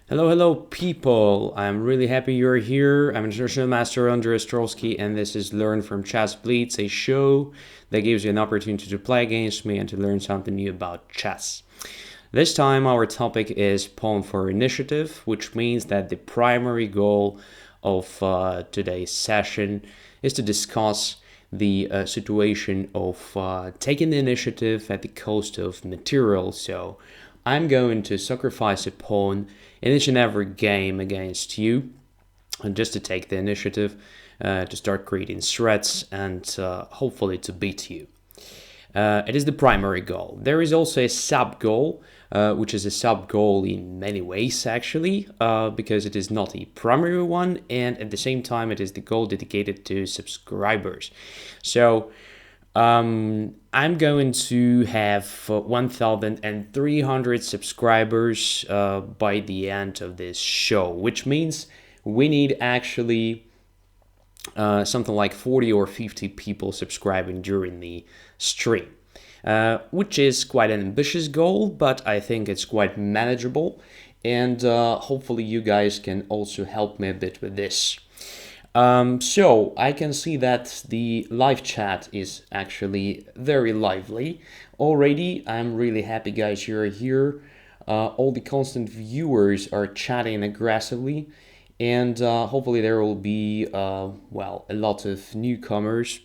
Hello, people. I'm really happy you're here. I'm International Master Andrey Ostrovskiy, and this is Learn from Chess Blitz, a show that gives you an opportunity to play against me and to learn something new about chess. This time, our topic is Pawn for Initiative, which means that the primary goal of today's session is to discuss the situation of taking the initiative at the cost of material. So I'm going to sacrifice a pawn in each and every game against you, and just to take the initiative, to start creating threats, and hopefully to beat you. It is the primary goal. There is also a sub goal, which is a sub goal in many ways actually, because it is not a primary one, and at the same time it is the goal dedicated to subscribers. So I'm going to have 1,300 subscribers by the end of this show, which means we need actually something like 40 or 50 people subscribing during the stream, which is quite an ambitious goal, but I think it's quite manageable, and hopefully you guys can also help me a bit with this. So I can see that the live chat is actually very lively already. I'm really happy, guys, you're here. All the constant viewers are chatting aggressively, and hopefully there will be, a lot of newcomers.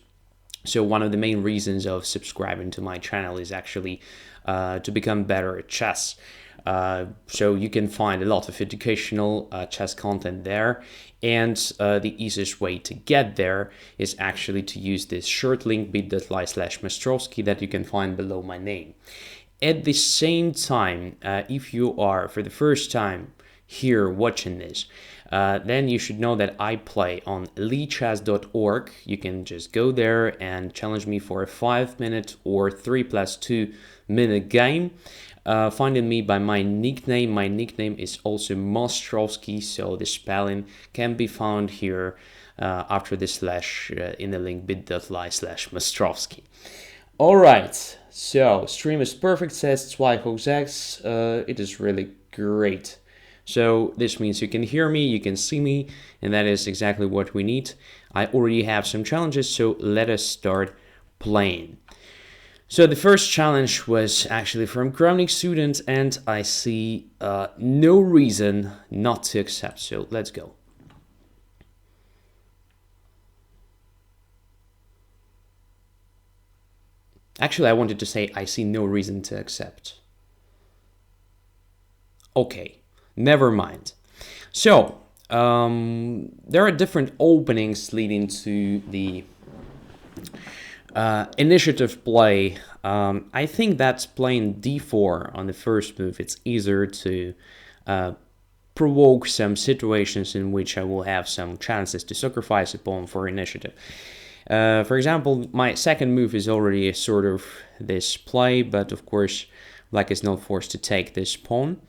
So one of the main reasons of subscribing to my channel is actually to become better at chess. So you can find a lot of educational chess content there, and the easiest way to get there is actually to use this short link bit.ly/Ostrovskiy that you can find below my name. At the same time, if you are for the first time here watching this, then you should know that I play on elitechess.org. You can just go there and challenge me for a 5-minute or 3+2-minute game. Finding me by my nickname. My nickname is also Ostrovskiy, so the spelling can be found here after the slash in the link bit.ly/Ostrovskiy. Alright, so stream is perfect, says Zwyhox. It is really great. So this means you can hear me, you can see me, and that is exactly what we need. I already have some challenges, so let us start playing. So the first challenge was actually from Chronic Student, and I see no reason not to accept, so let's go. Actually, I wanted to say I see no reason to accept. Okay, never mind. So there are different openings leading to the initiative play. I think that's playing d4 on the first move. It's easier to provoke some situations in which I will have some chances to sacrifice a pawn for initiative. For example, my second move is already a sort of this play, but of course black is not forced to take this pawn.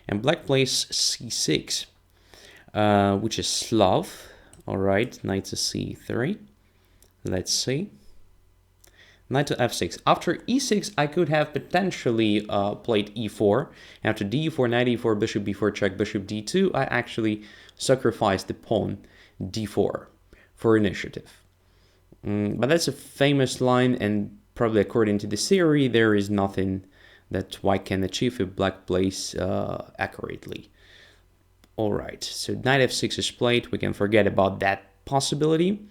And black plays c6, which is Slav. Alright, knight to c3. Let's see. Knight to f6. After e6, I could have potentially played e4. After d4, knight e4, bishop b4 check, bishop d2, I actually sacrificed the pawn d4 for initiative. But that's a famous line, and probably according to the theory, there is nothing that white can achieve if black plays accurately. Alright, so knight f6 is played. We can forget about that possibility.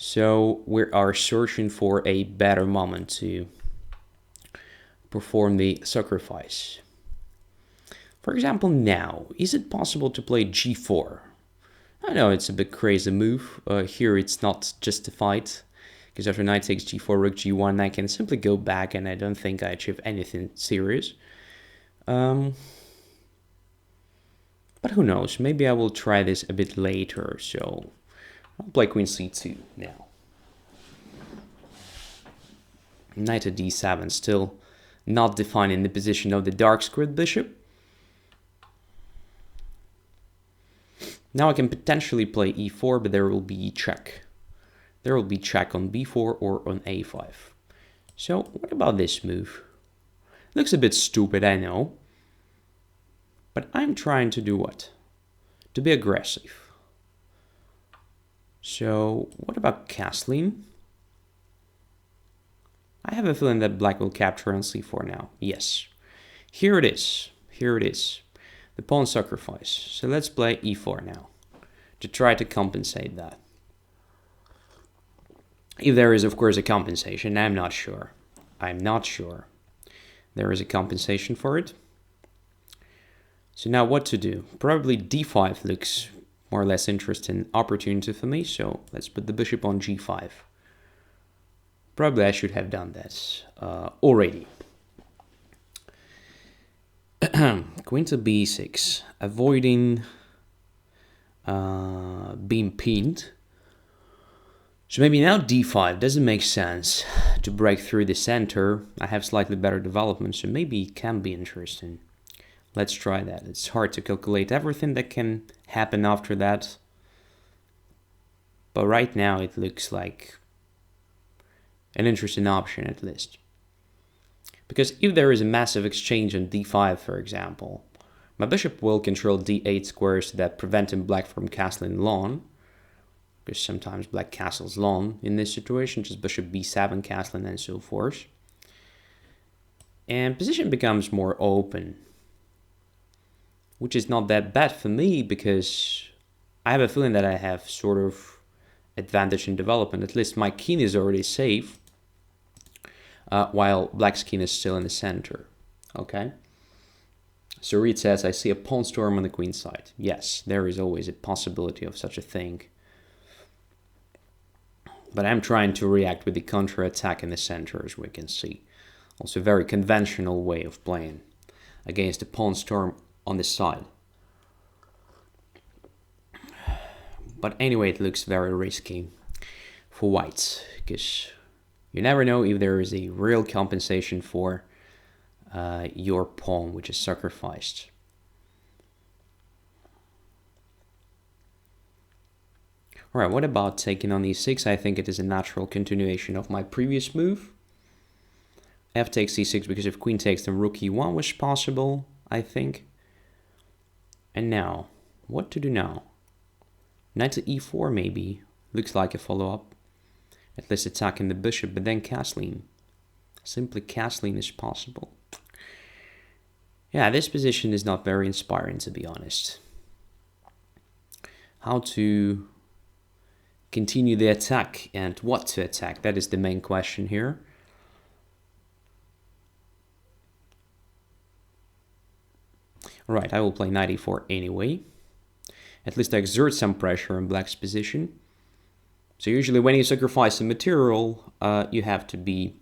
So we are searching for a better moment to perform the sacrifice. For example, now, is it possible to play g4? I know it's a bit crazy move. Here it's not justified, because after knight takes g4, rook g1, I can simply go back, and I don't think I achieve anything serious. But who knows, maybe I will try this a bit later, so I'll play queen c2 now. Knight to d7, still not defining the position of the dark squared bishop. Now I can potentially play e4, but there will be check. There will be check on b4 or on a5. So what about this move? Looks a bit stupid, I know. But I'm trying to do what? To be aggressive. So what about castling? I have a feeling that black will capture on c4 now. Yes. Here it is. Here it is. The pawn sacrifice. So let's play e4 now to try to compensate that. If there is, of course, a compensation, I'm not sure. I'm not sure. There is a compensation for it. So now what to do? Probably d5 looks more or less interesting opportunity for me. So let's put the bishop on g5. Probably I should have done that already. Queen to b6, avoiding being pinned. So maybe now d5 doesn't make sense to break through the center. I have slightly better development, so maybe it can be interesting. Let's try that. It's hard to calculate everything that can happen after that. But right now it looks like an interesting option at least. Because if there is a massive exchange on d5, for example, my bishop will control d8 squares that preventing black from castling long. Because sometimes black castles long in this situation, just bishop b7 castling and so forth. And position becomes more open, which is not that bad for me because I have a feeling that I have sort of advantage in development. At least my king is already safe, while black's king is still in the center. Okay. So Reed says, I see a pawn storm on the queen side. Yes, there is always a possibility of such a thing. But I'm trying to react with the counter-attack in the center, as we can see. Also a very conventional way of playing against a pawn storm on the side. But anyway, it looks very risky for whites, because you never know if there is a real compensation for your pawn, which is sacrificed. Alright, what about taking on e6? I think it is a natural continuation of my previous move. F takes c6 because if queen takes, then rook e1 was possible, I think. And now, what to do now? Knight to e4 maybe. Looks like a follow-up. At least attacking the bishop, but then castling. Simply castling is possible. Yeah, this position is not very inspiring, to be honest. How to continue the attack and what to attack, that is the main question here. Alright, I will play knight e4 anyway. At least I exert some pressure on black's position. So usually when you sacrifice a material, you have to be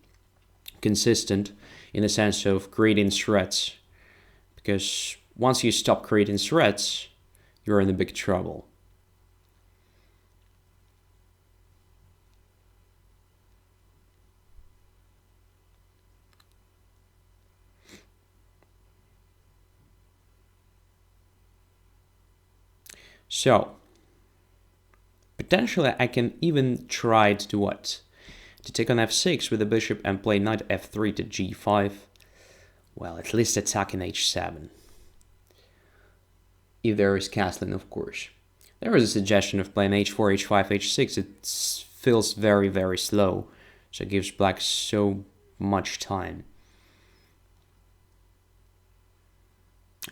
consistent in the sense of creating threats. Because once you stop creating threats, you're in a big trouble. So, potentially I can even try to do what? To take on f6 with the bishop and play knight f3 to g5. Well, at least attacking h7. If there is castling, of course. There is a suggestion of playing h4, h5, h6. It feels very, very slow. So it gives black so much time.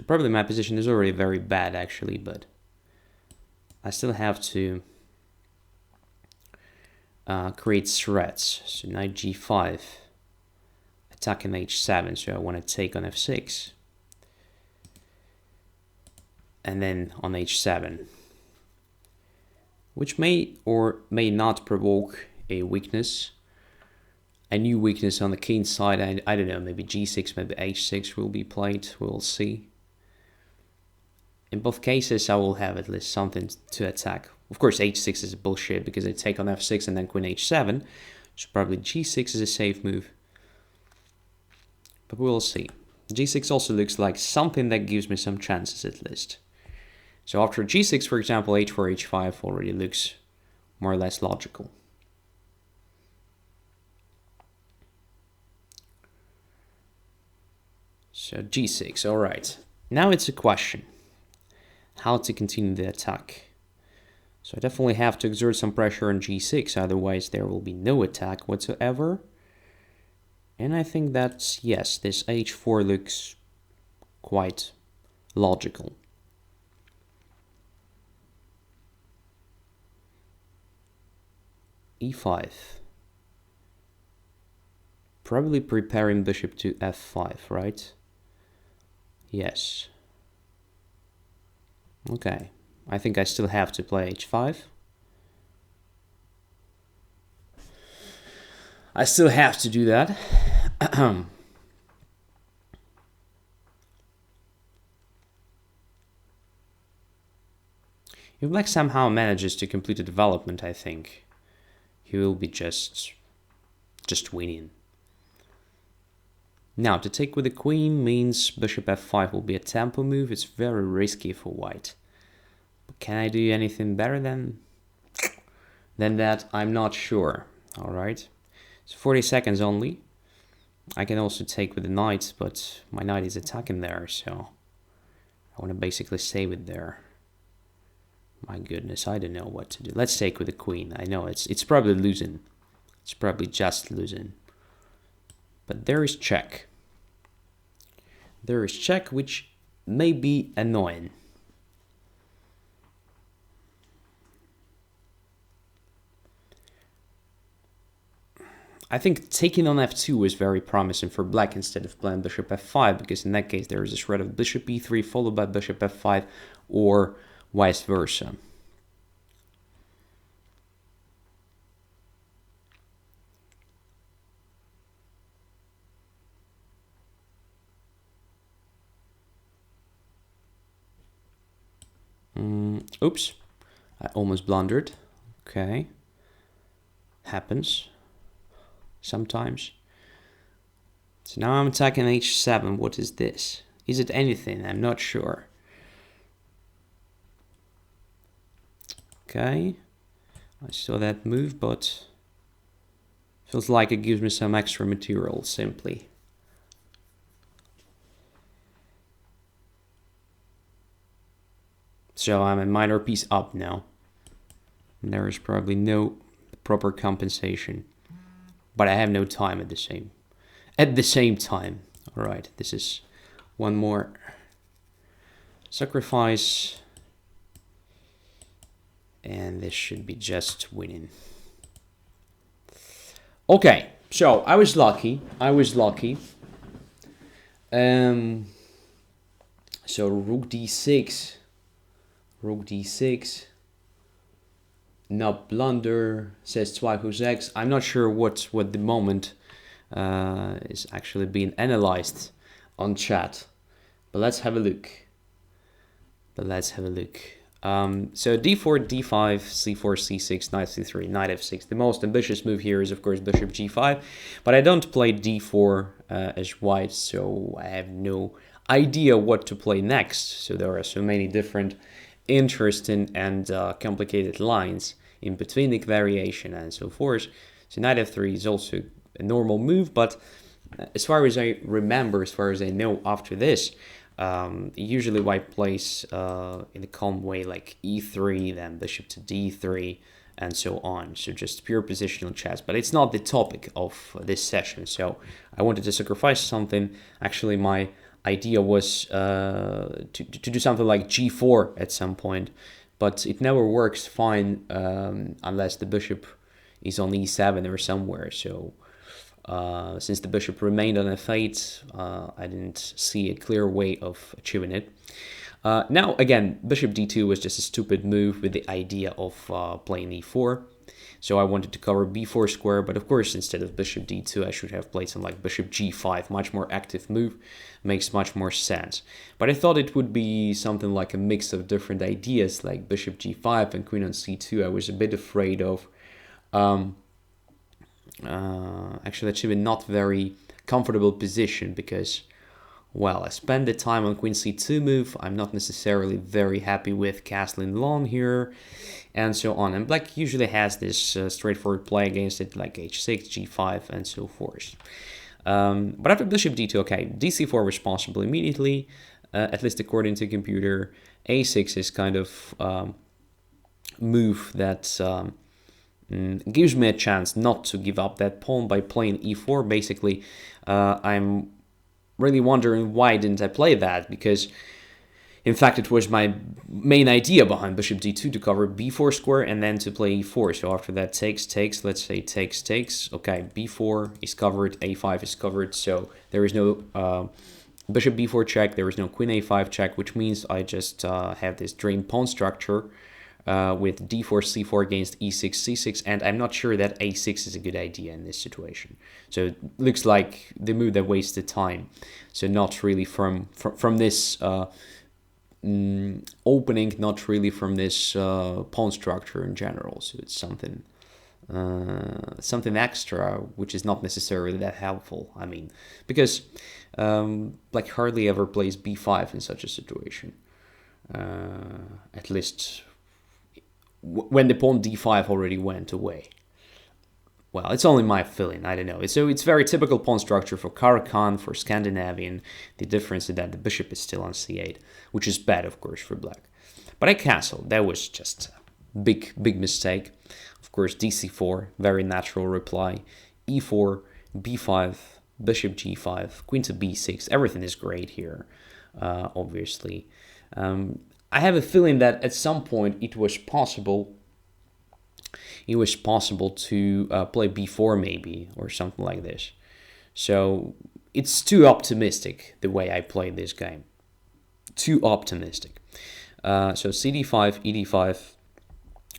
Probably my position is already very bad, actually, but I still have to create threats. So knight g5, attacking h7, so I want to take on f6. And then on h7, which may or may not provoke a weakness, a new weakness on the king side. I don't know, maybe g6, maybe h6 will be played, we'll see. In both cases, I will have at least something to attack. Of course, h6 is bullshit because I take on f6 and then queen h7. So probably g6 is a safe move. But we'll see. g6 also looks like something that gives me some chances at least. So after g6, for example, h4, h5 already looks more or less logical. So g6, all right. Now it's a question how to continue the attack. So I definitely have to exert some pressure on g6, otherwise there will be no attack whatsoever. And I think that, yes, this h4 looks quite logical. e5. Probably preparing bishop to f5, right? Yes. Okay, I think I still have to play h5. I still have to do that. If black somehow manages to complete the development, I think he will be just winning. Now, to take with the queen means bishop f5 will be a tempo move. It's very risky for white. But can I do anything better than that? I'm not sure. All right. So 40 seconds only. I can also take with the knight, but my knight is attacking there, so I want to basically save it there. My goodness, I don't know what to do. Let's take with the queen. I know it's probably losing. It's probably just losing. But there is check. There is check, which may be annoying. I think taking on f2 is very promising for black instead of playing bishop f5, because in that case there is a threat of bishop e3 followed by bishop f5 or vice versa. Oops, I almost blundered. Okay, happens sometimes. So now I'm attacking h7. What is this? Is it anything? I'm not sure. Okay, I saw that move, but feels like it gives me some extra material simply. So I'm a minor piece up now. And there is probably no proper compensation. But I have no time at the same time. All right, this is one more sacrifice. And this should be just winning. Okay, so I was lucky. So rook d6. Rook d6. Not blunder, says X. I'm not sure what the moment is actually being analyzed on chat. But let's have a look. So d4, d5, c4, c6, knight c3, knight f6. The most ambitious move here is, of course, bishop g5. But I don't play d4 as white, so I have no idea what to play next. So there are so many different interesting and complicated lines in between the variation and so forth. So knight f3 is also a normal move, but as far as I remember, as far as I know after this, usually white plays in a calm way like e3, then bishop to d3, and so on. So just pure positional chess, but it's not the topic of this session. So I wanted to sacrifice something. Actually, my idea was to do something like g4 at some point, but it never works fine unless the bishop is on e7 or somewhere. So since the bishop remained on f8, I didn't see a clear way of achieving it. Now, again, bishop d2 was just a stupid move with the idea of playing e4. So I wanted to cover b4 square, but of course, instead of bishop d2, I should have played something like bishop g5, much more active move, makes much more sense. But I thought it would be something like a mix of different ideas, like bishop g5 and queen on c2. I was a bit afraid of actually achieving not very comfortable position because, well, I spend the time on queen c2 move. I'm not necessarily very happy with castling long here, and so on. And black usually has this straightforward play against it, like h6, g5, and so forth. But after bishop d2, okay, dc4 responsible immediately. at least according to computer, a6 is kind of move that gives me a chance not to give up that pawn by playing e4. Basically, I'm really wondering why didn't I play that, because in fact it was my main idea behind bishop d2 to cover b4 square and then to play e4. So after that takes, let's say takes, okay, b4 is covered, a5 is covered, so there is no bishop b4 check, there is no queen a5 check, which means I just have this drained pawn structure with d4, c4 against e6, c6, and I'm not sure that a6 is a good idea in this situation. So it looks like the move that wasted time. So not really from this opening, not really from this pawn structure in general. So it's something extra, which is not necessarily that helpful. I mean, because Black hardly ever plays b5 in such a situation. At least when the pawn d5 already went away. Well, it's only my feeling, I don't know. So it's very typical pawn structure for Caro-Kann, for Scandinavian. The difference is that the bishop is still on c8, which is bad, of course, for Black. But I castled. That was just a big mistake. Of course, dc4, very natural reply. e4, b5, bishop g5, queen to b6. Everything is great here, obviously. I have a feeling that at some point it was possible to play b4 maybe, or something like this. So it's too optimistic the way I played this game. Too optimistic. So cd5, ed5,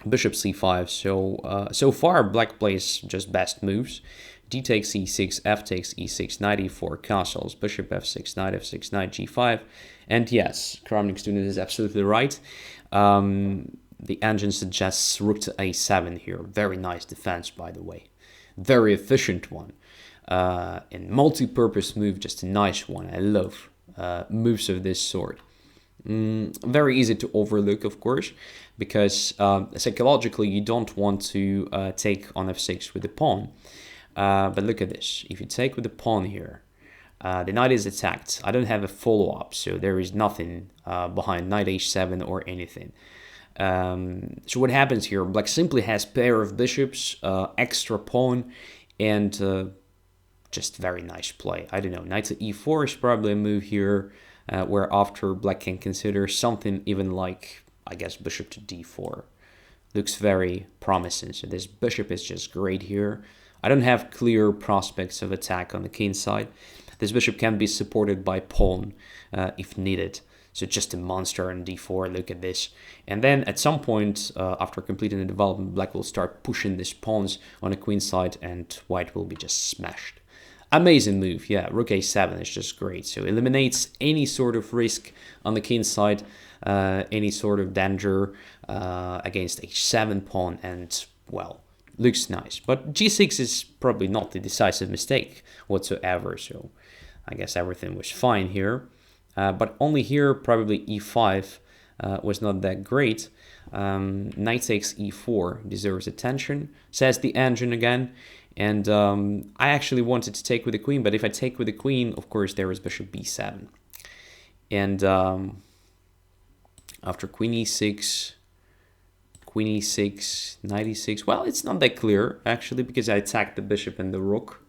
bishop c5. So far Black plays just best moves. D takes e6, f takes e6, knight e4, castles, bishop f6, knight f6, knight g5. And yes, Kramnik student is absolutely right. The engine suggests rook to a7 here. Very nice defense, by the way. Very efficient one. And multi-purpose move, just a nice one. I love moves of this sort. Very easy to overlook, of course, because psychologically you don't want to take on f6 with the pawn. But look at this. If you take with the pawn here, the knight is attacked. I don't have a follow-up, so there is nothing behind knight h7 or anything. So what happens here? Black simply has pair of bishops, extra pawn, and just very nice play. I don't know. Knight to e4 is probably a move here, where after Black can consider something even like, I guess, bishop to d4. Looks very promising. So this bishop is just great here. I don't have clear prospects of attack on the king side. This bishop can be supported by pawn if needed. So just a monster on d4, look at this. And then at some point, after completing the development, Black will start pushing these pawns on the queen side and white will be just smashed. Amazing move, yeah, rook a7 is just great. So eliminates any sort of risk on the king side, any sort of danger against h7 pawn, and, well, looks nice. But g6 is probably not the decisive mistake whatsoever, so I guess everything was fine here. But only here, probably e5 was not that great. Knight takes e4 deserves attention, says the engine again. And I actually wanted to take with the queen, but if I take with the queen, of course, there is bishop b7. And after queen e6, knight e6, well, it's not that clear, actually, because I attacked the bishop and the rook.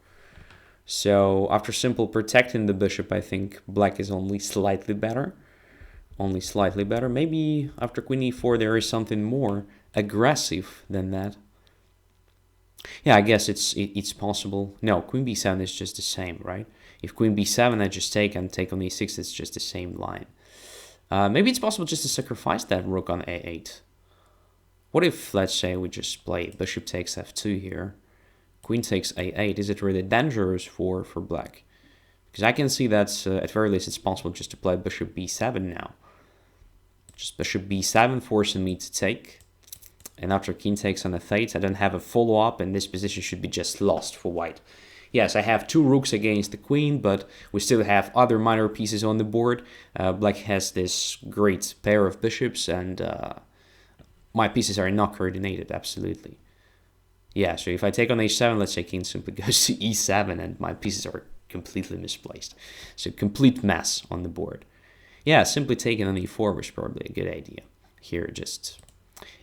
So after simple protecting the bishop, I think Black is only slightly better. Only slightly better. Maybe after queen e4 there is something more aggressive than that. Yeah, I guess it's possible. No, queen b7 is just the same, right? If queen b7 I just take and take on e6, it's just the same line. Maybe it's possible just to sacrifice that rook on a8. What if, let's say, we just play bishop takes f2 here? Queen takes a8. Is it really dangerous for Black? Because I can see that at very least it's possible just to play bishop b7 now. Just bishop b7 forcing me to take. And after king takes on f8, I don't have a follow-up, and this position should be just lost for white. Yes, I have two rooks against the queen, but we still have other minor pieces on the board. Black has this great pair of bishops, and my pieces are not coordinated, absolutely. Yeah, so if I take on h7, let's say king simply goes to e7, and my pieces are completely misplaced. So complete mess on the board. Yeah, simply taking on e4 was probably a good idea. Here, just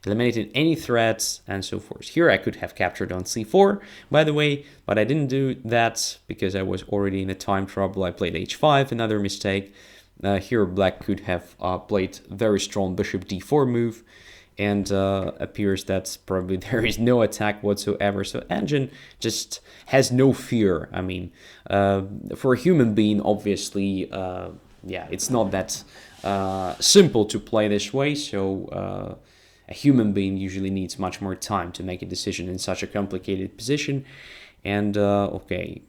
eliminating any threats and so forth. Here I could have captured on c4, by the way, but I didn't do that because I was already in a time trouble. I played h5, another mistake. Here black could have played very strong bishop d4 move, and appears that probably there is no attack whatsoever. So Engine just has no fear. I mean, for a human being, obviously, yeah, it's not that simple to play this way. So a human being usually needs much more time to make a decision in such a complicated position. And okay,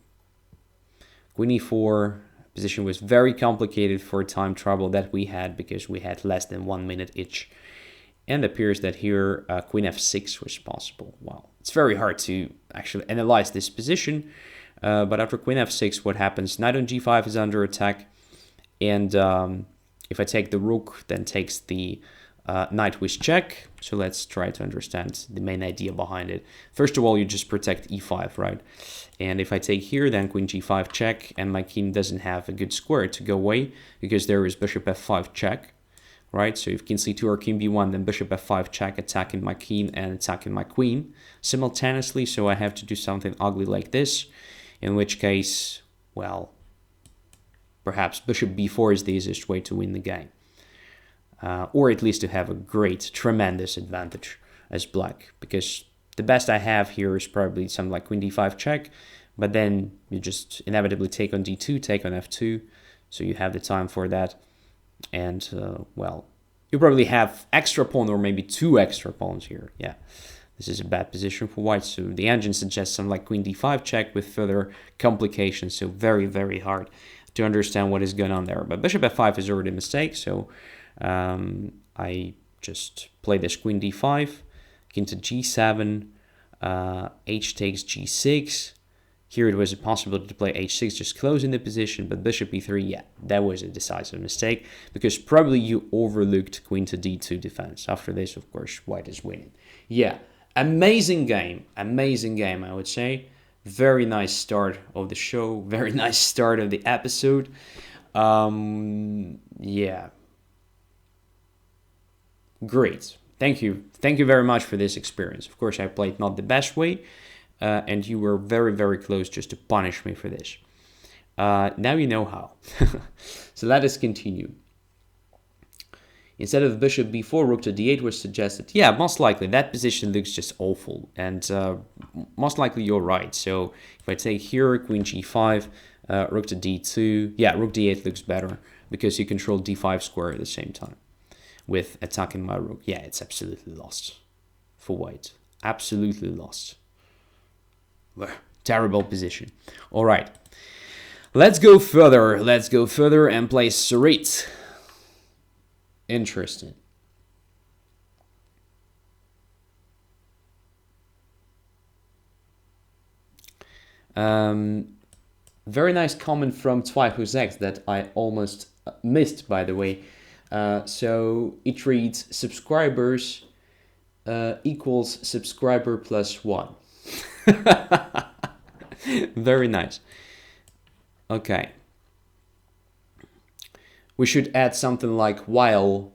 queen e4 position was very complicated for time trouble that we had because we had less than 1 minute each. And appears that here queen f6 was possible. Wow, it's very hard to actually analyze this position. But after queen f6, what happens? Knight on g5 is under attack. And if I take the rook, then takes the knight with check. So let's try to understand the main idea behind it. First of all, you just protect e5, right? And if I take here, then queen g5 check, and my king doesn't have a good square to go away because there is bishop f5 check. Right, so if king c2 or king b1, then bishop f5 check, attacking my king and attacking my queen simultaneously. So I have to do something ugly like this, in which case, well, perhaps bishop b4 is the easiest way to win the game. Or at least to have a great, tremendous advantage as black, because the best I have here is probably something like queen d5 check, but then you just inevitably take on d2, take on f2, so you have the time for that. And, well, you probably have extra pawn or maybe 2 extra pawns here. Yeah, this is a bad position for white. So the engine suggests something like queen d5 check with further complications. So very, very hard to understand what is going on there. But bishop f5 is already a mistake. So I just play this queen d5, king to g7, h takes g6. Here it was a possibility to play h6, just closing the position, but bishop e3, yeah, that was a decisive mistake, because probably you overlooked queen to d2 defense. After this, of course, white is winning. Yeah, amazing game, I would say. Very nice start of the show, very nice start of the episode. Yeah. Great. Thank you very much for this experience. Of course, I played not the best way, and you were very, very close just to punish me for this. Now you know how. So let us continue. Instead of bishop b4, rook to d8 was suggested. Yeah, most likely. That position looks just awful. And most likely you're right. So if I take here, queen g5, rook to d2. Yeah, rook d8 looks better because you control d5 square at the same time with attacking my rook. Yeah, it's absolutely lost for white. Absolutely lost. Terrible position. All right. Let's go further. Let's go further and play Sarit. Interesting. Very nice comment from Twyhusex that I almost missed, by the way. So it reads, subscribers equals subscriber plus 1. Very nice. Okay. We should add something like while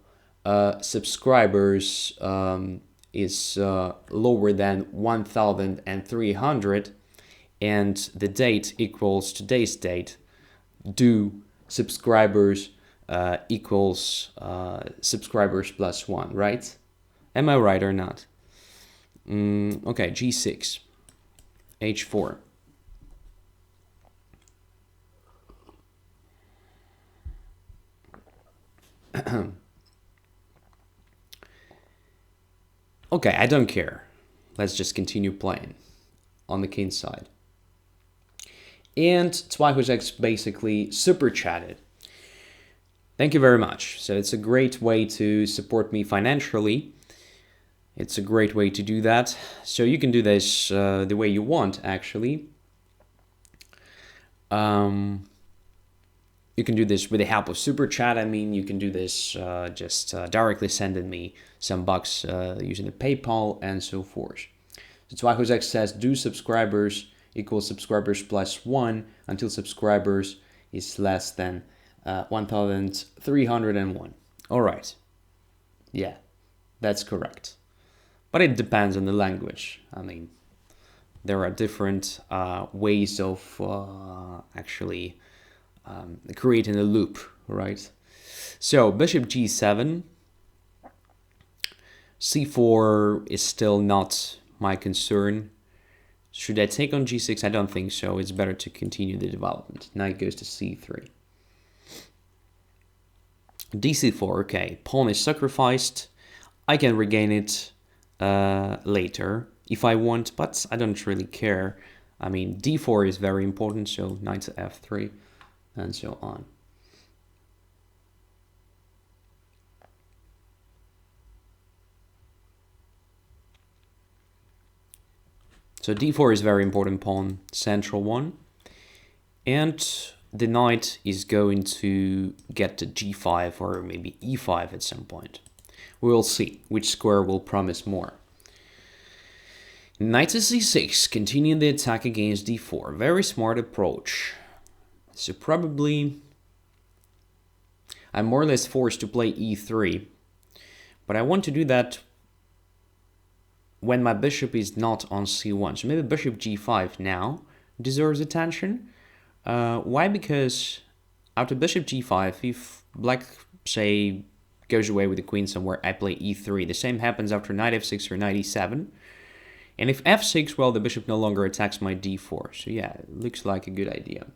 subscribers is lower than 1,300 and the date equals today's date, do subscribers equals subscribers plus 1, right? Am I right or not? Okay, G6, H4. Okay, I don't care. Let's just continue playing on the king side. And Twyhusex basically super chatted. Thank you very much. So it's a great way to support me financially. It's a great way to do that. So you can do this the way you want, actually. You can do this with the help of Super Chat. I mean, you can do this just directly sending me some bucks using the PayPal and so forth. So Twyhusex says, do subscribers equals subscribers plus 1 until subscribers is less than 1301. All right. Yeah, that's correct. But it depends on the language. I mean, there are different ways of actually creating a loop, right? So bishop g7, c4 is still not my concern. Should I take on g6? I don't think so. It's better to continue the development. Knight goes to c3. dc4, okay. Pawn is sacrificed. I can regain it later if I want, but I don't really care. I mean, d4 is very important, so knight to f3 and so on. So d4 is very important pawn, central one. And the knight is going to get to g5 or maybe e5 at some point. We will see which square will promise more. Knight to c6, continuing the attack against d4. Very smart approach. So probably I'm more or less forced to play e3. But I want to do that when my bishop is not on c1. So maybe bishop g5 now deserves attention. Why? Because after bishop g5, if black, say, goes away with the queen somewhere, I play e3. The same happens after knight f6 or knight e7. And if f6, well, the bishop no longer attacks my d4. So yeah, it looks like a good idea.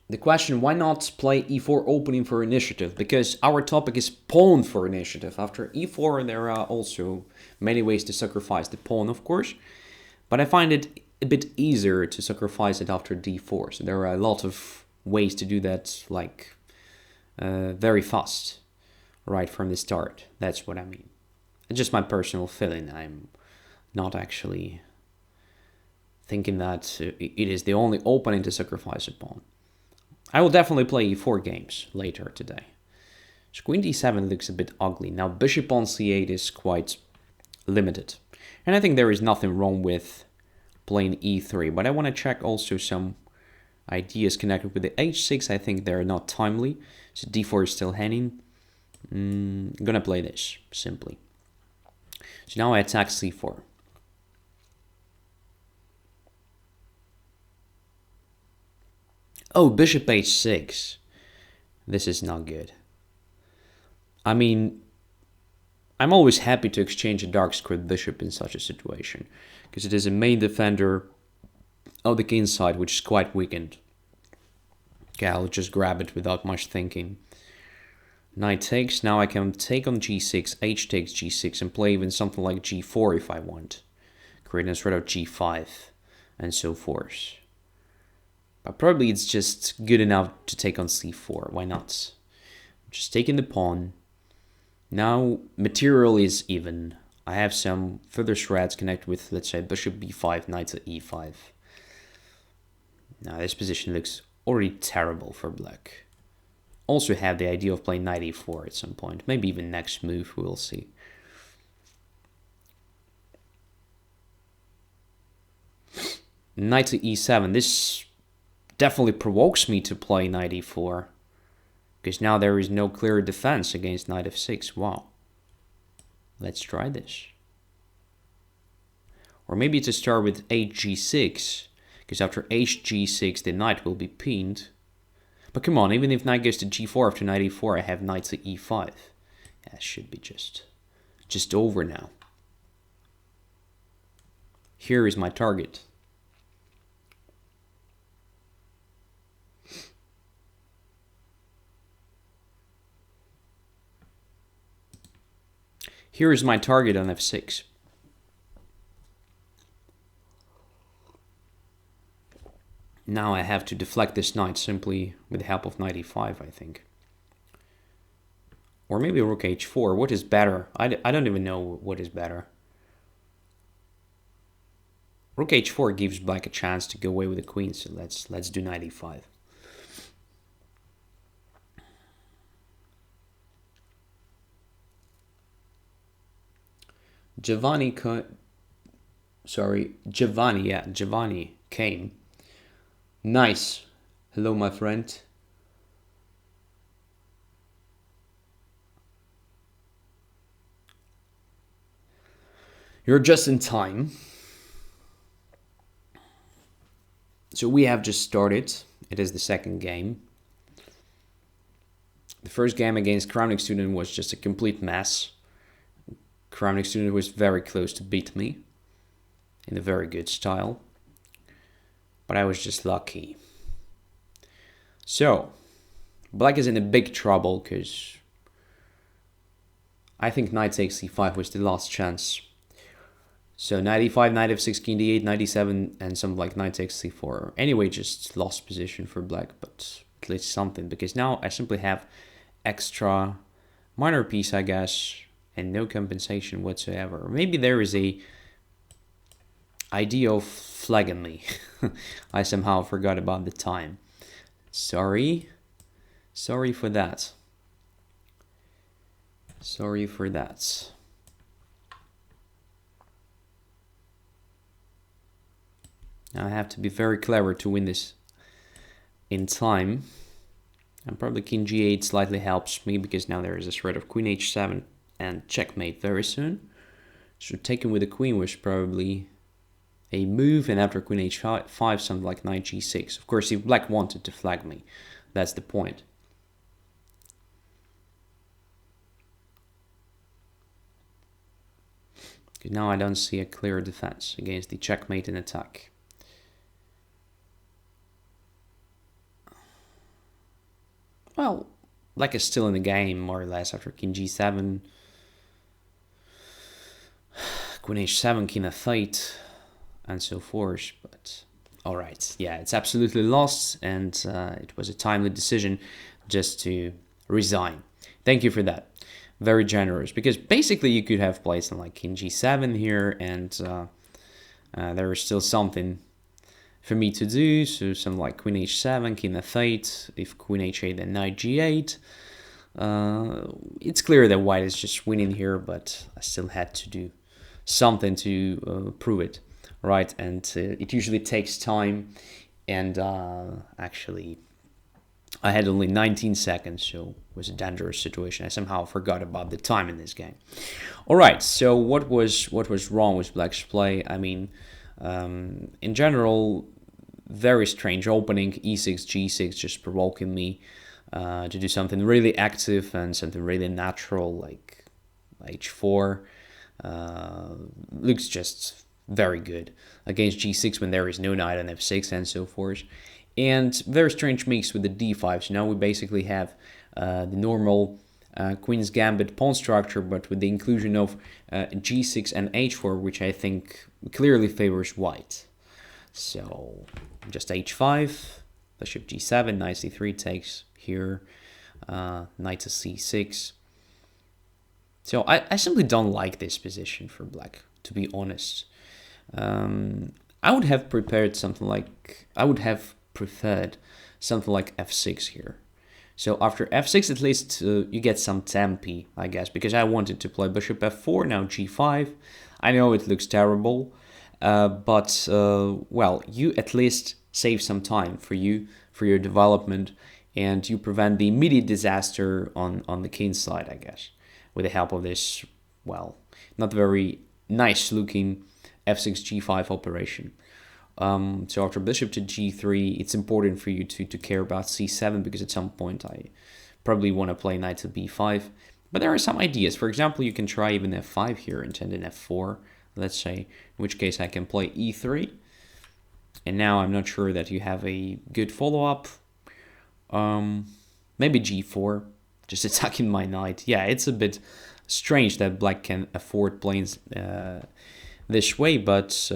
The question, why not play e4 opening for initiative? Because our topic is pawn for initiative. After e4, there are also many ways to sacrifice the pawn, of course. But I find it a bit easier to sacrifice it after d4. So there are a lot of ways to do that, like very fast, right from the start. That's what I mean. It's just my personal feeling. I'm not actually thinking that it is the only opening to sacrifice a pawn. I will definitely play e4 games later today. So queen d7 looks a bit ugly. Now bishop on c8 is quite limited. And I think there is nothing wrong with playing e3. But I want to check also some ideas connected with the h6. I think they're not timely. So d4 is still hanging. I'm going to play this, simply. So now I attack c4. Oh, bishop h6. This is not good. I mean, I'm always happy to exchange a dark squared bishop in such a situation, because it is a main defender of the king side, which is quite weakened. Okay, I'll just grab it without much thinking. Knight takes. Now I can take on g6, h takes g6, and play even something like g4 if I want. Creating a sort of g5, and so forth. But probably it's just good enough to take on c4. Why not? Just taking the pawn. Now material is even. I have some further shreds connected with, let's say, bishop b5, knight to e5. Now this position looks already terrible for black. Also have the idea of playing knight e4 at some point. Maybe even next move, we will see. Knight to e7. This definitely provokes me to play knight e4. Because now there is no clear defense against knight f6. Wow. Let's try this. Or maybe to start with hg6. Because after hg6 the knight will be pinned. But come on, even if knight goes to g4 after knight e4, I have knight to e5. That should be just over now. Here is my target. Here is my target on f6. Now I have to deflect this knight simply with the help of knight e5, I think. Or maybe rook h4. What is better? I don't even know what is better. Rook h4 gives black a chance to go away with the queen, so let's do knight e5. Giovanni came. Nice. Hello, my friend. You're just in time. So we have just started. It is the second game. The first game against Kramnik Student was just a complete mess. Kramnik Student was very close to beat me in a very good style, but I was just lucky. So black is in a big trouble because I think knight takes c5 was the last chance. So knight e5, knight f6, king d8, knight e7, and something like knight takes c4. Anyway, just lost position for black, but at least something, because now I simply have extra minor piece, I guess, and no compensation whatsoever. Maybe there is a idea of flagging me. I somehow forgot about the time. Sorry for that. Sorry for that. Now I have to be very clever to win this in time. And probably king g8 slightly helps me because now there is a threat of queen h7 and checkmate very soon. So taking with the queen was probably a move, and after queen h5 something like knight g6. Of course, if black wanted to flag me, that's the point. Now I don't see a clear defense against the checkmate and attack. Well, black is still in the game, more or less, after king g7, queen h7, king f8, and so forth. But all right, yeah, it's absolutely lost, and it was a timely decision just to resign. Thank you for that. Very generous, because basically you could have played something like king g7 here, and there is still something for me to do. So something like queen h7, king f8, if queen h8 then knight g8. It's clear that white is just winning here, but I still had to do something to prove it, right? And it usually takes time, and actually I had only 19 seconds, so it was a dangerous situation. I somehow forgot about the time in this game. All right, so what was wrong with black's play? I mean, in general, very strange opening, e6, g6, just provoking me to do something really active and something really natural, like h4. Looks just very good against g6 when there is no knight on f6 and so forth. And very strange mix with the d5. So now we basically have the normal Queen's Gambit pawn structure, but with the inclusion of g6 and h4, which I think clearly favors white. So just h5, bishop g7, knight c3 takes here, knight to c6. So I simply don't like this position for black, to be honest. I would have preferred something like f6 here. So after f6, at least you get some tempi, I guess, because I wanted to play bishop f4, now g5. I know it looks terrible, but well, you at least save some time for your development, and you prevent the immediate disaster on the king's side, I guess, with the help of this, well, not very nice looking f6 g5 operation. So after bishop to g3, it's important for you to care about c7, because at some point I probably want to play knight to b5. But there are some ideas. For example, you can try even f5 here and then f4, let's say, in which case I can play e3. And now I'm not sure that you have a good follow-up. Maybe g4, just attacking my knight. Yeah, it's a bit strange that black can afford playing this way, but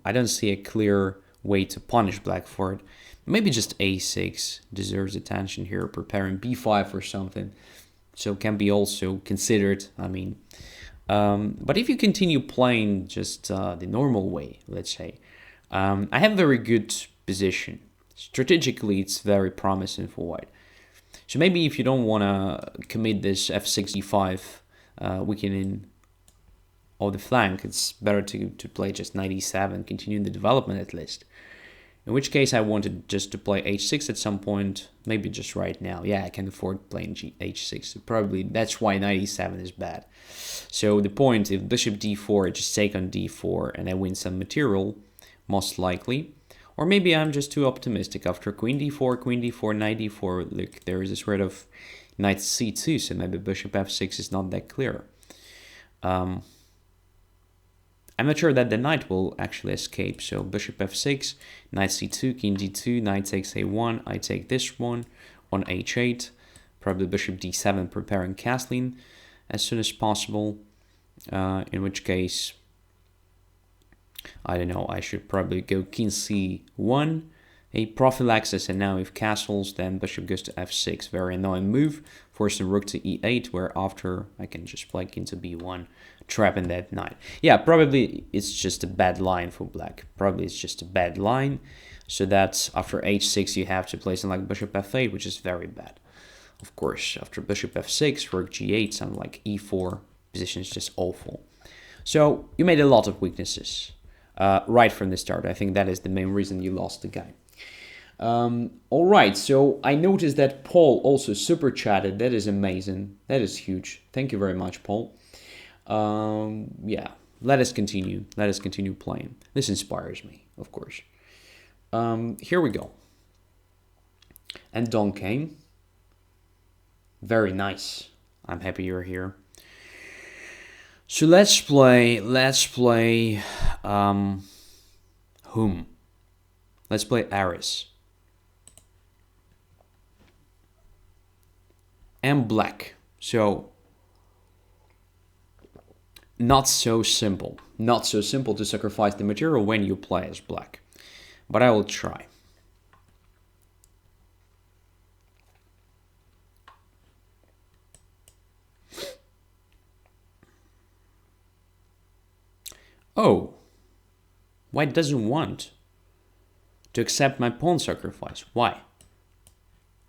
I don't see a clear way to punish black for it. Maybe just a6 deserves attention here, preparing b5 or something, so can be also considered. I mean, but if you continue playing just the normal way, let's say, I have very good position. Strategically, it's very promising for white. So maybe if you don't want to commit this f6 e5 weakening of the flank, it's better to play just knight e7, continuing the development at least. In which case I wanted just to play h6 at some point, maybe just right now. Yeah, I can afford playing h6. So probably that's why knight e7 is bad. So the point, if bishop d4, I just take on d4 and I win some material, most likely. Or maybe I'm just too optimistic. After queen d4, knight d4, look, there is this threat of knight c2, so maybe bishop f6 is not that clear. I'm not sure that the knight will actually escape. So bishop f6, knight c2, king d2, knight takes a1, I take this one on h8, probably bishop d7, preparing castling as soon as possible, in which case, I don't know, I should probably go king c1, a prophylaxis, and now if castles, then bishop goes to f6, very annoying move, forcing rook to e8, where after I can just play king to b1, trapping that knight. Yeah, probably it's just a bad line for black. Probably it's just a bad line, so that after h6 you have to play something like bishop f8, which is very bad. Of course, after bishop f6, rook g8, something like e4, position is just awful. So you made a lot of weaknesses right from the start. I think that is the main reason you lost the game. All right, so I noticed that Paul also super chatted. That is amazing. That is huge. Thank you very much, Paul. Yeah, let us continue. Let us continue playing. This inspires me, of course. Here we go. And Don came. Very nice. I'm happy you're here. So let's play whom? Let's play Aris. And black. So not so simple. Not so simple to sacrifice the material when you play as black. But I will try. Oh, white doesn't want to accept my pawn sacrifice. Why?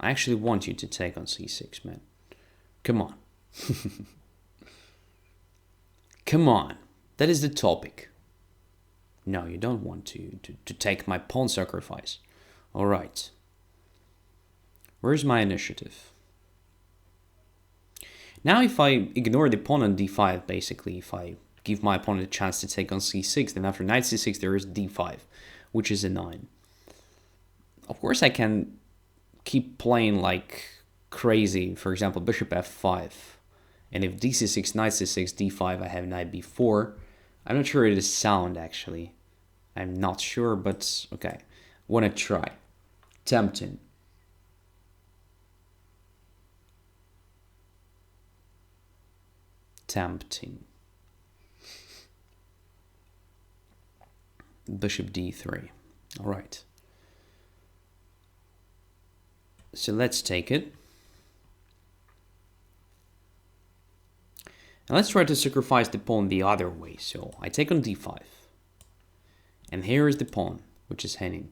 I actually want you to take on c6, man. Come on. Come on. That is the topic. No, you don't want to take my pawn sacrifice. All right. Where's my initiative? Now if I ignore the pawn on d5, basically, if I give my opponent a chance to take on c6, then after knight c6 there is d5, which is a 9. Of course I can keep playing like crazy, for example, bishop f5. And if d6, knight c6, d5, I have knight b4. I'm not sure it is sound, actually. I'm not sure, but okay. Want to try. Tempting. Tempting. Bishop d3. All right. So let's take it. And let's try to sacrifice the pawn the other way. So I take on d5. And here is the pawn, which is hanging.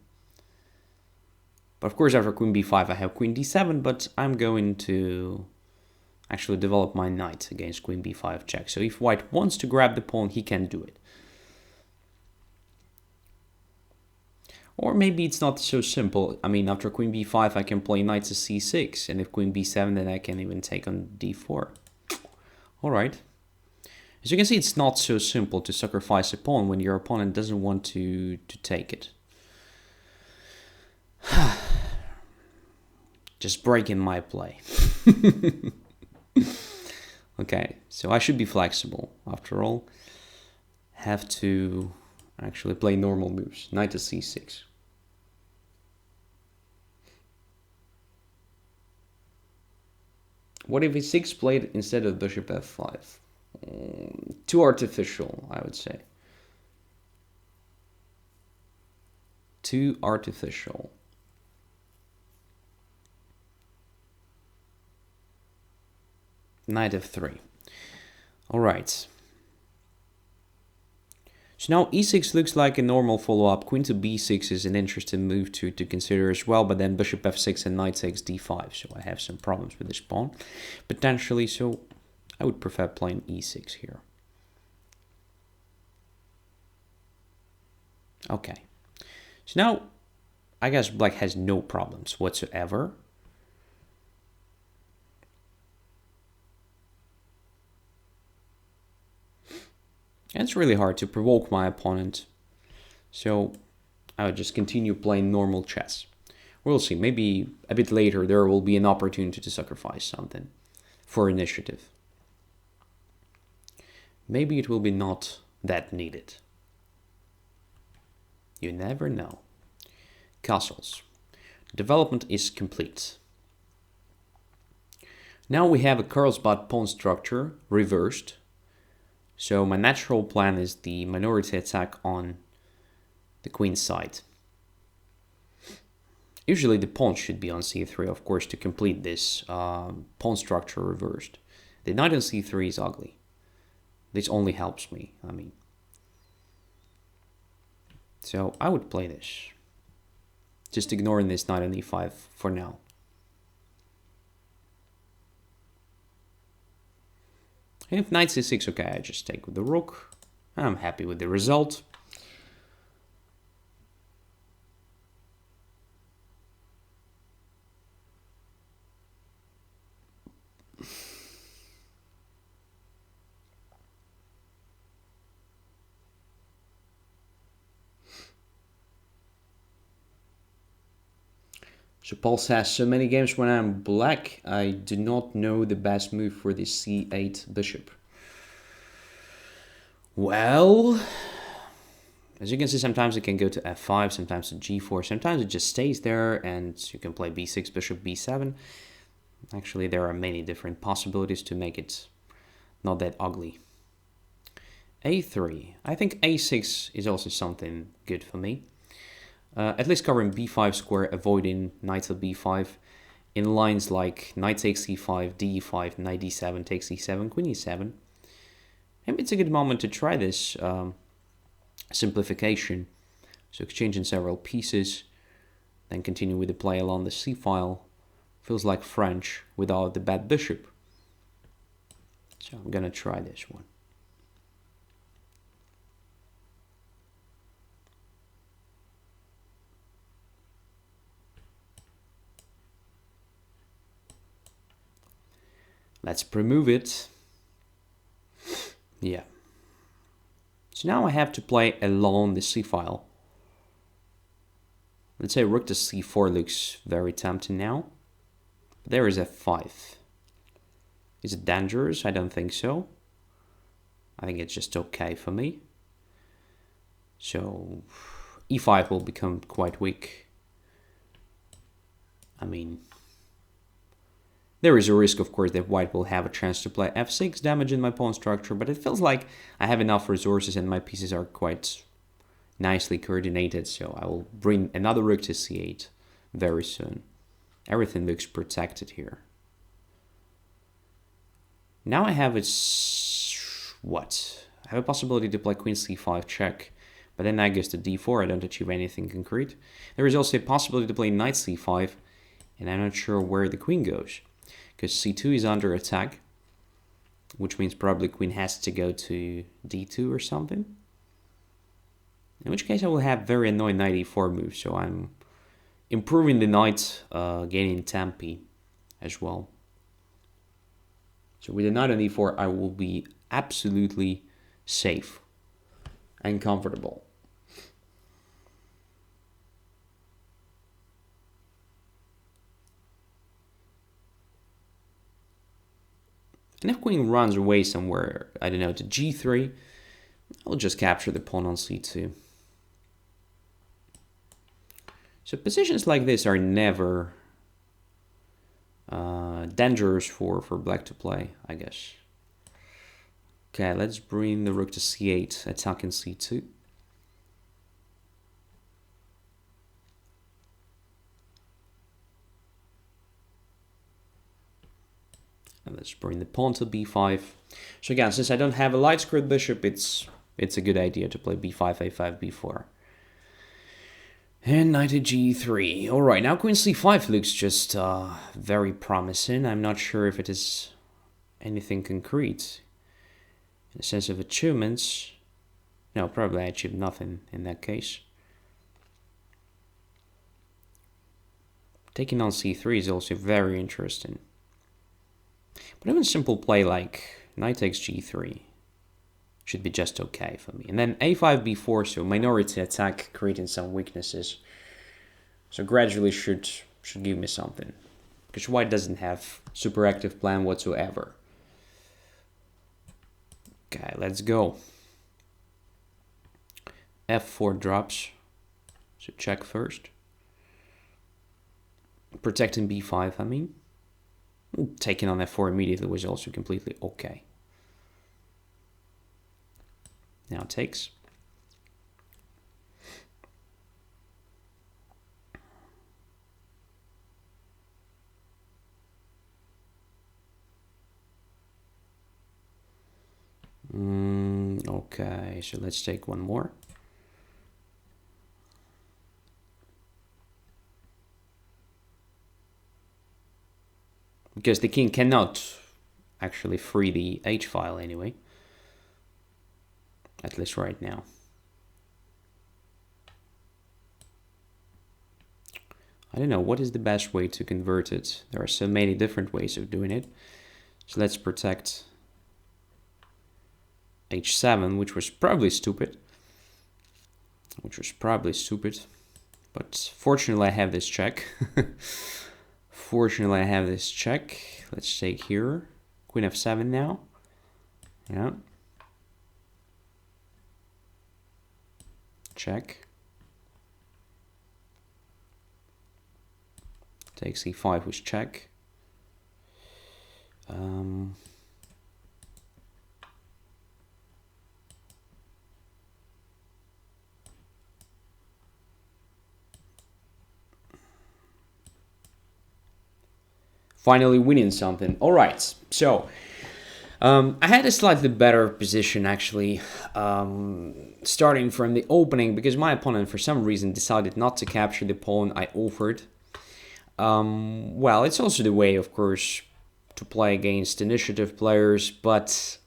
But of course, after queen b5, I have queen d7, but I'm going to actually develop my knight against queen b5 check. So if white wants to grab the pawn, he can do it. Or maybe it's not so simple. I mean, after queen b5, I can play knight to c6. And if queen b7, then I can even take on d4. All right. As you can see, it's not so simple to sacrifice a pawn when your opponent doesn't want to take it. Just breaking my play. Okay, so I should be flexible after all. Have to actually play normal moves. Knight to c6. What if e6 played instead of bishop f5? Too artificial, I would say. Too artificial. Knight f3. All right. So now e6 looks like a normal follow-up. Queen to b6 is an interesting move to consider as well, but then bishop f6 and knight takes d5, so I have some problems with this pawn, potentially, so I would prefer playing e6 here. Okay, so now I guess black has no problems whatsoever. And it's really hard to provoke my opponent, so I would just continue playing normal chess. We'll see, maybe a bit later there will be an opportunity to sacrifice something for initiative. Maybe it will be not that needed. You never know. Castles. Development is complete. Now we have a Carlsbad pawn structure reversed. So my natural plan is the minority attack on the queen's side. Usually the pawn should be on c3, of course, to complete this pawn structure reversed. The knight on c3 is ugly. This only helps me, I mean. So I would play this. Just ignoring this knight on e5 for now. And if knight c6, okay, I just take with the rook. I'm happy with the result. So Paul says, so many games when I'm black, I do not know the best move for the c8 bishop. Well, as you can see, sometimes it can go to f5, sometimes to g4, sometimes it just stays there and you can play b6, bishop b7. Actually, there are many different possibilities to make it not that ugly. a3. I think a6 is also something good for me. At least covering b5 square, avoiding knight to b5 in lines like knight takes c5, d5, knight d7 takes e7, queen e7. Maybe it's a good moment to try this simplification. So exchanging several pieces, then continue with the play along the c-file. Feels like French without the bad bishop. So I'm gonna try this one. Let's remove it. Yeah. So now I have to play along the c-file. Let's say rook to c4 looks very tempting now. There is f5. Is it dangerous? I don't think so. I think it's just okay for me. So e5 will become quite weak. I mean, there is a risk, of course, that white will have a chance to play f6, damaging my pawn structure, but it feels like I have enough resources and my pieces are quite nicely coordinated, so I will bring another rook to c8 very soon. Everything looks protected here. Now I have what? I have a possibility to play queen c5 check, but then knight goes to d4, I don't achieve anything concrete. There is also a possibility to play knight c5, and I'm not sure where the queen goes, because c2 is under attack, which means probably queen has to go to d2 or something. In which case I will have very annoying knight e4 moves, so I'm improving the knight, gaining tempi as well. So with the knight on e4, I will be absolutely safe and comfortable. And if queen runs away somewhere, I don't know, to g3, I'll just capture the pawn on c2. So positions like this are never dangerous for black to play, I guess. Okay, let's bring the rook to c8, attacking c2. And let's bring the pawn to b5. So again, since I don't have a light squared bishop, it's it's a good idea to play b5, a5, b4. And knight to g3. Alright, now queen c5 looks just very promising. I'm not sure if it is anything concrete in the sense of achievements. No, probably I achieved nothing in that case. Taking on c3 is also very interesting. But even simple play like knight takes g3 should be just okay for me. And then a5, b4, so minority attack, creating some weaknesses. So gradually should give me something. Because white doesn't have super active plan whatsoever. Okay, let's go. f4 drops. So check first. Protecting b5, I mean. Taking on f4 immediately was also completely okay. Now takes. Okay, so let's take one more. Because the king cannot actually free the h file anyway. At least right now. I don't know, what is the best way to convert it? There are so many different ways of doing it. So let's protect h7, which was probably stupid. But fortunately I have this check. Fortunately I have this check. Let's take here. Queen f7 now. Yeah. Check. Take c5 with check. Finally winning something. All right, so I had a slightly better position actually, starting from the opening, because my opponent for some reason decided not to capture the pawn I offered. Well, it's also the way, of course, to play against initiative players, but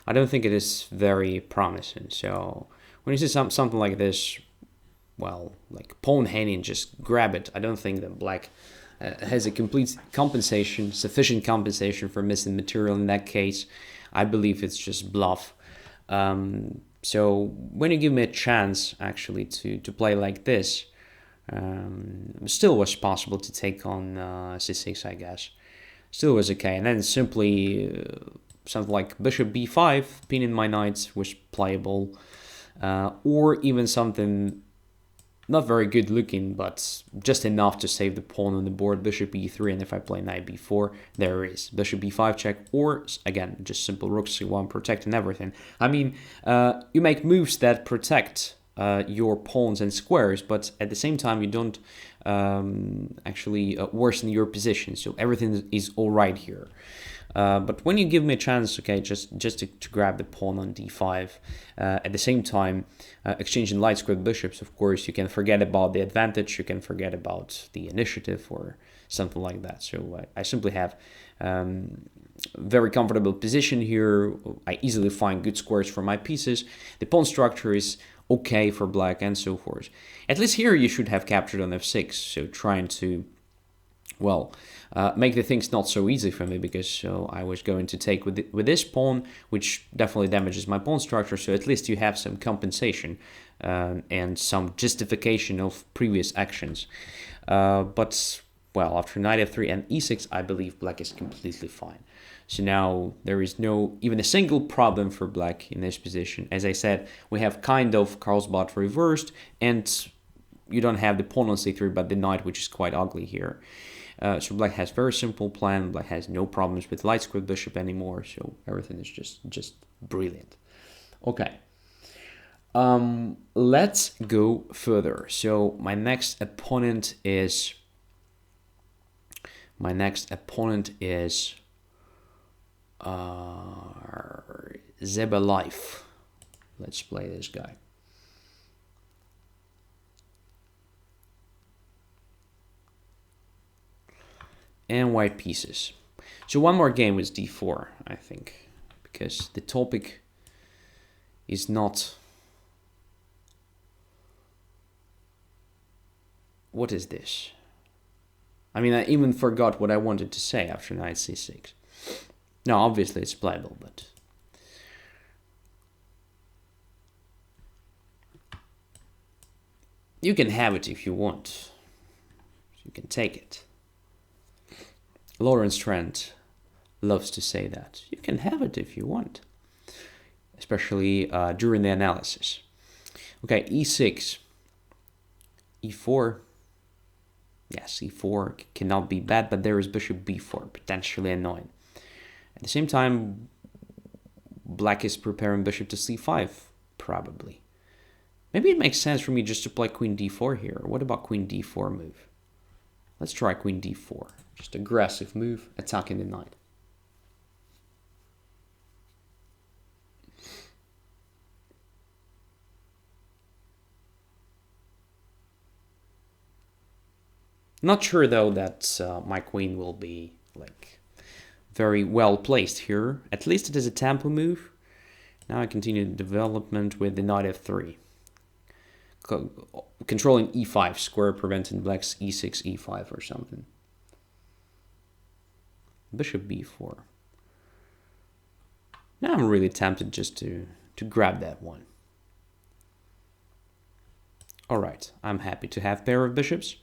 I don't think it is very promising. So when you see something like this, well, like pawn hanging, just grab it. I don't think that black has a complete compensation, sufficient compensation for missing material in that case. I believe it's just bluff. So when you give me a chance actually to play like this, still was possible to take on c6, I guess. Still was okay. And then simply something like bishop b5, pinning my knight was playable. Or even something not very good looking, but just enough to save the pawn on the board, bishop e3, and if I play knight b4, there is bishop b5 check, or again, just simple rook c1, protecting everything. I mean, you make moves that protect your pawns and squares, but at the same time, you don't actually worsen your position, so everything is all right here. But when you give me a chance, okay, just to grab the pawn on d5, at the same time, exchanging light squared bishops, of course, you can forget about the advantage, you can forget about the initiative or something like that. So I simply have very comfortable position here. I easily find good squares for my pieces. The pawn structure is okay for black and so forth. At least here you should have captured on f6, so trying to, well, make the things not so easy for me, because I was going to take with this pawn, which definitely damages my pawn structure, so at least you have some compensation and some justification of previous actions. But, well, after knight f3 and e6, I believe black is completely fine. So now there is no even a single problem for black in this position. As I said, we have kind of Carlsbad reversed, and you don't have the pawn on c3, but the knight, which is quite ugly here. So black has very simple plan. Black has no problems with light squared bishop anymore. So everything is just brilliant. Okay. Let's go further. So my next opponent is Zebelife. Let's play this guy. And white pieces. So one more game with d4, I think, because the topic is not... What is this? I mean, I even forgot what I wanted to say after knight c6. No, obviously it's playable, but... You can have it if you want. You can take it. Lawrence Trent loves to say that. You can have it if you want. Especially during the analysis. Okay, e6. e4. Yes, e4 cannot be bad, but there is bishop b4, potentially annoying. At the same time, black is preparing bishop to c5, probably. Maybe it makes sense for me just to play queen d4 here. What about queen d4 move? Let's try queen d4. Just aggressive move, attacking the knight. Not sure though that my queen will be like very well placed here. At least it is a tempo move. Now I continue the development with the knight f3. Controlling e5 square, preventing black's e6, e5 or something. Bishop b4. Now I'm really tempted just to grab that one. All right, I'm happy to have pair of bishops.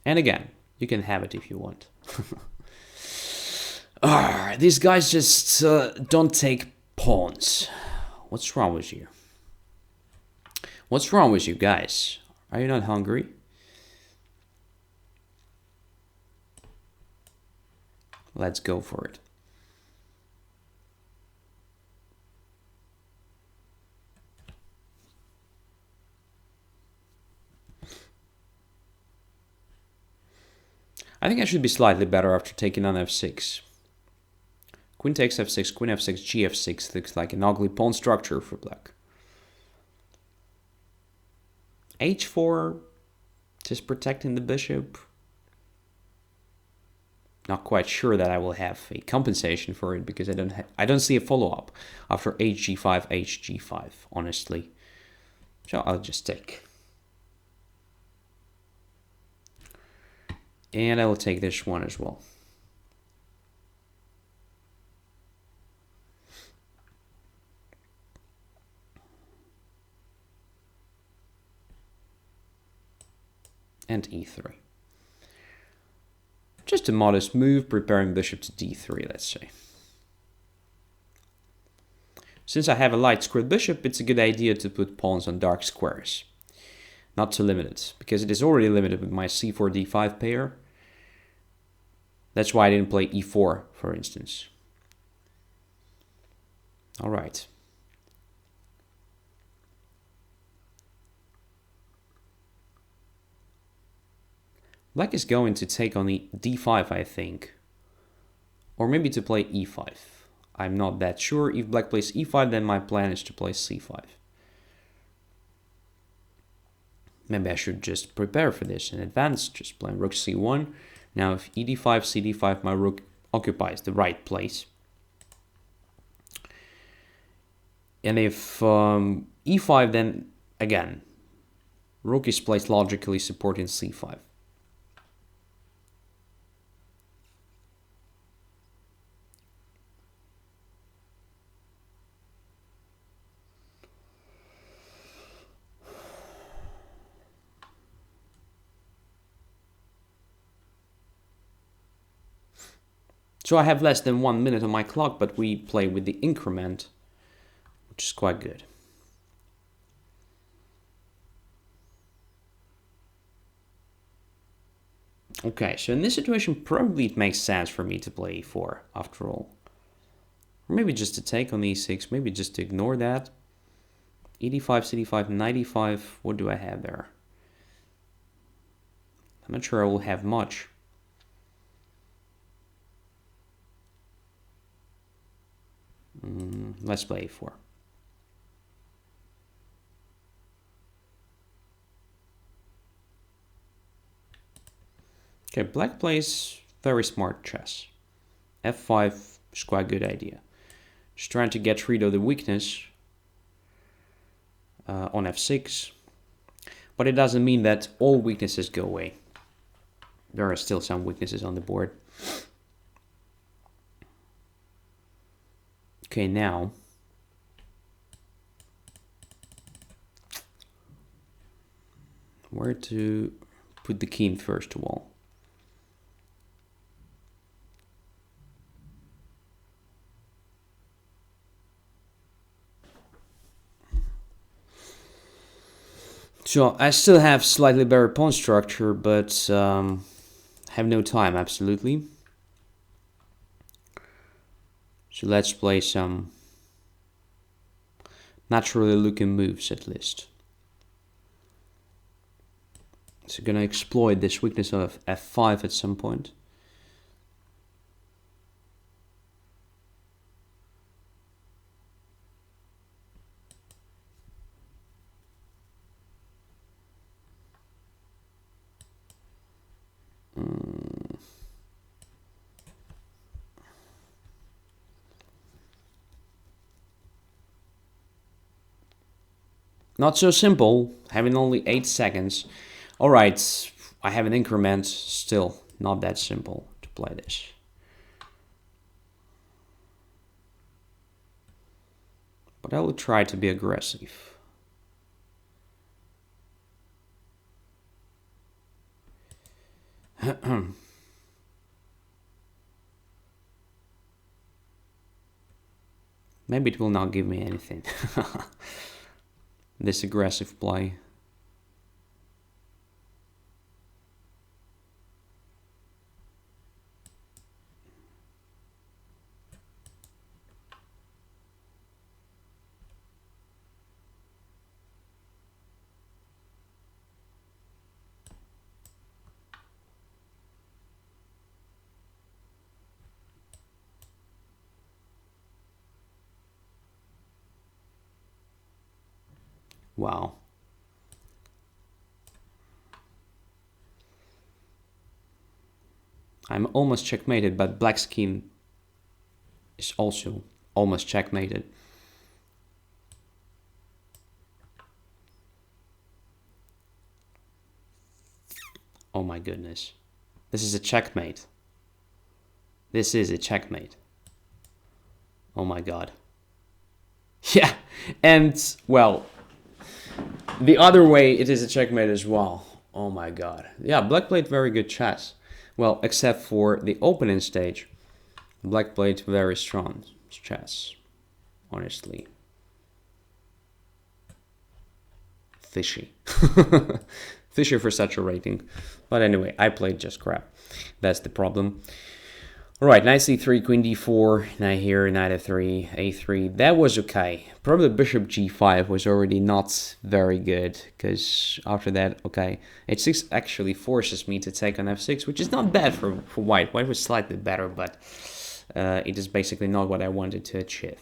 And again, you can have it if you want. These guys just don't take pawns. What's wrong with you? What's wrong with you guys? Are you not hungry? Let's go for it. I think I should be slightly better after taking on f6. Queen takes f6, queen f6, gf6 looks like an ugly pawn structure for black. h4, just protecting the bishop. Not quite sure that I will have a compensation for it because I don't see a follow-up after hg5, hg5, honestly. So I'll just take. And I will take this one as well. And e3. Just a modest move, preparing bishop to d3, let's say. Since I have a light squared bishop, it's a good idea to put pawns on dark squares. Not to limit it, because it is already limited with my c4, d5 pair. That's why I didn't play e4, for instance. All right. Black is going to take on the d5, I think. Or maybe to play e5. I'm not that sure. If black plays e5, then my plan is to play c5. Maybe I should just prepare for this in advance, just playing rook c1. Now if ed5, cd5, my rook occupies the right place. And if e5, then again, rook is placed logically supporting c5. So I have less than 1 minute on my clock, but we play with the increment, which is quite good. Okay, so in this situation, probably it makes sense for me to play e4 after all. Or maybe just to take on e6, maybe just to ignore that. ed5, cd5, knight e5, what do I have there? I'm not sure I will have much. Let's play e4. Okay, black plays very smart chess. f5 is quite a good idea. Just trying to get rid of the weakness on f6. But it doesn't mean that all weaknesses go away. There are still some weaknesses on the board. Okay, now where to put the king first of all? So I still have slightly better pawn structure, but have no time, absolutely. So let's play some naturally looking moves at least. So gonna exploit this weakness of f5 at some point. Not so simple, having only 8 seconds. Alright, I have an increment, still not that simple to play this. But I will try to be aggressive. Maybe it will not give me anything. This aggressive play. Wow. I'm almost checkmated, but black's king is also almost checkmated. Oh my goodness. This is a checkmate. This is a checkmate. Oh my god. Yeah, and well, the other way it is a checkmate as well. Oh my god. Yeah, black played very good chess. Well, except for the opening stage. Black played very strong chess, honestly. Fishy. Fishy for such a rating. But anyway, I played just crap. That's the problem. Alright, knight c3, queen d4, knight here, knight f3, a3. That was okay. Probably bishop g5 was already not very good, because after that, okay, h6 actually forces me to take on f6, which is not bad for white. White was slightly better, but it is basically not what I wanted to achieve.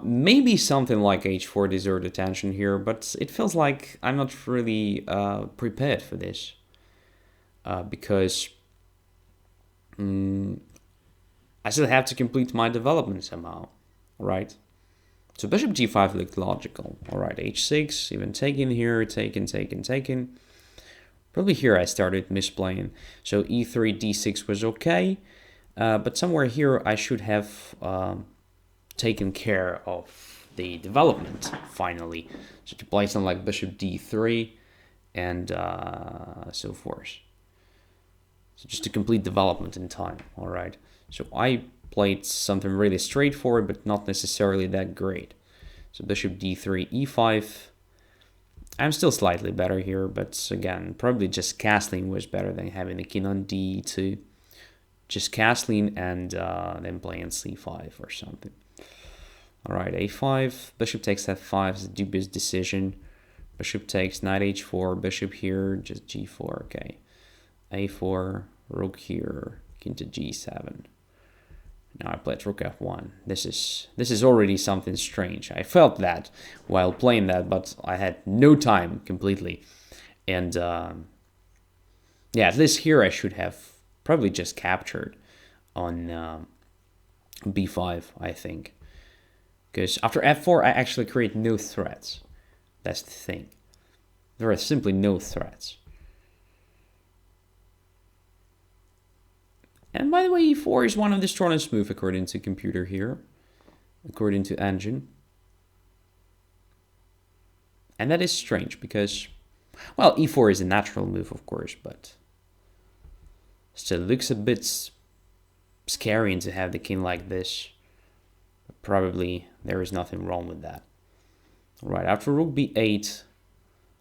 Maybe something like h4 deserved attention here, but it feels like I'm not really prepared for this, because I still have to complete my development somehow, right? So bishop g5 looked logical. All right, h6, even taking here, taking. Probably here I started misplaying. So e3, d6 was okay, but somewhere here I should have taken care of the development finally. So to play something like bishop d3 and so forth. So just to complete development in time, all right? So I played something really straightforward, but not necessarily that great. So bishop d3, e5. I'm still slightly better here, but again, probably just castling was better than having the king on d2. Just castling and then playing c5 or something. All right, a5, bishop takes f5 is a dubious decision. Bishop takes, knight h4, bishop here, just g4, okay. a4, rook here, king to g7. Now I played rook f1. This is already something strange. I felt that while playing that, but I had no time completely. And Yeah, at least here I should have probably just captured on b5, I think. Because after f4, I actually create no threats. That's the thing. There are simply no threats. And by the way, e4 is one of the strongest moves according to computer here, according to engine. And that is strange because, well, e4 is a natural move, of course, but still looks a bit scary to have the king like this. Probably there is nothing wrong with that. Right, after rook b8,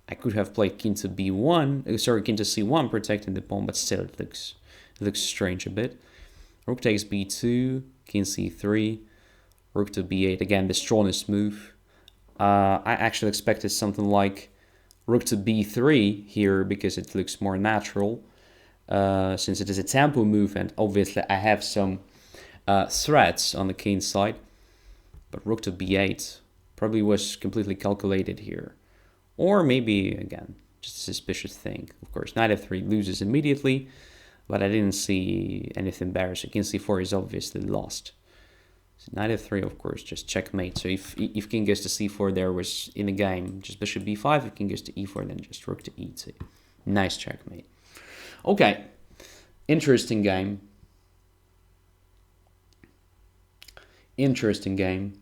I could have played king to b1, sorry, king to c1, protecting the pawn, but still it looks strange a bit. Rook takes b2, king c3, rook to b8, again the strongest move. I actually expected something like rook to b3 here because it looks more natural, since it is a tempo move, and obviously I have some threats on the king side. But rook to b8 probably was completely calculated here. Or maybe, again, just a suspicious thing. Of course, knight f3 loses immediately, but I didn't see anything better. So king c4 is obviously lost. So knight f3, of course, just checkmate. So if king goes to c4, there was in the game just bishop b5. If king goes to e4, then just rook to e2. Nice checkmate. Okay, interesting game. Interesting game.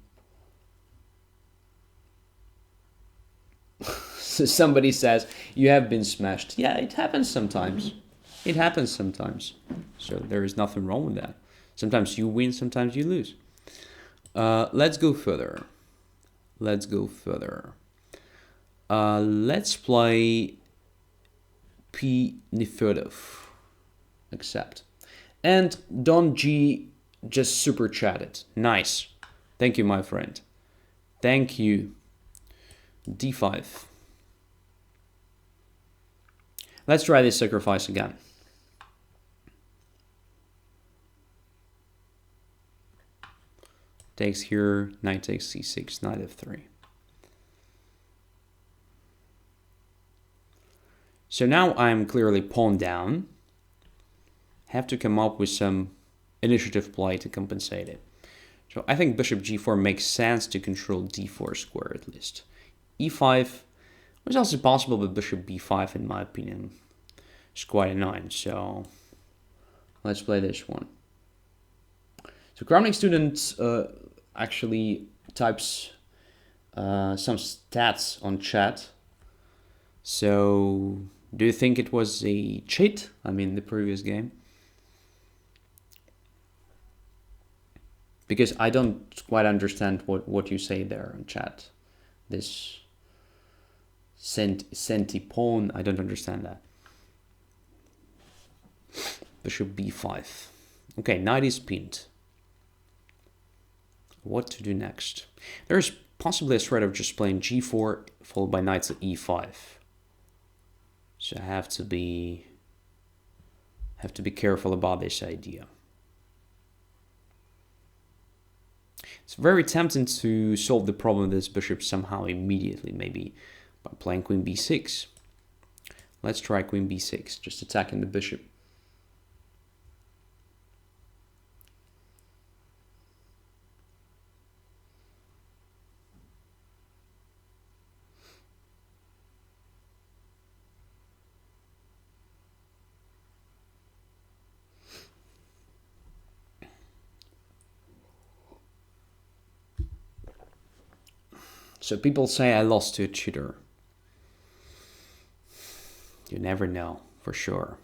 So somebody says, you have been smashed. Yeah, it happens sometimes. It happens sometimes. So there is nothing wrong with that. Sometimes you win, sometimes you lose. Let's go further. Let's go further. Let's play P Nefedov. Accept. And Don G just super chatted. Nice. Thank you, my friend. Thank you. D5. Let's try this sacrifice again. Takes here, knight takes c6, knight f3. So now I'm clearly pawn down. Have to come up with some initiative play to compensate it. So I think bishop g4 makes sense to control d4 square at least. e5 was also possible, but bishop b5 in my opinion is quite annoying. So let's play this one. So Crowning Student actually types some stats on chat. So do you think it was a cheat? I mean, the previous game? Because I don't quite understand what you say there in chat. This senti pawn, I don't understand that. Bishop b5. Okay, knight is pinned. What to do next? There's possibly a threat of just playing g4 followed by knight to e5. So I have to be careful about this idea. It's very tempting to solve the problem of this bishop somehow immediately, maybe by playing queen b6. Let's try queen b6, just attacking the bishop. So people say I lost to a cheater. You never know, for sure.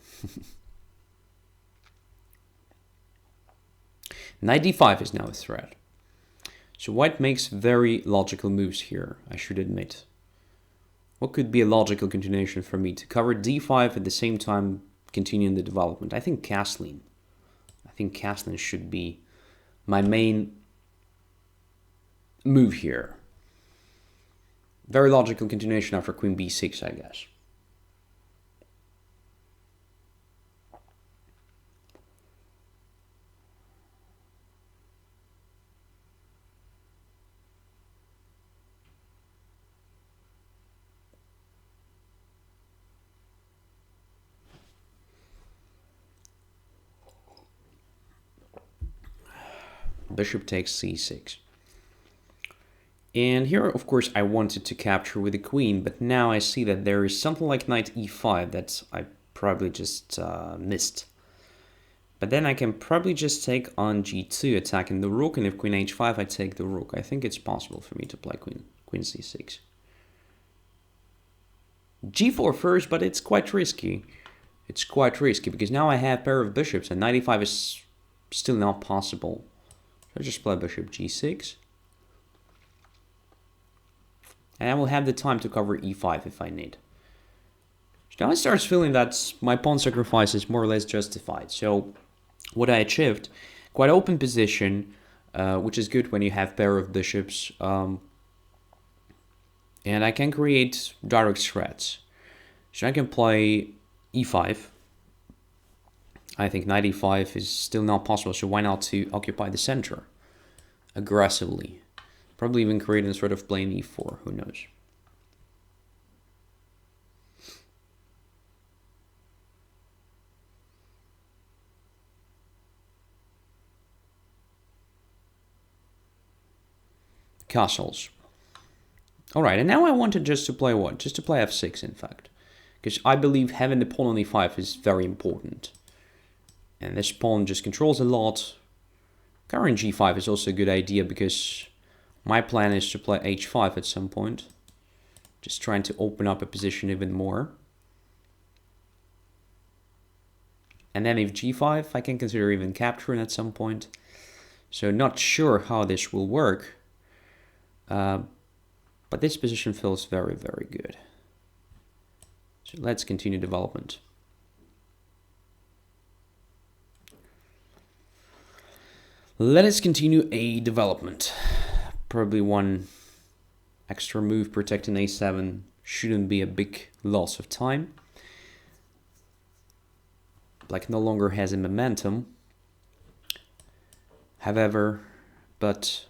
Knight d5 is now a threat. So white makes very logical moves here, I should admit. What could be a logical continuation for me? To cover d5 at the same time continuing the development. I think castling. Should be my main move here. Very logical continuation after queen b6, I guess. Bishop takes c6. And here, of course, I wanted to capture with the queen, but now I see that there is something like knight e5 that I probably just missed. But then I can probably just take on g2, attacking the rook, and if queen h5, I take the rook. I think it's possible for me to play queen c6. g4 first, but it's quite risky. It's quite risky, because now I have pair of bishops, and knight e5 is still not possible. So I just play bishop g6. And I will have the time to cover e5 if I need. So now I start feeling that my pawn sacrifice is more or less justified. So what I achieved, quite open position, which is good when you have pair of bishops. And I can create direct threats. So I can play e5. I think knight e5 is still not possible, so why not to occupy the center aggressively? Probably even create a sort of plain e4, who knows. Castles. Alright, and now I wanted just to play what? Just to play f6, in fact. Because I believe having the pawn on e5 is very important. And this pawn just controls a lot. Covering g5 is also a good idea, because my plan is to play h5 at some point. Just trying to open up a position even more. And then if g5, I can consider even capturing at some point. So not sure how this will work. But this position feels very, very good. So let's continue development. Let us continue a development. Probably one extra move protecting a7 shouldn't be a big loss of time. Black no longer has a momentum. However, but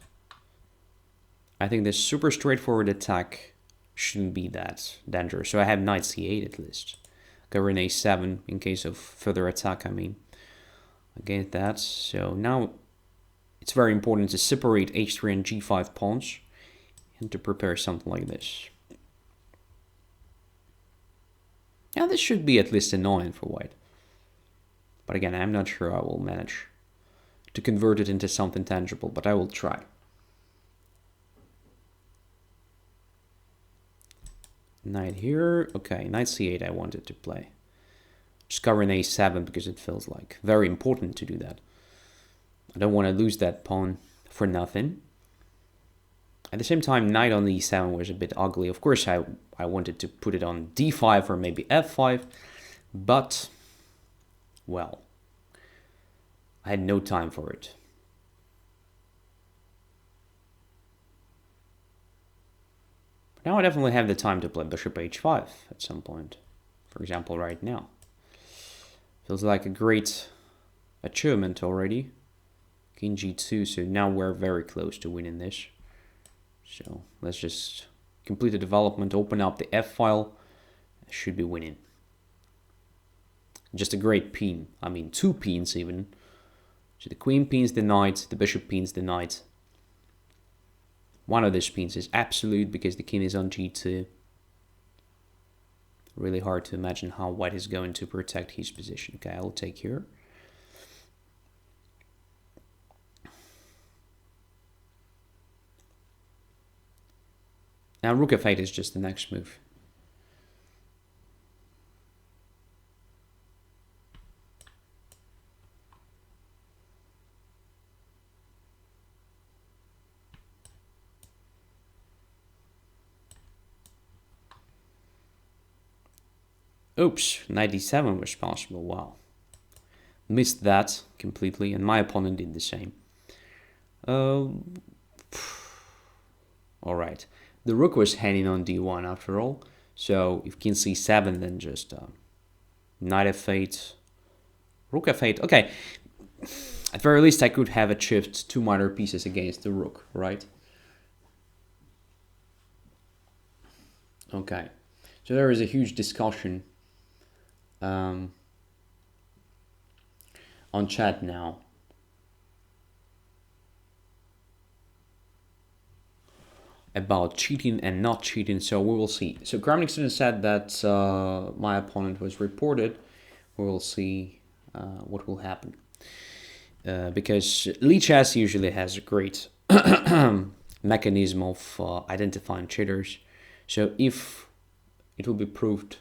I think this super straightforward attack shouldn't be that dangerous. So I have knight c8 at least. Covering a7 in case of further attack, I mean. Against that. So now it's very important to separate h3 and g5 pawns and to prepare something like this. Now this should be at least annoying for white. But again, I'm not sure I will manage to convert it into something tangible, but I will try. Knight here. Okay, knight c8 I wanted to play. Just covering a7 because it feels like very important to do that. I don't want to lose that pawn for nothing. At the same time, knight on e7 was a bit ugly. Of course, I wanted to put it on d5 or maybe f5, but, well, I had no time for it. But now I definitely have the time to play bishop h5 at some point. For example, right now. Feels like a great achievement already. King g2, so now we're very close to winning this. So let's just complete the development, open up the f file. Should be winning. Just a great pin. I mean, two pins even. So the queen pins the knight, the bishop pins the knight. One of these pins is absolute because the king is on g2. Really hard to imagine how white is going to protect his position. Okay, I'll take here. Now rook f8 is just the next move. Oops, knight d7 was possible. Wow. Missed that completely, and my opponent did the same. Alright. The rook was hanging on d1 after all. So if king c7, then just knight f8, rook f8. Okay. At very least, I could have achieved two minor pieces against the rook, right? Okay. So there is a huge discussion on chat now. about cheating and not cheating, so we will see. So Kramnik student said that my opponent was reported. We will see what will happen. Because Lichess usually has a great mechanism of identifying cheaters. So if it will be proved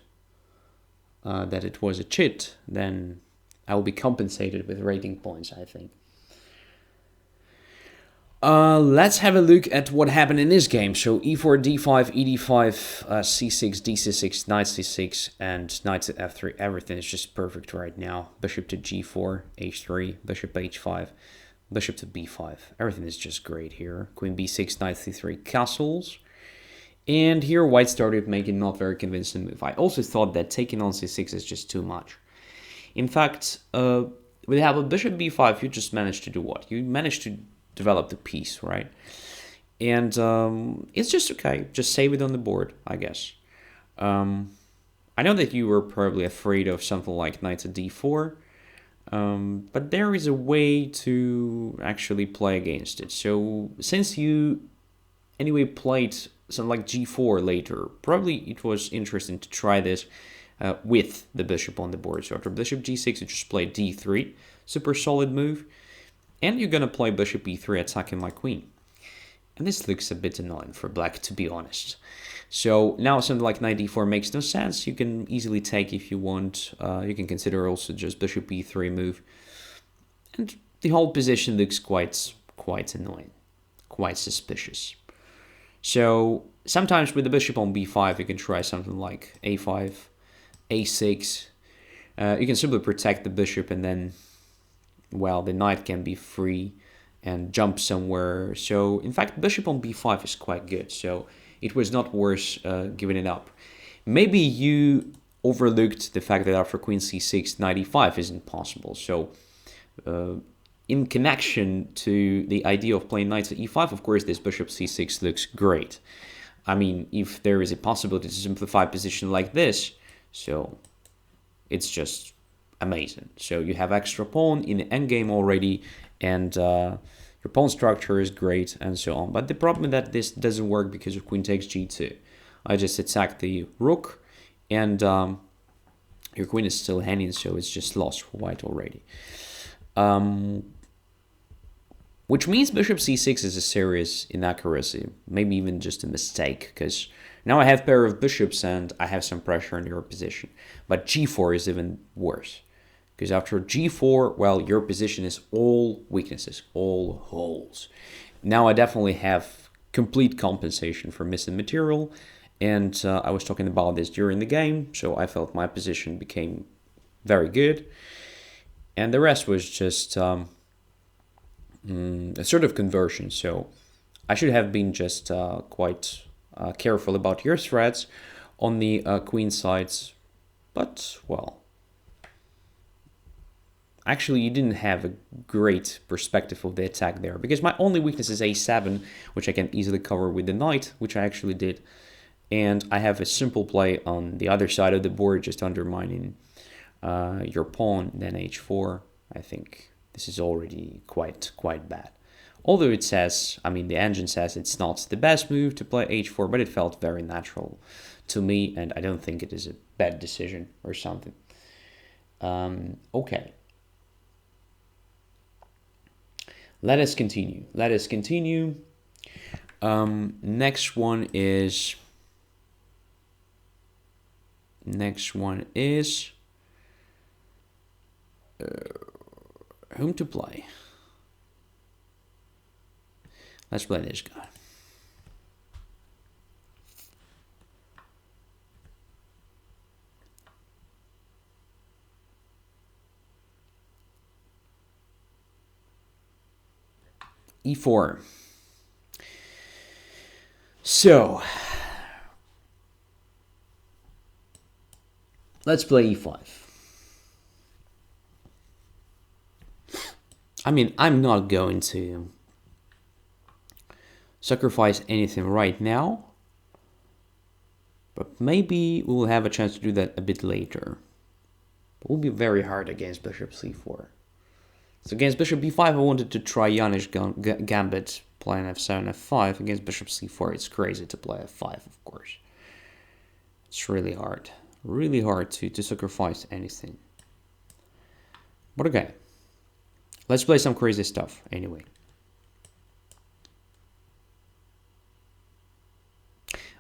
that it was a cheat, then I will be compensated with rating points, I think. Let's have a look at what happened in this game. So e4, d5, ed5, c6, dc6, knight c6, and knight to f3. Everything is just perfect right now. Bishop to g4, h3, bishop h5, bishop to b5. Everything is just great here. Queen b6, knight c3, castles. And here white started making not very convincing move. I also thought that taking on c6 is just too much. In fact, with the help of bishop b5, you just managed to do what? You managed to develop the piece, right? And it's just okay. Just save it on the board, I guess. I know that you were probably afraid of something like knight to d4, but there is a way to actually play against it. So since you anyway played something like g4 later, probably it was interesting to try this with the bishop on the board. So after bishop g6, you just play d3, super solid move. And you're going to play bishop e3 attacking my queen. And this looks a bit annoying for black, to be honest. So now something like knight d4 makes no sense. You can easily take if you want. You can consider also just bishop e3 move. And the whole position looks quite annoying, quite suspicious. So sometimes with the bishop on b5, you can try something like a5, a6. You can simply protect the bishop and then, well, the knight can be free and jump somewhere. So, in fact, bishop on b5 is quite good. So, it was not worth giving it up. Maybe you overlooked the fact that after queen c6, knight e5 isn't possible. So, in connection to the idea of playing knight to e5, of course, this bishop c6 looks great. I mean, if there is a possibility to simplify position like this, so it's just amazing. So you have extra pawn in the endgame already, and your pawn structure is great, and so on. But the problem is that this doesn't work because of queen takes g2. I just attacked the rook, and your queen is still hanging, so it's just lost for white already. Which means bishop c6 is a serious inaccuracy, maybe even just a mistake, because now I have pair of bishops and I have some pressure in your position. But g4 is even worse. Because after g4, well, your position is all weaknesses, all holes. Now I definitely have complete compensation for missing material, and I was talking about this during the game, so I felt my position became very good. And the rest was just a sort of conversion, so I should have been just quite careful about your threats on the queen sides, but, well, actually, you didn't have a great perspective of the attack there, because my only weakness is a7, which I can easily cover with the knight, which I actually did. And I have a simple play on the other side of the board, just undermining your pawn, then h4. I think this is already quite bad. Although it says, I mean, the engine says it's not the best move to play h4, but it felt very natural to me, and I don't think it is a bad decision or something. Okay. Let us continue. Next one is whom to play. Let's play this guy. e4. So, let's play e5. I mean, I'm not going to sacrifice anything right now, but maybe we'll have a chance to do that a bit later. It will be very hard against bishop c4. So against bishop b5, I wanted to try Yanis Gambit, playing f7, f5. Against bishop c4, it's crazy to play f5, of course. It's really hard to sacrifice anything. But okay, let's play some crazy stuff anyway.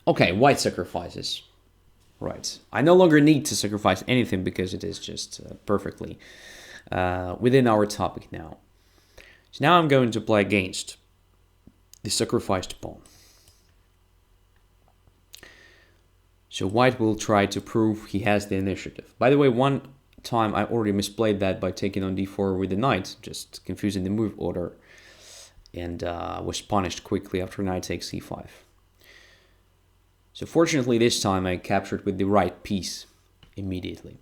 Okay, white sacrifices. Right, I no longer need to sacrifice anything because it is just perfectly within our topic now. So now I'm going to play against the sacrificed pawn. So white will try to prove he has the initiative. By the way, one time I already misplayed that by taking on d4 with the knight, just confusing the move order, and was punished quickly after knight takes c5. So fortunately this time I captured with the right piece immediately.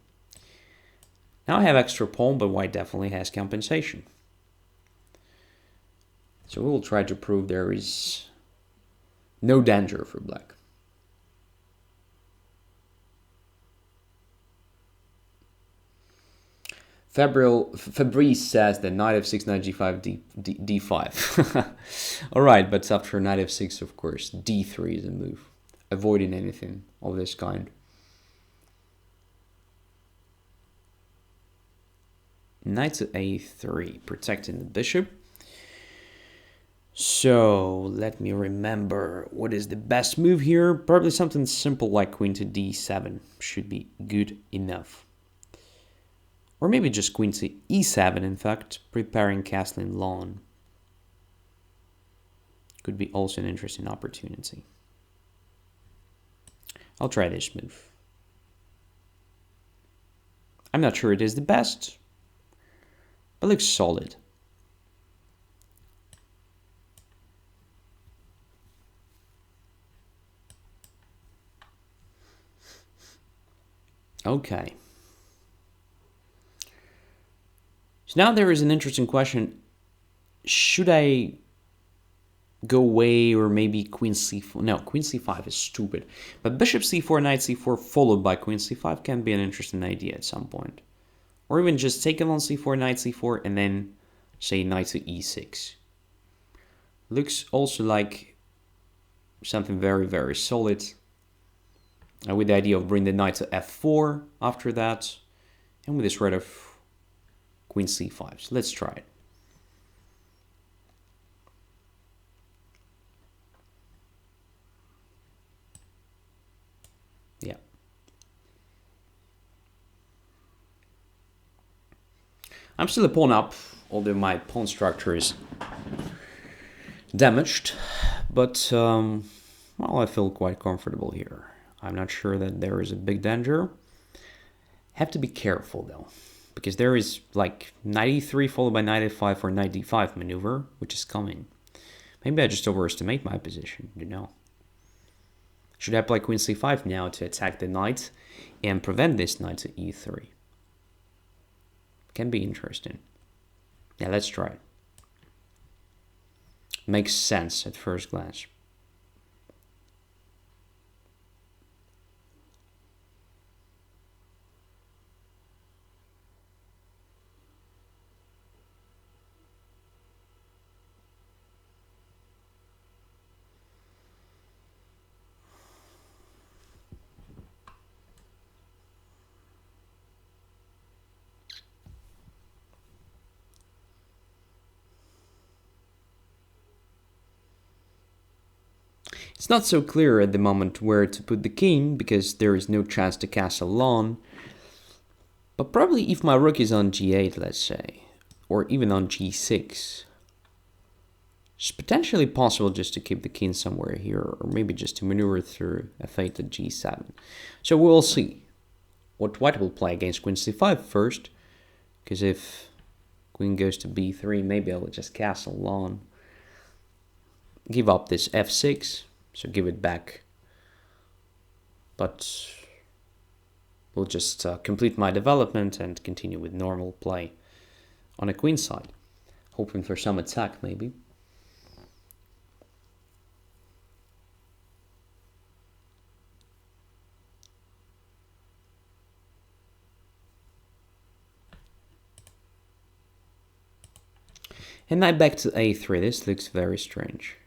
Now I have extra pawn, but white definitely has compensation. So we will try to prove there is no danger for black. Fabrice says that knight f6, knight g5, d5. Alright, but after knight f6, of course, d3 is a move. Avoiding anything of this kind. Knight to a3, protecting the bishop. So let me remember, what is the best move here? Probably something simple like queen to d7 should be good enough. Or maybe just queen to e7, in fact, preparing castling lawn. Could be also an interesting opportunity. I'll try this move. I'm not sure it is the best, but looks solid. Okay. So now there is an interesting question. Should I go away or maybe queen c4? No, queen c5 is stupid. But bishop c4, knight c4 followed by queen c5 can be an interesting idea at some point. Or even just take on c4, knight c4, and then say knight to e6. Looks also like something very, very solid. With the idea of bringing the knight to f4 after that. And with this threat of queen c5. So let's try it. Yeah. I'm still a pawn up, although my pawn structure is damaged. But, well, I feel quite comfortable here. I'm not sure that there is a big danger. Have to be careful, though. Because there is like knight e3 followed by knight f5 or knight d5 maneuver, which is coming. Maybe I just overestimate my position, you know. Should I play queen c5 now to attack the knight and prevent this knight to e3? Can be interesting. Yeah, let's try it. Makes sense at first glance. It's not so clear at the moment where to put the king, because there is no chance to castle lawn. But probably if my rook is on g8, let's say, or even on g6, it's potentially possible just to keep the king somewhere here, or maybe just to maneuver through f8 to g7. So we'll see what white will play against queen c5 first, because if queen goes to b3, maybe I will just castle lawn, give up this f6. So give it back, but we'll just complete my development and continue with normal play on a queen side, hoping for some attack maybe. And knight back to a3. This looks very strange,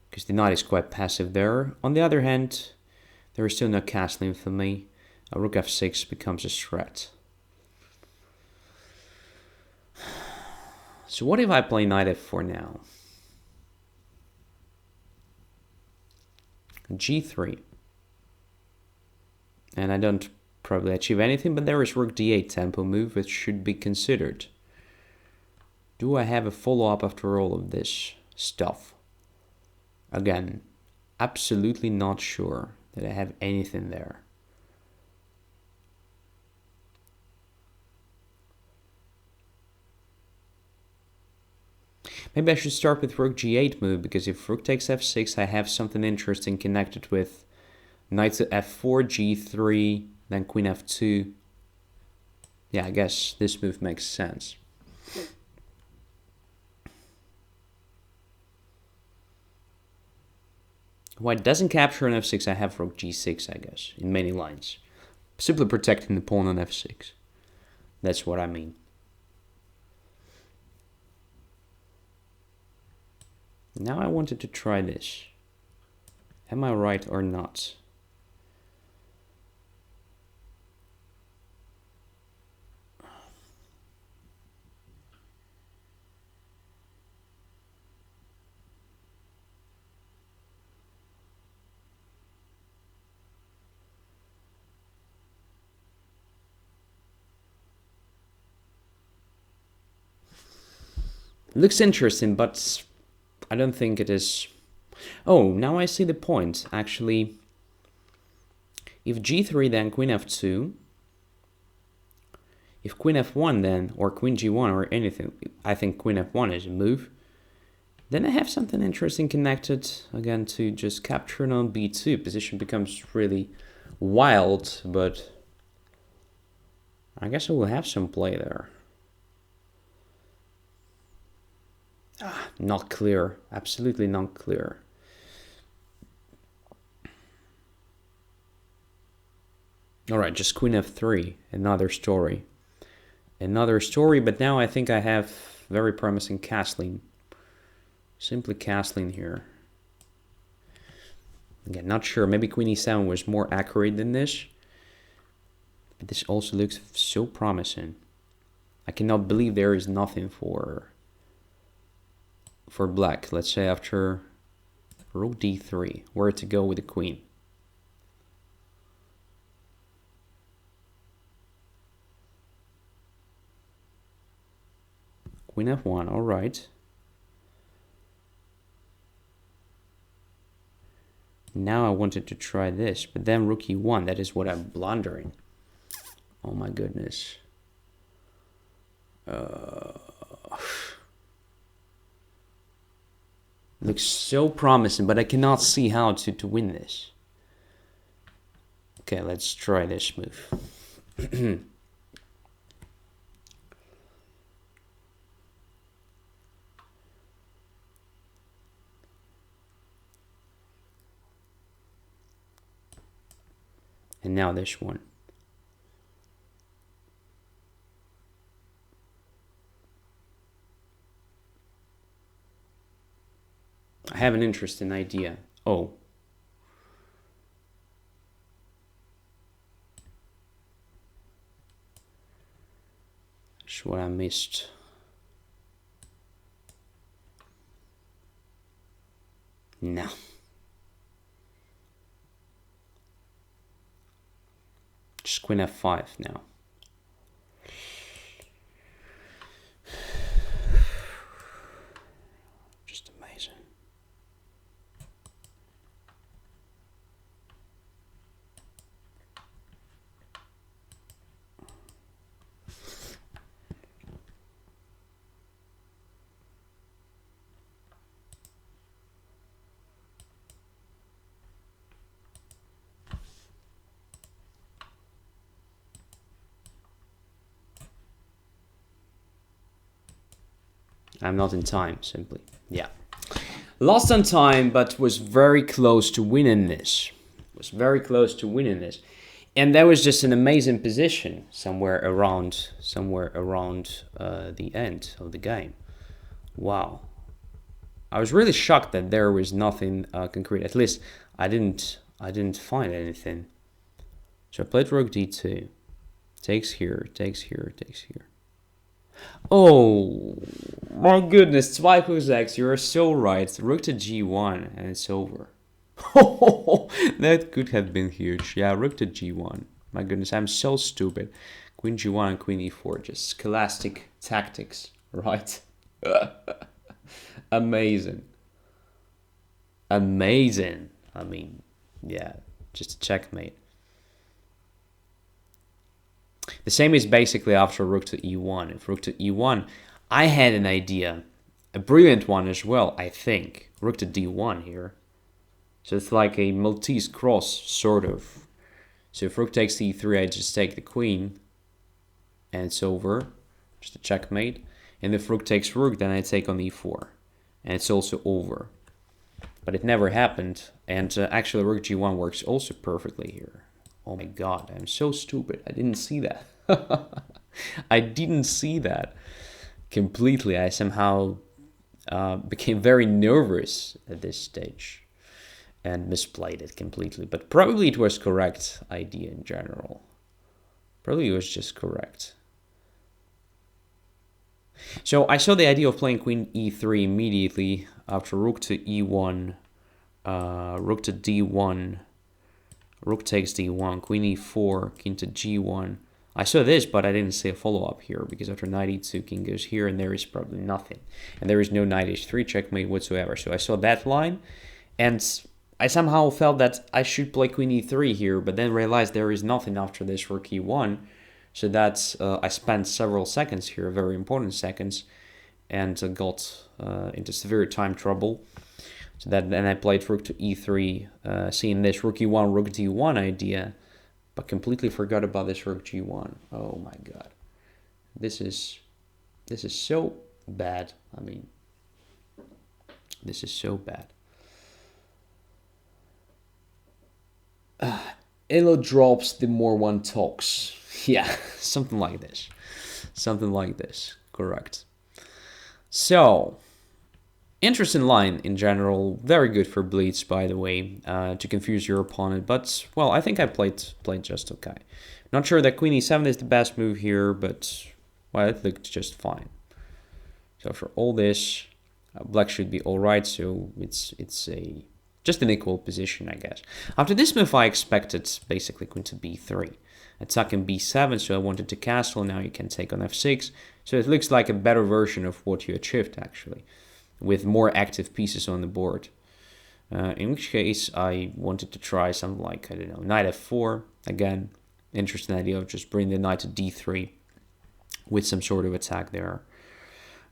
because the knight is quite passive there. On the other hand, there is still no castling for me. Rook f6 becomes a threat. So what if I play knight f4 now? g3. And I don't probably achieve anything, but there is rook d8 tempo move, which should be considered. Do I have a follow-up after all of this stuff? Again, absolutely not sure that I have anything there. Maybe I should start with rook g8 move, because if rook takes f6, I have something interesting connected with knight to f4, g3, then queen f2. Yeah, I guess this move makes sense. White doesn't capture on f6, I have rook g6, I guess, in many lines. Simply protecting the pawn on f6. That's what I mean. Now I wanted to try this. Am I right or not? Looks interesting, but I don't think it is. Oh, now I see the point. Actually, if g3, then queen f2. If queen f1, then, or queen g1, or anything, I think queen f1 is a move. Then I have something interesting connected, again, to just capturing on b2. Position becomes really wild, but I guess I will have some play there. Not clear. Absolutely not clear. Alright, just queen f3. Another story. Another story, but now I think I have very promising castling. Simply castling here. Again, not sure. Maybe queen e7 was more accurate than this. But this also looks so promising. I cannot believe there is nothing for black. Let's say after rook d3, where to go with the queen. Queen f1, all right. Now I wanted to try this, but then rook e1, that is what I'm blundering. Oh my goodness. Looks so promising, but I cannot see how to win this. Okay, let's try this move. And now this one. I have an interesting idea. Oh. That's what I missed. No. Just queen f5 now. Just amazing. I'm not in time, simply. Yeah. Lost on time, but was very close to winning this. Was very close to winning this. And that was just an amazing position somewhere around the end of the game. Wow. I was really shocked that there was nothing concrete. At least I didn't find anything. So I played rook d2. Takes here, takes here, takes here. Oh my goodness, X, you're so right. Rook to g1 and it's over. That could have been huge. Yeah, rook to g1. My goodness, I'm so stupid. Queen g1 and queen e4, just scholastic tactics, right? Amazing. Amazing. I mean, yeah, just a checkmate. The same is basically after rook to e1. If rook to e1, I had an idea. A brilliant one as well, I think. Rook to d1 here. So it's like a Maltese cross, sort of. So if rook takes e3, I just take the queen. And it's over. Just a checkmate. And if rook takes rook, then I take on e4. And it's also over. But it never happened. And actually rook g1 works also perfectly here. Oh my god, I'm so stupid. I didn't see that. I didn't see that completely. I somehow became very nervous at this stage and misplayed it completely. But probably it was correct idea in general. Probably it was just correct. So I saw the idea of playing queen e3 immediately after rook to e1, rook to d1, rook takes d1, queen e4, king to g1. I saw this, but I didn't see a follow-up here, because after knight e2, king goes here, and there is probably nothing. And there is no knight h3 checkmate whatsoever. So I saw that line, and I somehow felt that I should play queen e3 here, but then realized there is nothing after this rook e1. So that's, I spent several seconds here, very important seconds, and got into severe time trouble. So that then I played rook to e3, seeing this rook e1, rook d1 idea, but completely forgot about this rook g1. Oh my god, this is so bad. I mean, this is so bad. Elo drops the more one talks. Yeah, something like this. Something like this. Correct. So, interesting line in general. Very good for blitz, by the way, to confuse your opponent. But, well, I think I played just okay. Not sure that queen e7 is the best move here, but, well, it looked just fine. So for all this, black should be all right. So it's just an equal position, I guess. After this move, I expected basically queen to b3. Attacking b7, so I wanted to castle. Now you can take on f6. So it looks like a better version of what you achieved, actually, with more active pieces on the board. In which case, I wanted to try something like, I don't know, knight f4. Again, interesting idea of just bring the knight to d3 with some sort of attack there.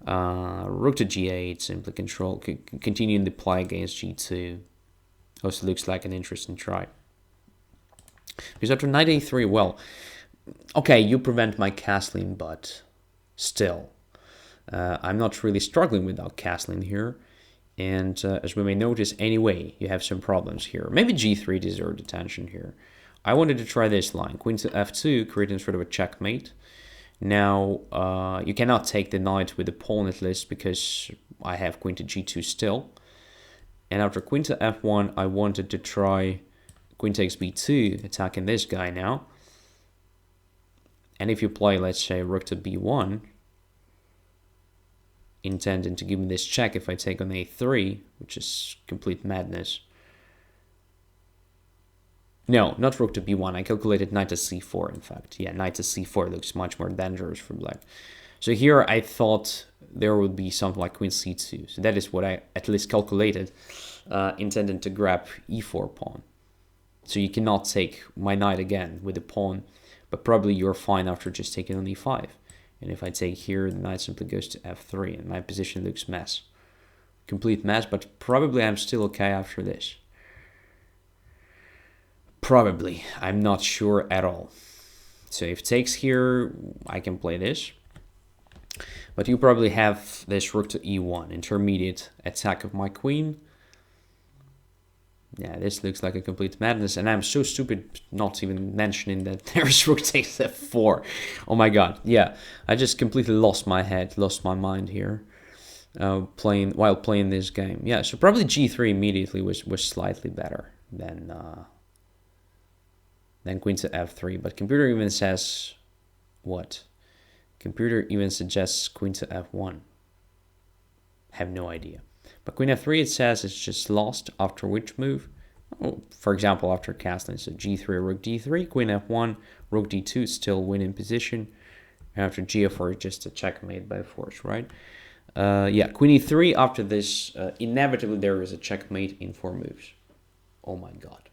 Rook to g8, simply control, continuing the play against g2. Also looks like an interesting try. Because after knight a3, well, okay, you prevent my castling, but still, I'm not really struggling without castling here. And as we may notice, anyway, you have some problems here. Maybe g3 deserved attention here. I wanted to try this line, queen to f2, creating sort of a checkmate. Now, you cannot take the knight with the pawn at least, because I have queen to g2 still. And after queen to f1, I wanted to try queen takes b2, attacking this guy now. And if you play, let's say, rook to b1, intending to give me this check if I take on a3, which is complete madness. No, not rook to b1. I calculated knight to c4, in fact. Yeah, knight to c4 looks much more dangerous for black. So here I thought there would be something like queen c2. So that is what I at least calculated, intending to grab e4 pawn. So you cannot take my knight again with the pawn, but probably you're fine after just taking on e5. And if I take here, the knight simply goes to f3, and my position looks mess. Complete mess, but probably I'm still okay after this. Probably. I'm not sure at all. So if takes here, I can play this. But you probably have this rook to e1, intermediate attack of my queen. Yeah, this looks like a complete madness, and I'm so stupid not even mentioning that there's rook takes f4. Oh my god, yeah, I just completely lost my head, lost my mind here. while playing this game. Yeah, so probably g3 immediately was slightly better than queen to f3. But computer even says what? Computer even suggests queen to f1. Have no idea. But queen f3, it says it's just lost. After which move? Oh, for example, after castling. So g3, rook d3, queen f1, rook d2, still winning position. After g4, just a checkmate by force, right? Yeah, queen e3. After this, inevitably there is a checkmate in 4 moves. Oh my god.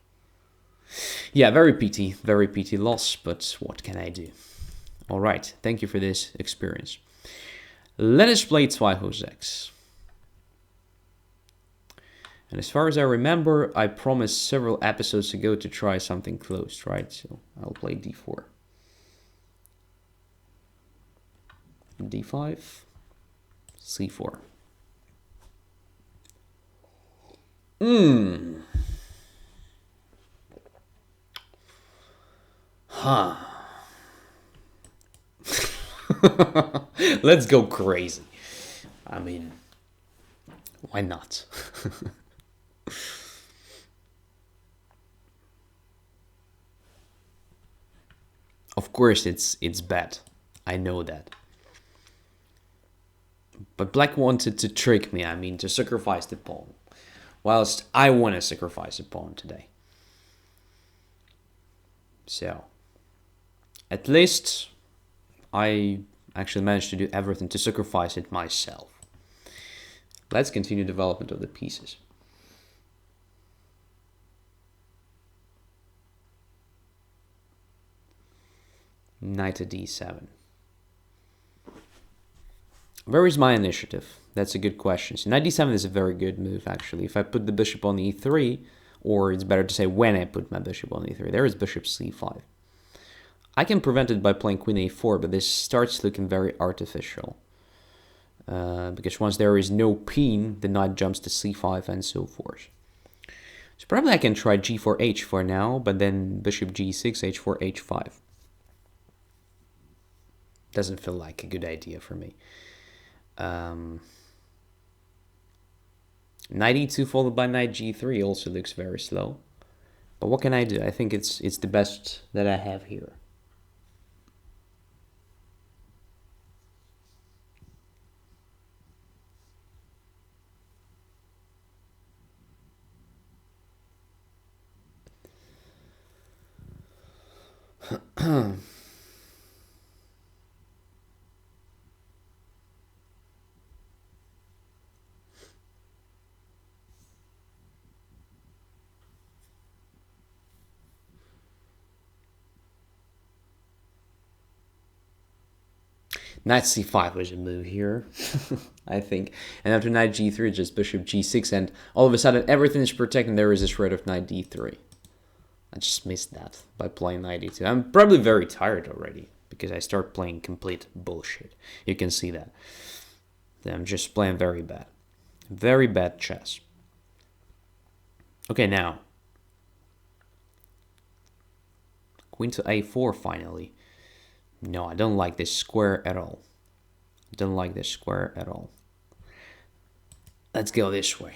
Yeah, very PT loss, but what can I do? All right, thank you for this experience. Let us play Zweihaus. And as far as I remember, I promised several episodes ago to try something close, right? So I'll play d4. d5, c4. Huh. Let's go crazy. I mean, why not? Of course it's bad. I know that. But black wanted to trick me, I mean, to sacrifice the pawn. Whilst I want to sacrifice a pawn today. So, at least I actually managed to do everything to sacrifice it myself. Let's continue development of the pieces. Knight to d7. Where is my initiative? That's a good question. So knight d7 is a very good move, actually. If I put the bishop on e3, or it's better to say when I put my bishop on e3, there is bishop c5. I can prevent it by playing queen a4, but this starts looking very artificial. Because once there is no pin, the knight jumps to c5 and so forth. So probably I can try g4, h4 now, but then bishop g6, h4, h5. Doesn't feel like a good idea for me. Knight e2 followed by knight g3 also looks very slow. But what can I do? I think it's the best that I have here. Knight c5 was a move here, I think. And after knight g3, just bishop g6, and all of a sudden everything is protected. There is a shred of knight d3. I just missed that by playing knight d2. I'm probably very tired already because I start playing complete bullshit. You can see that. I'm just playing very bad. Very bad chess. Okay, now. Queen to a4 finally. No, I don't like this square at all. I don't like this square at all. Let's go this way.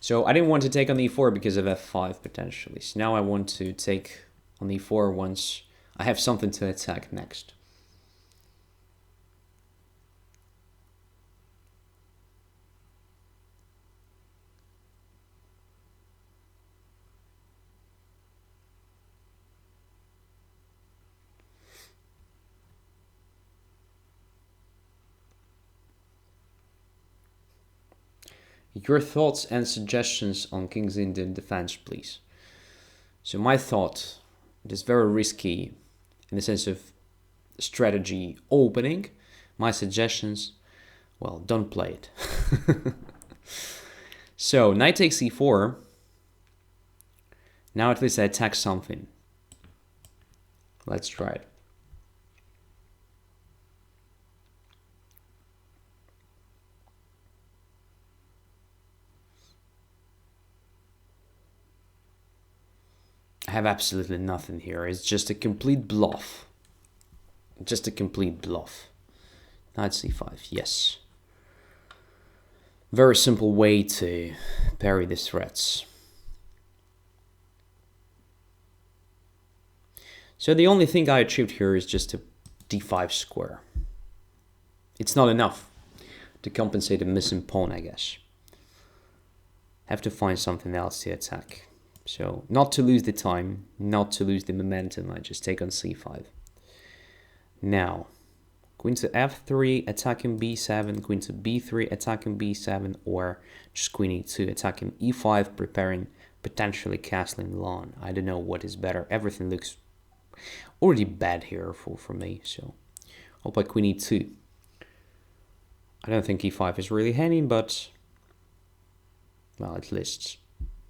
So I didn't want to take on e4 because of f5 potentially. So now I want to take on e4 once I have something to attack next. Your thoughts and suggestions on King's Indian defense, please. So my thought, it is very risky in the sense of strategy opening. My suggestions, well, don't play it. So knight takes e4. Now at least I attack something. Let's try it. I have absolutely nothing here. It's just a complete bluff. Just a complete bluff. Knight c5, yes. Very simple way to parry these threats. So the only thing I achieved here is just a d5 square. It's not enough to compensate a missing pawn, I guess. Have to find something else to attack. So not to lose the time, not to lose the momentum, I just take on c5. Now, queen to f3, attacking b7, queen to b3, attacking b7, or just queen e2, attacking e5, preparing potentially castling lawn. I don't know what is better. Everything looks already bad here for me, so I'll play queen e2. I don't think e5 is really handy, but, well, at least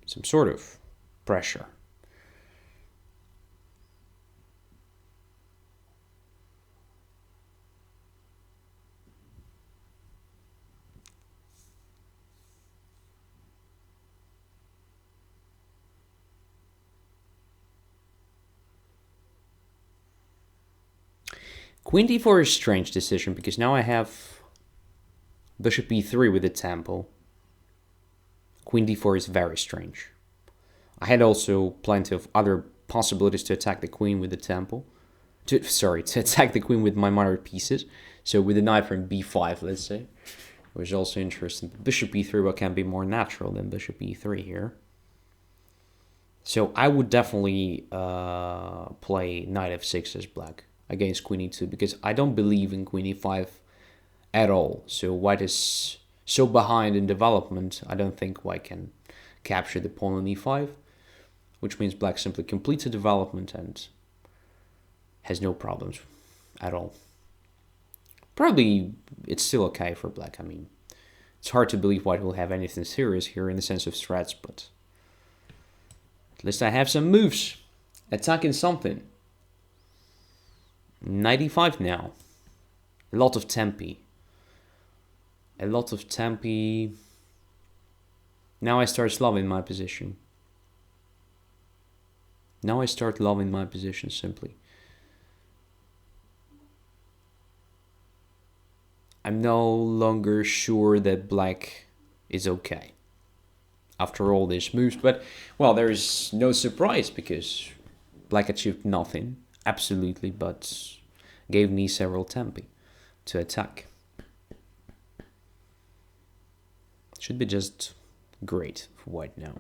some sort of pressure. Queen d4 is a strange decision because now I have bishop e3 with the tempo. Queen d4 is very strange. I had also plenty of other possibilities to attack the queen with the tempo. To attack the queen with my minor pieces. So with the knight from b5, let's say. It was also interesting. Bishop e3, what can be more natural than bishop e3 here? So I would definitely play knight f6 as black against queen e2 because I don't believe in queen e5 at all. So white is so behind in development, I don't think white can capture the pawn on e5, which means black simply completes the development and has no problems at all. Probably it's still okay for black. I mean, it's hard to believe white will have anything serious here in the sense of threats, but at least I have some moves attacking something. 95 now. A lot of tempi. A lot of tempi. Now I start loving my position. Now I start loving my position simply. I'm no longer sure that black is okay after all these moves, but well, there is no surprise because black achieved nothing, absolutely, but gave me several tempi to attack. Should be just great for white now.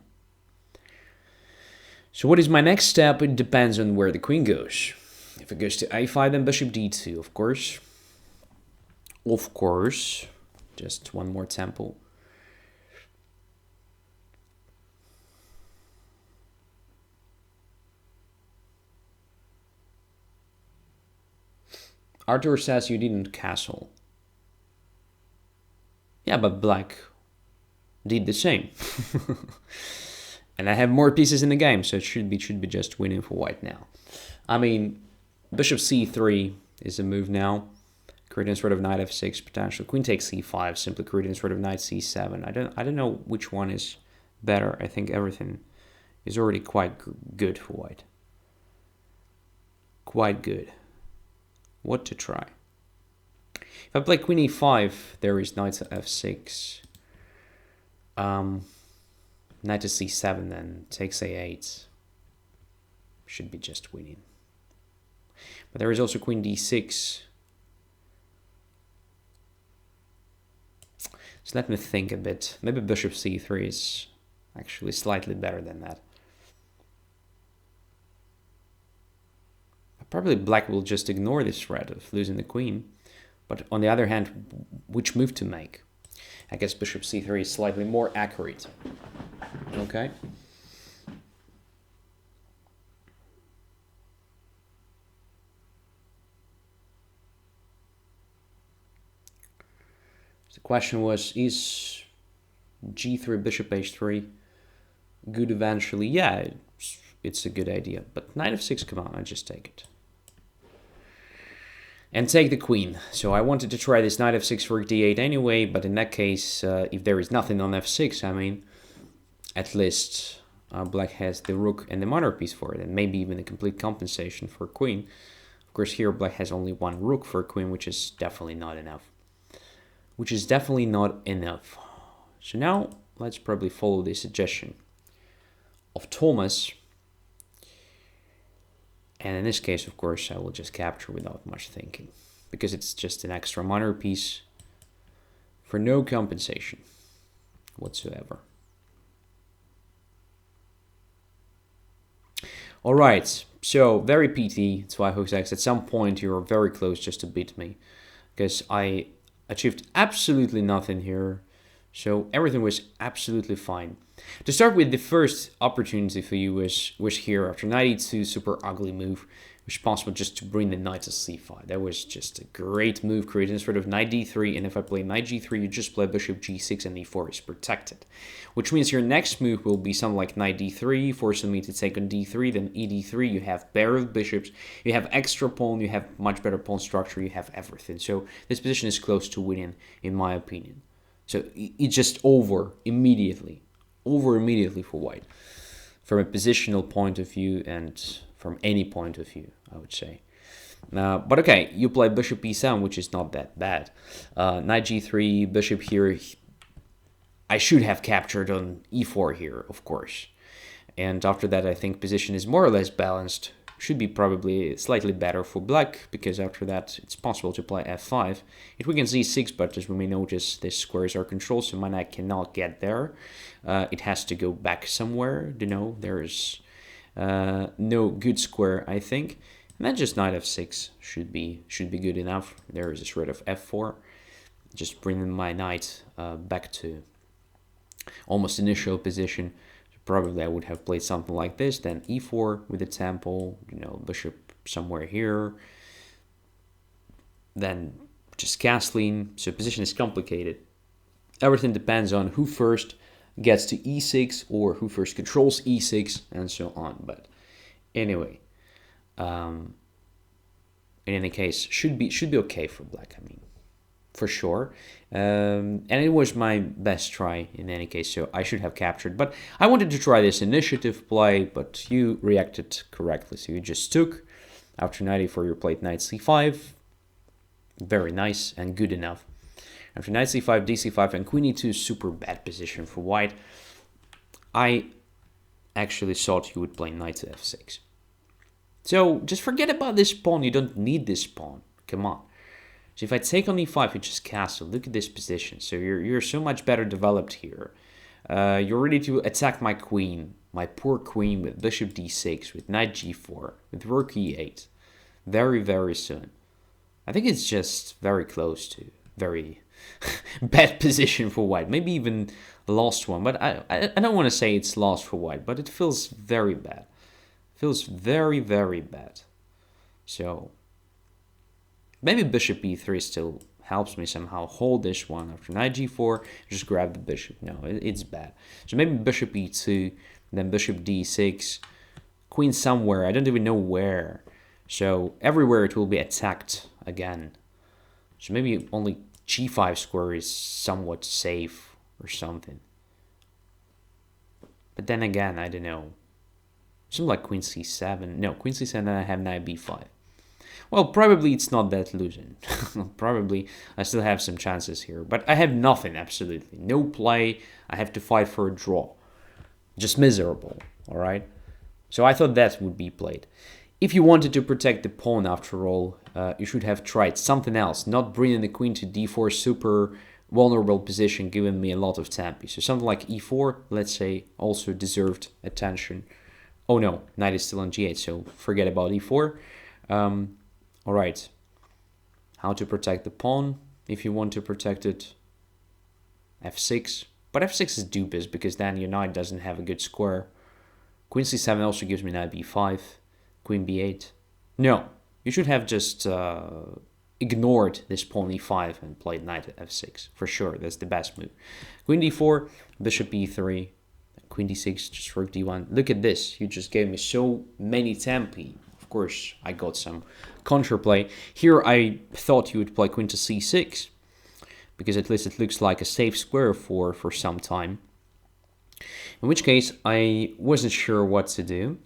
So what is my next step? It depends on where the queen goes. If it goes to a5, then bishop d2, of course. Of course. Just one more tempo. Arthur says you didn't castle. Yeah, but black did the same. And I have more pieces in the game, so it should be just winning for white now. I mean, bishop c3 is a move now, creating sort of knight f6 potential. Queen takes c5, simply creating sort of knight c7. I don't know which one is better. I think everything is already quite good for white. Quite good. What to try? If I play queen e5, there is knight to f6. Knight to c7, then takes a8. Should be just winning. But there is also queen d6. So let me think a bit. Maybe bishop c3 is actually slightly better than that. Probably black will just ignore this threat of losing the queen. But on the other hand, which move to make? I guess bishop c3 is slightly more accurate. Okay. The question was, is g3 bishop h3 good eventually? Yeah, it's a good idea. But knight f6, come on, I just take it. And take the queen. So I wanted to try this knight f6 for d8 anyway, but in that case, if there is nothing on f6, I mean, at least black has the rook and the minor piece for it, and maybe even a complete compensation for queen. Of course, here black has only one rook for queen, which is definitely not enough. So now let's probably follow the suggestion of Thomas. And in this case, of course, I will just capture without much thinking, because it's just an extra minor piece for no compensation whatsoever. All right, so very PT, it's why Hook X. At some point, you're very close just to beat me, because I achieved absolutely nothing here. So everything was absolutely fine. To start with, the first opportunity for you was here after knight e2, super ugly move. It was possible just to bring the knight to c5. That was just a great move created instead of knight d3. And if I play knight g3, you just play bishop g6 and e4 is protected. Which means your next move will be something like knight d3, forcing me to take on d3, then e d3. You have pair of bishops, you have extra pawn, you have much better pawn structure, you have everything. So this position is close to winning, in my opinion. So it's just over immediately for white, from a positional point of view and from any point of view, I would say. But okay, you play bishop e7, which is not that bad. Knight g3, bishop here. I should have captured on e4 here, of course. And after that, I think position is more or less balanced. Should be probably slightly better for black, because after that it's possible to play f5. If we can see c6, but as we may notice, these squares are controlled, so my knight cannot get there. It has to go back somewhere. You know, there is no good square, I think. And then just knight f6 should be good enough. There is a threat of f4, just bringing my knight back to almost initial position. Probably I would have played something like this, then e4 with a tempo, you know, bishop somewhere here, then just castling. So position is complicated. Everything depends on who first gets to e6 or who first controls e6 and so on. But anyway, in any case, should be okay for black, I mean, for sure. And it was my best try in any case, so I should have captured. But I wanted to try this initiative play, but you reacted correctly. So you just took. After knight e4, you played knight c5. Very nice and good enough. After knight c5, dc5, and queen e2, super bad position for white. I actually thought you would play knight to f6. So just forget about this pawn. You don't need this pawn. Come on. So if I take on e5, you just castle. Look at this position. So you're so much better developed here. You're ready to attack my queen, my poor queen, with bishop d6, with knight g4, with rook e8. Very, very soon. I think it's just very close to very bad position for white. Maybe even lost one. But I don't want to say it's lost for white, but it feels very bad. It feels very, very bad. So maybe bishop e3 still helps me somehow hold this one. After knight g4, just grab the bishop. No, it's bad. So maybe bishop e2, then bishop d6, queen somewhere. I don't even know where. So everywhere it will be attacked again. So maybe only g5 square is somewhat safe or something. But then again, I don't know. Something like queen c7. No, queen c7, and I have knight b5. Well, probably it's not that losing. Probably I still have some chances here. But I have nothing, absolutely. No play. I have to fight for a draw. Just miserable, all right? So I thought that would be played. If you wanted to protect the pawn, after all, you should have tried something else. Not bringing the queen to d4, super vulnerable position, giving me a lot of tempi. So something like e4, let's say, also deserved attention. Oh no, knight is still on g8, so forget about e4. All right, how to protect the pawn if you want to protect it. f6, but f6 is dubious because then your knight doesn't have a good square. Queen c7 also gives me knight b5, queen b8. No, you should have just ignored this pawn e5 and played knight f6 for sure. That's the best move. Queen d4, bishop e3, queen d6, just rook d1. Look at this, you just gave me so many tempi. Of course, I got some counterplay. Here I thought you would play queen to c6, because at least it looks like a safe square for some time. In which case, I wasn't sure what to do.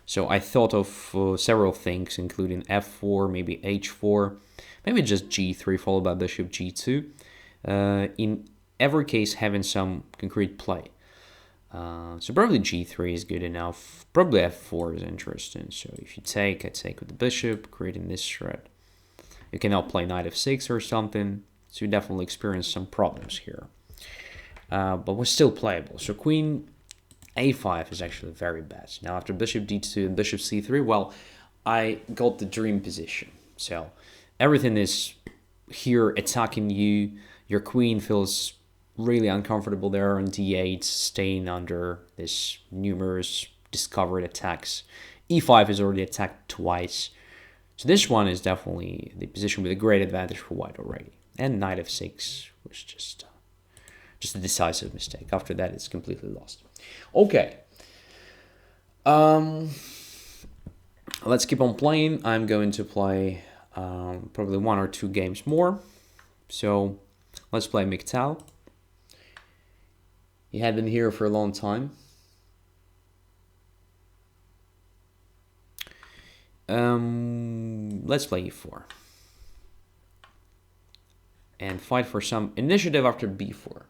So I thought of several things, including f4, maybe h4, maybe just g3 followed by bishop g2. In every case having some concrete play. So probably g3 is good enough. Probably f4 is interesting. So if you take, I take with the bishop, creating this threat. You can now play knight f6 or something. So you definitely experience some problems here. But we're still playable. So queen a5 is actually very bad. Now after bishop d2 and bishop c3, well, I got the dream position. So everything is here attacking you. Your queen feels really uncomfortable there on d8, staying under this numerous discovered attacks. e5 is already attacked twice. So this one is definitely the position with a great advantage for white already. And knight f6 was just a decisive mistake. After that, it's completely lost. Okay. Let's keep on playing. I'm going to play probably 1 or 2 games more. So let's play Miktal. He had been here for a long time. Let's play e4. And fight for some initiative after b4.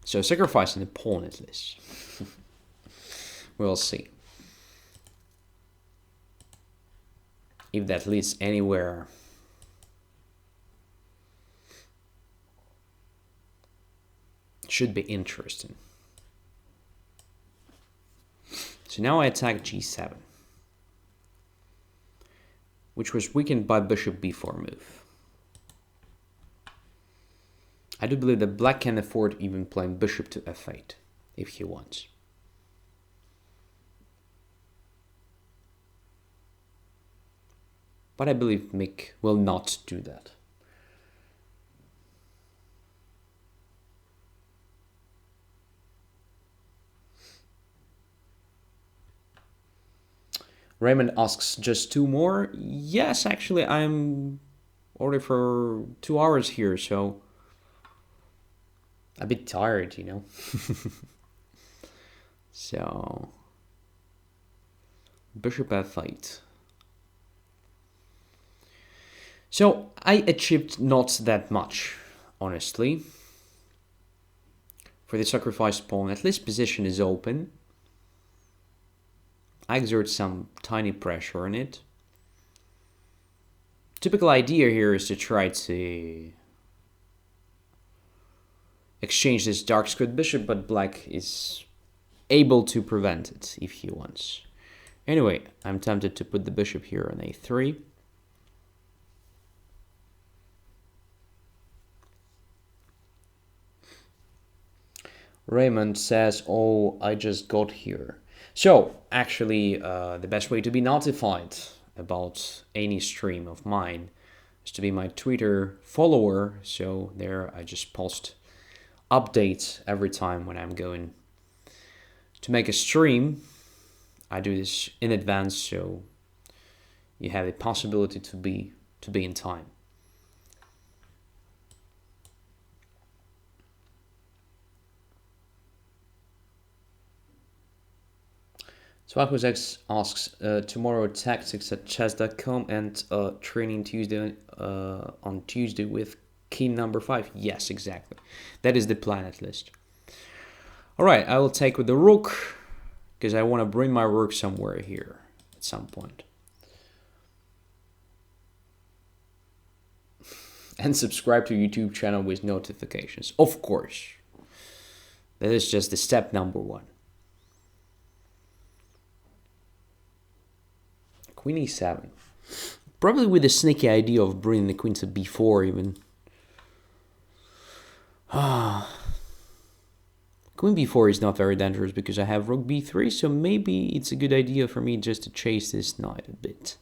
So sacrificing the pawn at least. We'll see. If that leads anywhere. Should be interesting. So now I attack g7, which was weakened by bishop b4 move. I do believe that black can afford even playing bishop to f8 if he wants. But I believe Mick will not do that. Raymond asks, just 2 more? Yes, actually, I'm already for 2 hours here, so a bit tired, you know. So, bishop f8. So, I achieved not that much, honestly. For the sacrificed pawn, at least position is open. I exert some tiny pressure on it. Typical idea here is to try to exchange this dark squared bishop, but black is able to prevent it if he wants. Anyway, I'm tempted to put the bishop here on a3. Raymond says, oh, I just got here. So, actually, the best way to be notified about any stream of mine is to be my Twitter follower. So there I just post updates every time when I'm going to make a stream. I do this in advance, so you have the possibility to be in time. Swapos asks, tomorrow tactics at chess.com and training Tuesday on Tuesday with king number 5. Yes, exactly. That is the plan at least. All right, I will take with the rook because I want to bring my rook somewhere here at some point. And subscribe to YouTube channel with notifications. Of course. That is just the step number 1. Queen e7. Probably with a sneaky idea of bringing the queen to b4 even. Queen b4 is not very dangerous because I have rook b3, so maybe it's a good idea for me just to chase this knight a bit.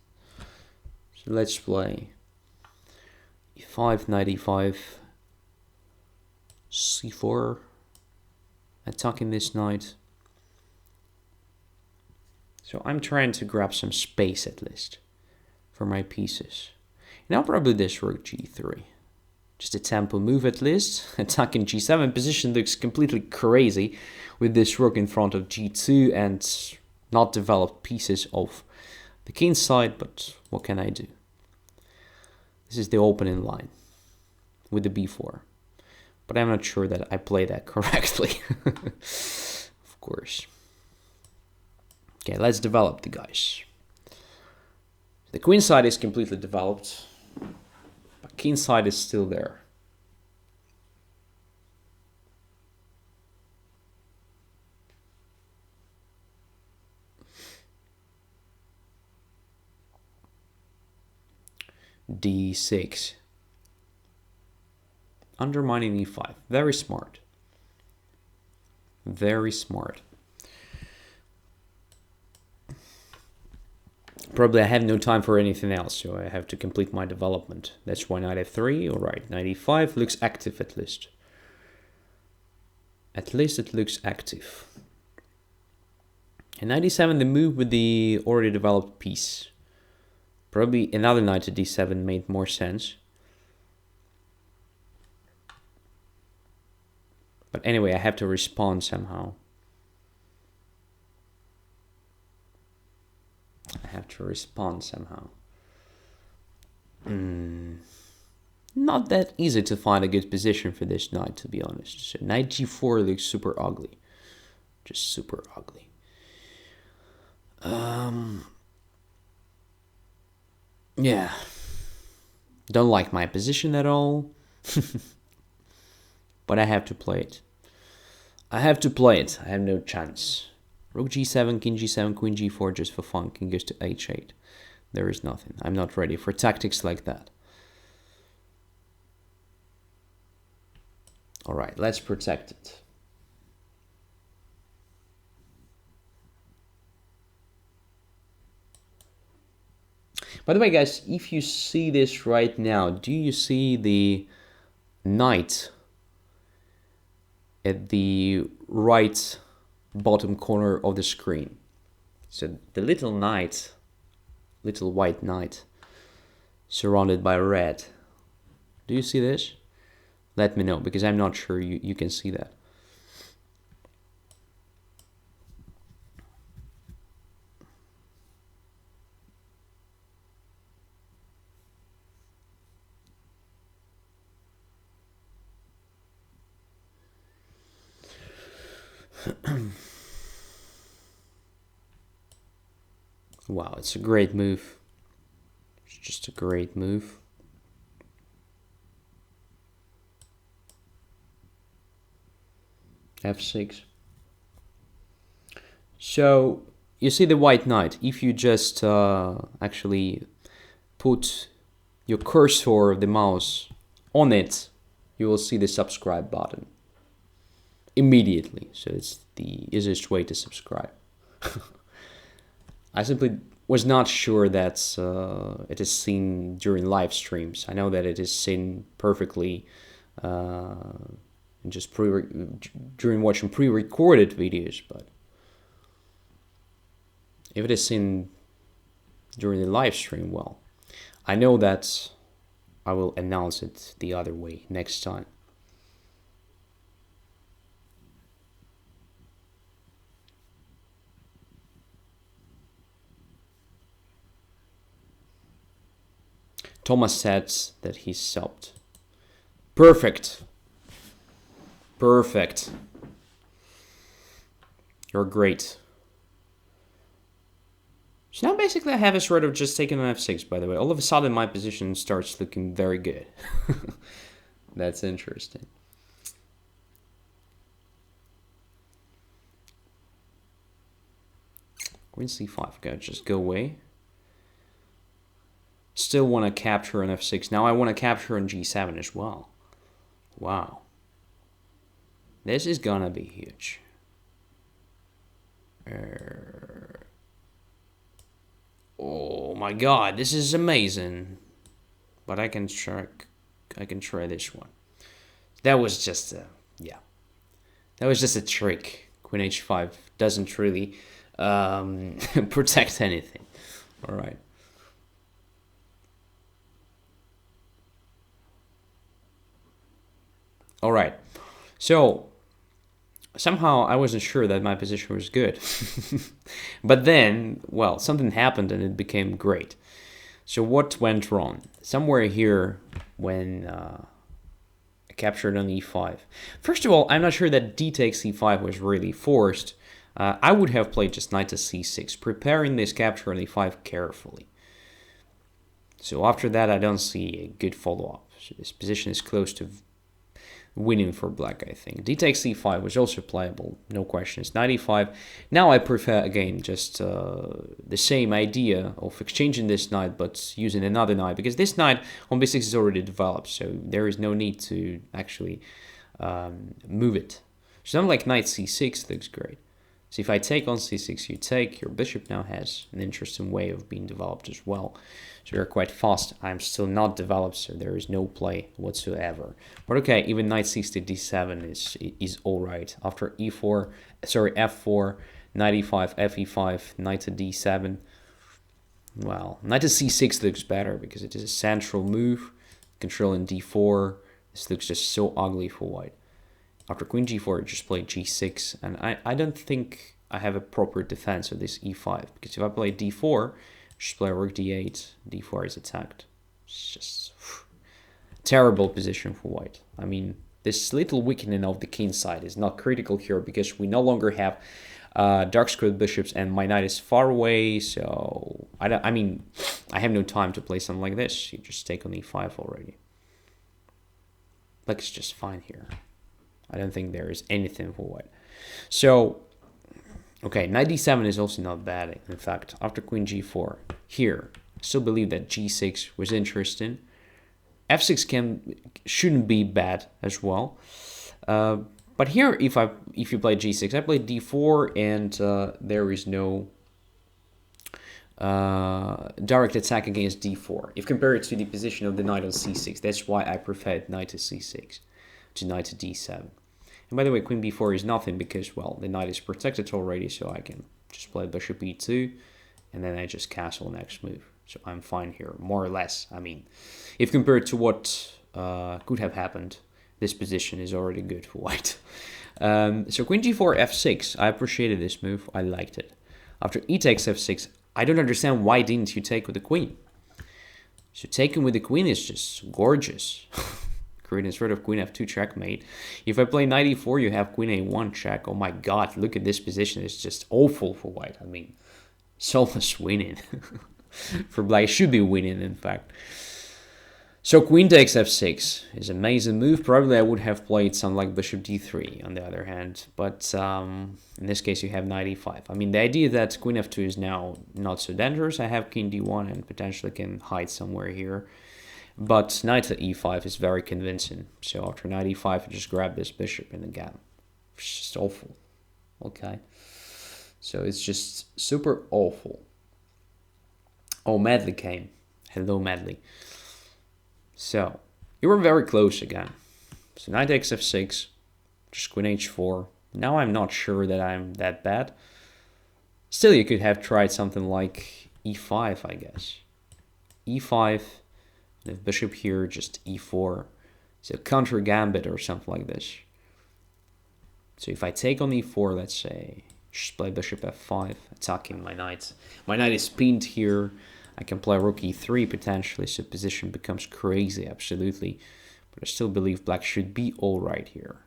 So let's play e5, knight e5, c4, attacking this knight. So I'm trying to grab some space at least for my pieces. Now probably this rook g3. Just a tempo move at least. Attacking g7 position looks completely crazy with this rook in front of g2 and not developed pieces of the king side, but what can I do? This is the opening line with the b4. But I'm not sure that I play that correctly. Of course. Okay, let's develop the guys. The queen side is completely developed, but king side is still there. d6. Undermining e5. Very smart. Very smart. Probably I have no time for anything else, so I have to complete my development. That's why knight f3. Alright, knight e5 looks active at least. At least it looks active. And knight e7, the move with the already developed piece. Probably another knight to d7 made more sense. But anyway, I have to respond somehow. I have to respond somehow. Not that easy to find a good position for this knight, to be honest. So knight g4 looks super ugly. Just super ugly. Yeah. Don't like my position at all. But I have to play it. I have to play it. I have no chance. Rook g7, king g7, queen g4 just for fun. King goes to h8. There is nothing. I'm not ready for tactics like that. Alright, let's protect it. By the way, guys, if you see this right now, do you see the knight at the right bottom corner of the screen? So the little knight, little white knight, surrounded by red. Do you see this? Let me know, because I'm not sure you can see that. Wow, it's a great move. It's just a great move. f6. So you see the white knight. If you just actually put your cursor of the mouse on it, you will see the subscribe button immediately. So it's the easiest way to subscribe. I simply was not sure that it is seen during live streams. I know that it is seen perfectly just during watching pre-recorded videos, but if it is seen during the live stream, well, I know that I will announce it the other way next time. Thomas said that he subbed. Perfect. Perfect. You're great. So now basically I have a sort of just taken an f6, by the way. All of a sudden my position starts looking very good. That's interesting. Queen c5, okay, just go away. Still want to capture an f6. Now I want to capture on g7 as well. Wow. This is gonna be huge. Oh my god, this is amazing. But I can try this one. That was just a, yeah. That was just a trick. Queen h5 doesn't really protect anything. All right. All right. So somehow I wasn't sure that my position was good. But then, well, something happened and it became great. So what went wrong? Somewhere here when I captured on e5. First of all, I'm not sure that d takes e5 was really forced. I would have played just knight to c6, preparing this capture on e5 carefully. So after that, I don't see a good follow-up. So this position is close to winning for black, I think. D takes c5 was also playable, no questions. Knight e5. Now I prefer, again, just the same idea of exchanging this knight, but using another knight, because this knight on b6 is already developed, so there is no need to actually move it. So something like knight c6 looks great. So if I take on c6, you take, your bishop now has an interesting way of being developed as well. So you're quite fast. I'm still not developed, so there is no play whatsoever. But okay, even knight c6 to d7 is all right. After e4, sorry, f4, knight e5, fe5, knight to d7. Well, knight to c6 looks better because it is a central move, controlling d4. This looks just so ugly for white. After queen g4, I just play g6, and I don't think I have a proper defense of this e5, because if I play d4, just play rook d8, d4 is attacked. It's just terrible position for white. I mean, this little weakening of the king side is not critical here, because we no longer have dark squared bishops, and my knight is far away, so I have no time to play something like this. You just take on e5 already. Like, it's just fine here. I don't think there is anything for white. So, okay, knight d7 is also not bad. In fact, after queen g4, here, I still believe that g6 was interesting. f6 shouldn't be bad as well. But here, if you play g6, I play d4, and there is no direct attack against d4. If compared to the position of the knight on c6, that's why I preferred knight to c6 to knight to d7. And by the way, queen b4 is nothing because, well, the knight is protected already, so I can just play bishop e2, and then I just castle next move. So I'm fine here, more or less. I mean, if compared to what could have happened, this position is already good for white. So queen g4, f6, I appreciated this move, I liked it. After e takes f6, I don't understand why didn't you take with the queen. So taking with the queen is just gorgeous. Creating sort of queen f2 checkmate. If I play knight e4, you have queen a1 check. Oh my god, look at this position. It's just awful for white. I mean, it's almost winning. For black, it should be winning, in fact. So queen takes f6 is an amazing move. Probably I would have played something like bishop d3 on the other hand. But in this case, you have knight e5. I mean, the idea that queen f2 is now not so dangerous. I have king d1 and potentially can hide somewhere here. But knight to e5 is very convincing. So after knight e5, I just grab this bishop and again. It's just awful. Okay. So it's just super awful. Oh, Medley came. Hello, Medley. So, you were very close again. So knight takes f6, just queen h4. Now I'm not sure that I'm that bad. Still, you could have tried something like e5, I guess. e5, and if bishop here, just e4. So counter Gambit or something like this. So if I take on e4, let's say, just play bishop f5, attacking my knight. My knight is pinned here. I can play rook e3 potentially, so position becomes crazy, absolutely. But I still believe black should be alright here.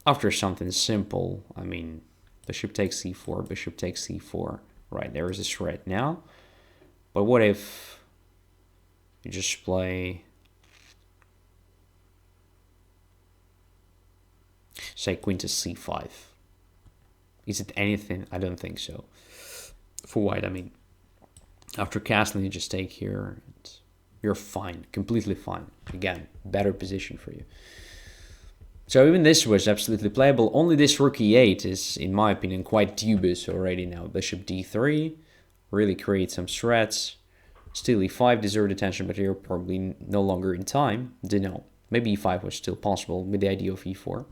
After something simple, I mean, bishop takes c4, bishop takes c4. Right, there is a threat now. But what if you just play, say, queen to c5? Is it anything? I don't think so. For white, I mean. After castling, you just take here, and you're fine, completely fine. Again, better position for you. So even this was absolutely playable. Only this rook e8 is, in my opinion, quite dubious already now. Bishop d3 really creates some threats. Still e5 deserved attention, but you're probably no longer in time. Don't know. Maybe e5 was still possible with the idea of e4.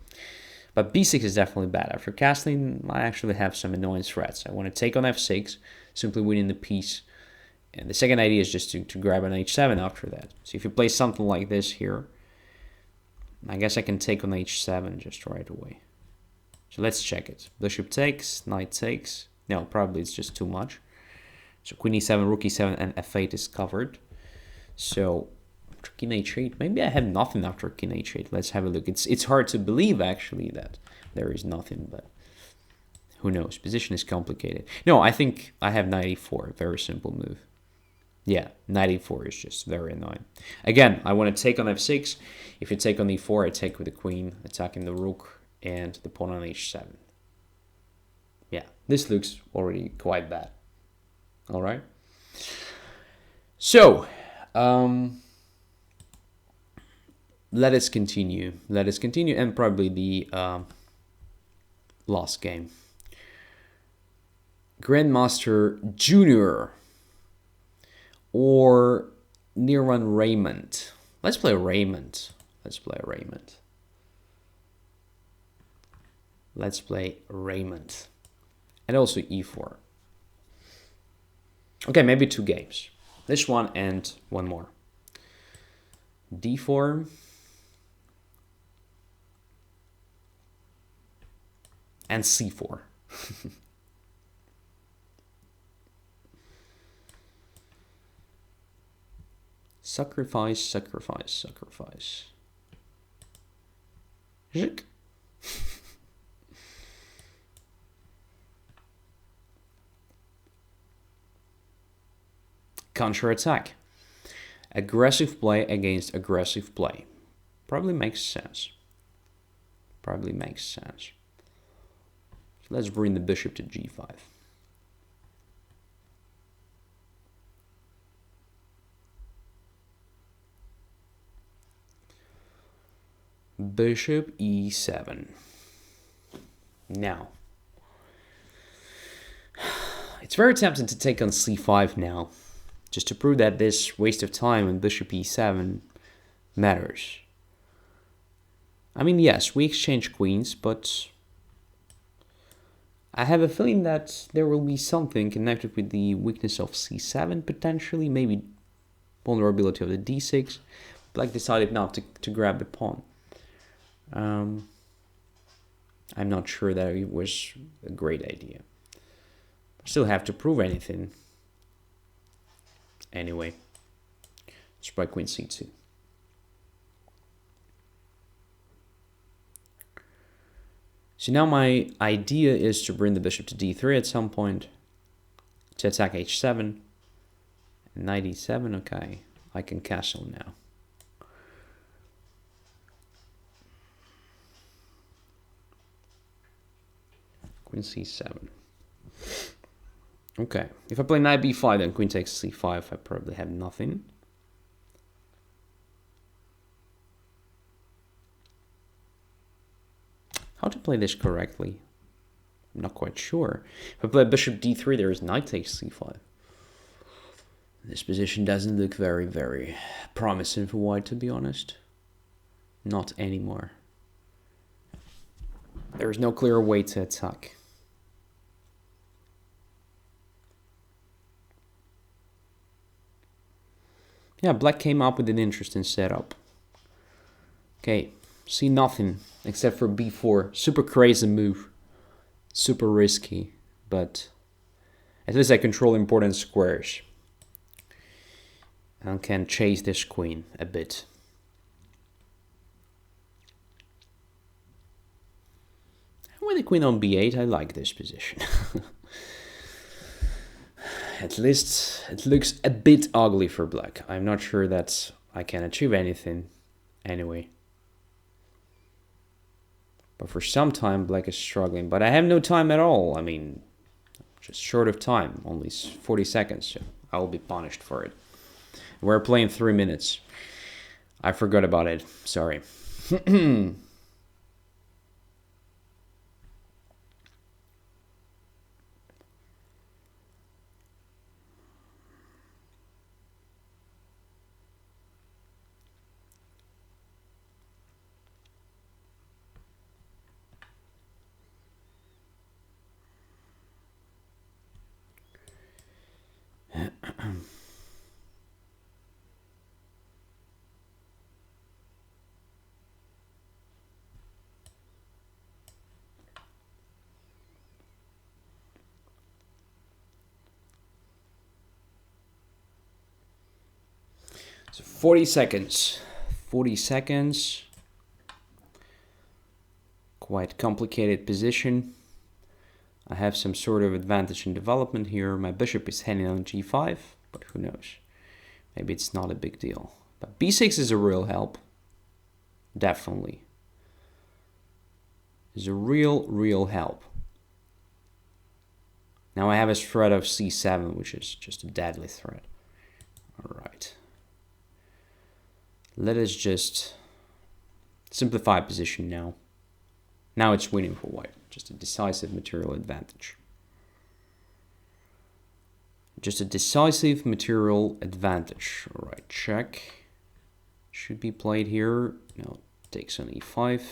But b6 is definitely bad. After castling, I actually have some annoying threats. I want to take on f6, simply winning the piece. And the second idea is just to grab an h7 after that. So if you play something like this here, I guess I can take on h7 just right away. So let's check it. Bishop takes, knight takes. No, probably it's just too much. So queen e7, rook e7, and f8 is covered. So after king h8, maybe I have nothing after king h8. Let's have a look. It's hard to believe actually that there is nothing, but who knows? Position is complicated. No, I think I have knight e4. Very simple move. Yeah, knight e4 is just very annoying. Again, I want to take on f6. If you take on e4, I take with the queen, attacking the rook and the pawn on h7. Yeah, this looks already quite bad. All right. So, let us continue. Let us continue, and probably the last game. Grandmaster Junior or Niran Raymond. Let's play Raymond. Let's play Raymond. Let's play Raymond. And also e4. Okay, maybe 2 games. This one and one more. d4. And c4. Sacrifice, sacrifice, sacrifice. Zik. Counter-attack. Aggressive play against aggressive play. Probably makes sense. Probably makes sense. So let's bring the bishop to g5. Bishop e7. Now, it's very tempting to take on c5 now, just to prove that this waste of time on bishop e7 matters. I mean, yes, we exchange queens, but I have a feeling that there will be something connected with the weakness of c7 potentially, maybe vulnerability of the d6. Black decided not to grab the pawn. I'm not sure that it was a great idea. Still have to prove anything. Anyway, let's play queen c2. So now my idea is to bring the bishop to d3 at some point, to attack h7, and knight e7. Okay, I can castle now. Queen c7. Okay, if I play knight b5, then queen takes c5, I probably have nothing. How to play this correctly? I'm not quite sure. If I play bishop d3, there is knight takes c5. This position doesn't look very, very promising for white, to be honest. Not anymore. There is no clear way to attack. Yeah, black came up with an interesting setup. Okay, see nothing except for b4. Super crazy move. Super risky, but at least I control important squares. And can chase this queen a bit. With the queen on b8, I like this position. At least it looks a bit ugly for black. I'm not sure that I can achieve anything anyway. But for some time, black is struggling. But I have no time at all. I mean, just short of time. Only 40 seconds. So I will be punished for it. We're playing 3 minutes. I forgot about it. Sorry. 40 seconds. 40 seconds. Quite complicated position. I have some sort of advantage in development here. My bishop is heading on g5, but who knows? Maybe it's not a big deal. But b6 is a real help. Definitely. Is a real help. Now I have a threat of c7, which is just a deadly threat. All right. Let us just simplify position now. Now it's winning for white. Just a decisive material advantage. Just a decisive material advantage. All right, check. Should be played here. Now takes on e5.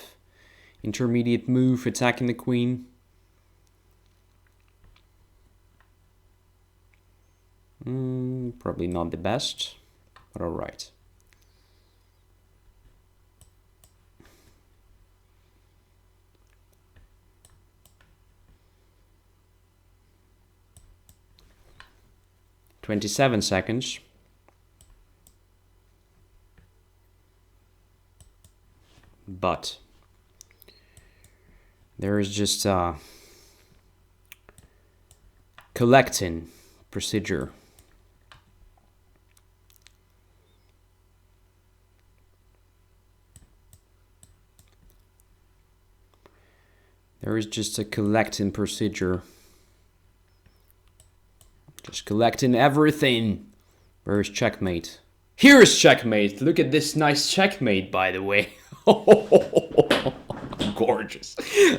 Intermediate move, attacking the queen. Probably not the best, but all right. "27 seconds. But there is just a collecting procedure. There is just a collecting procedure. Just collecting everything. Where is checkmate? Here is checkmate. Look at this nice checkmate, by the way. Gorgeous.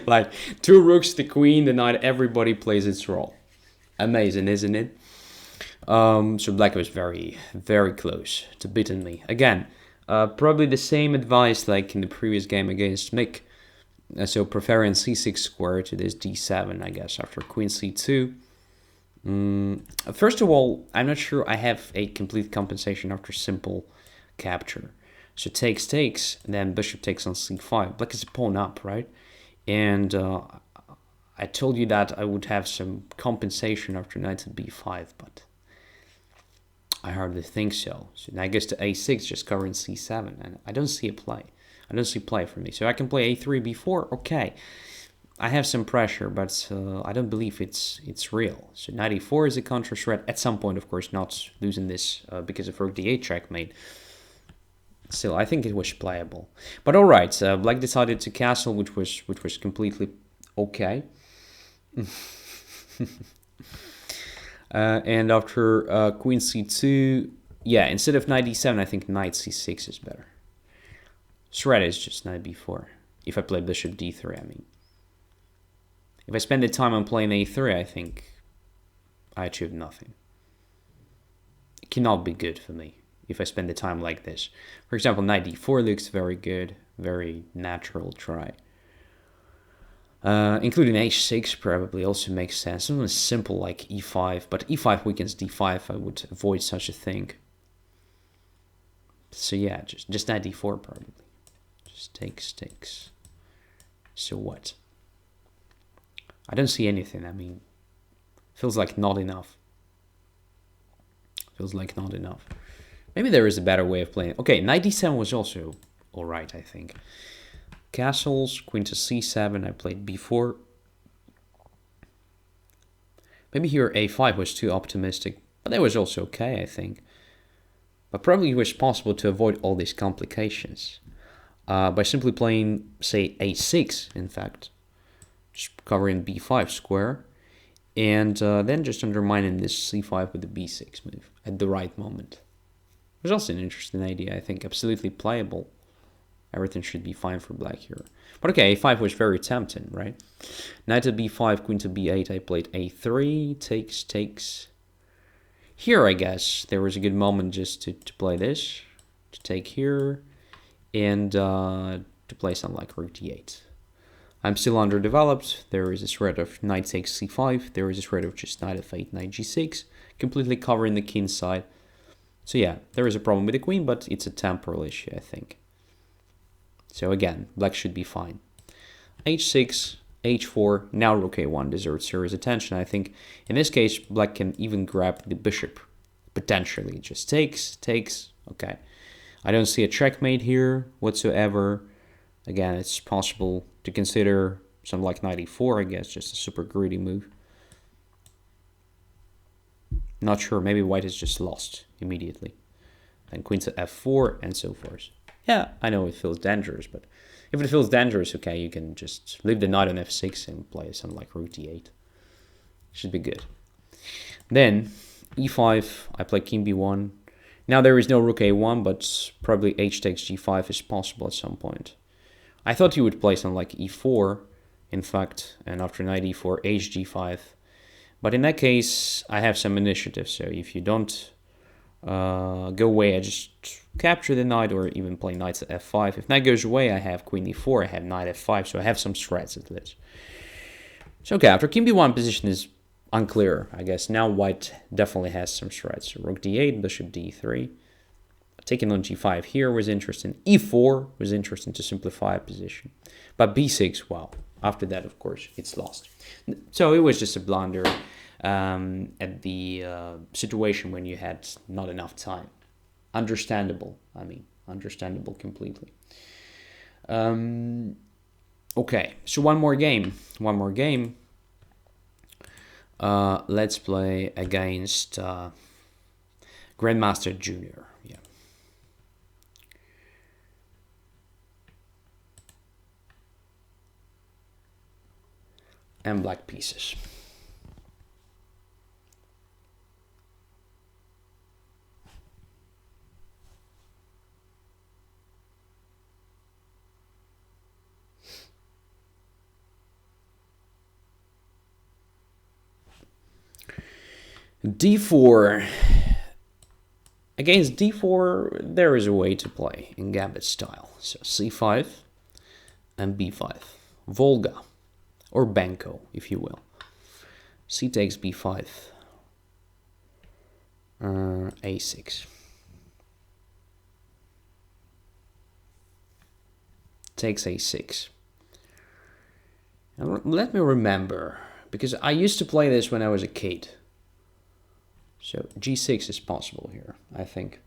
Like 2 rooks, the queen, the knight, everybody plays its role. Amazing, isn't it? So black was very close to beating me. Again, probably the same advice like in the previous game against Mick. So preferring c6 square to this d7, I guess, after queen c2. First of all, I'm not sure I have a complete compensation after simple capture. So takes, and then bishop takes on c5. Black is a pawn up, right? And I told you that I would have some compensation after knight to b5, but I hardly think so. So now I guess to a6, just covering c7, and I don't see a play. I don't see play for me. So I can play a3, b4, okay. I have some pressure, but I don't believe it's real. So knight e4 is a counter threat. At some point, of course, not losing this because of rook d8 checkmate. Still, I think it was playable. But all right, black decided to castle, which was completely okay. And after queen c2, yeah, instead of knight d7, I think knight c6 is better. Threat is just knight b4. If I play bishop d3, I mean. If I spend the time on playing a3, I think I achieved nothing. It cannot be good for me if I spend the time like this. For example, knight d4 looks very good, very natural try. Including h6 probably also makes sense. Something simple like e5, but e5 weakens d5, I would avoid such a thing. So yeah, just knight d4 probably. Just takes. So what? I don't see anything. I mean, feels like not enough. Feels like not enough. Maybe there is a better way of playing. Okay, knight d7 was also all right, I think. Castles, queen to c7. I played b4. Maybe here a5 was too optimistic, but that was also okay, I think. But probably it was possible to avoid all these complications by simply playing, say, a6, in fact. Just covering b5 square, and then just undermining this c5 with the b6 move at the right moment. It was also an interesting idea, I think, absolutely playable. Everything should be fine for black here. But okay, a5 was very tempting, right? Knight to b5, queen to b8, I played a3, takes. Here, I guess, there was a good moment just to play this, to take here, and to play something like rook d8. I'm still underdeveloped. There is a threat of knight takes c5. There is a threat of just knight f8, knight g6, completely covering the king side. So yeah, there is a problem with the queen, but it's a temporal issue, I think. So again, black should be fine. h6, h4, now rook a1 deserves serious attention. I think in this case, black can even grab the bishop, potentially. Just takes, okay. I don't see a checkmate here whatsoever. Again, it's possible to consider something like knight e4, I guess, just a super greedy move. Not sure, maybe white is just lost immediately. Then queen to f4 and so forth. Yeah, I know it feels dangerous, but if it feels dangerous, okay, you can just leave the knight on f6 and play something like rook d8. Should be good. Then e5, I play king b1. Now there is no rook a1, but probably h takes g5 is possible at some point. I thought he would play something like e4, in fact, and after knight e4, h g5. But in that case, I have some initiative, so if you don't go away, I just capture the knight or even play knight to f5. If knight goes away, I have queen e4, I have knight f5, so I have some threats at least. So okay, after king b1 position is unclear, I guess. Now white definitely has some threats. Rook d8, bishop d3. Taking on g5 here was interesting. e4 was interesting to simplify a position. But b6, wow. After that, of course, it's lost. So it was just a blunder at the situation when you had not enough time. Understandable, I mean, understandable completely. Okay, so one more game. Let's play against Grandmaster Junior. Yeah. And black pieces. d4. Against d4, there is a way to play in Gambit style. So c5 and b5. Volga. Or Banco, if you will. C takes b5. a6. Takes a6. And let me remember, because I used to play this when I was a kid. So g6 is possible here, I think.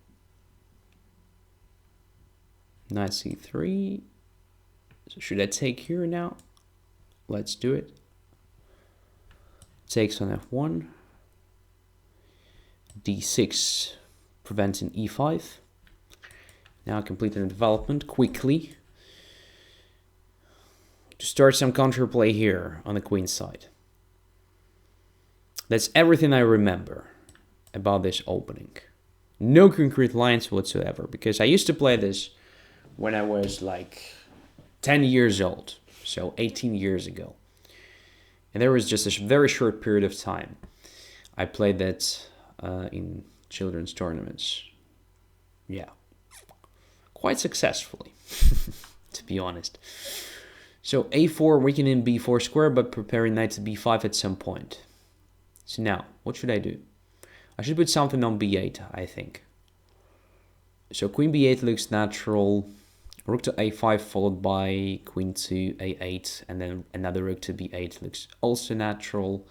Knight c3. So should I take here now? Let's do it. Takes on f1. d6 preventing e5. Now completing the development quickly. To start some counterplay here on the queen side. That's everything I remember about this opening. No concrete lines whatsoever, because I used to play this when I was like 10 years old. So 18 years ago. And there was just a very short period of time. I played that in children's tournaments. Yeah. Quite successfully, to be honest. So a4, weakening b4 square, but preparing knight to b5 at some point. So now, what should I do? I should put something on b8, I think. So queen b8 looks natural. Rook to a5 followed by queen to a8, and then another rook to b8 looks also natural.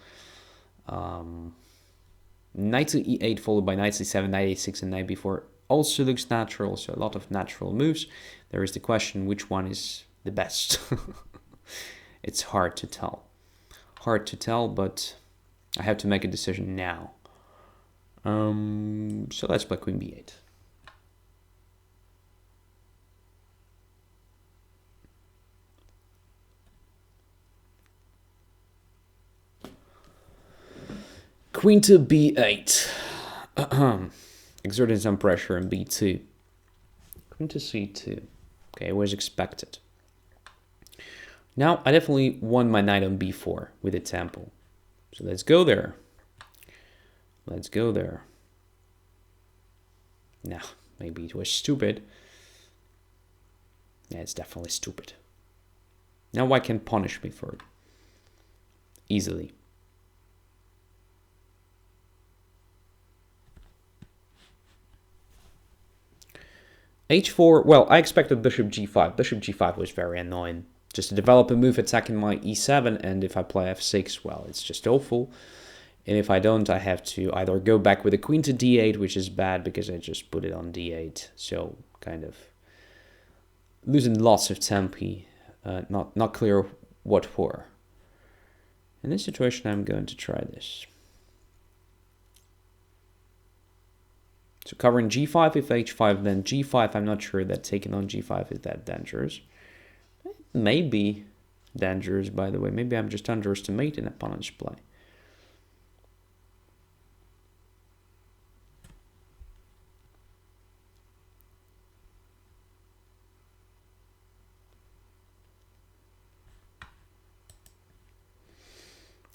Knight to e8 followed by knight c7, knight a6, and knight b4 also looks natural. So a lot of natural moves. There is the question, which one is the best? It's hard to tell. Hard to tell, but I have to make a decision now. So let's play queen b8. Queen to b8. Exerting some pressure on b2. Queen to c2. Okay, it was expected. Now, I definitely won my knight on b4 with a tempo. So let's go there. Let's go there. Now, maybe it was stupid. Yeah, it's definitely stupid. Now white can punish me for it. Easily. h4, well, I expected bishop g5. Bishop g5 was very annoying. Just to develop a move attacking my e7, and if I play f6, well, it's just awful. And if I don't, I have to either go back with a queen to d8, which is bad because I just put it on d8. So kind of losing lots of tempi, not clear what for. In this situation, I'm going to try this. So covering g5, if h5, then g5. I'm not sure that taking on g5 is that dangerous. It may be dangerous, by the way. Maybe I'm just underestimating opponent's play.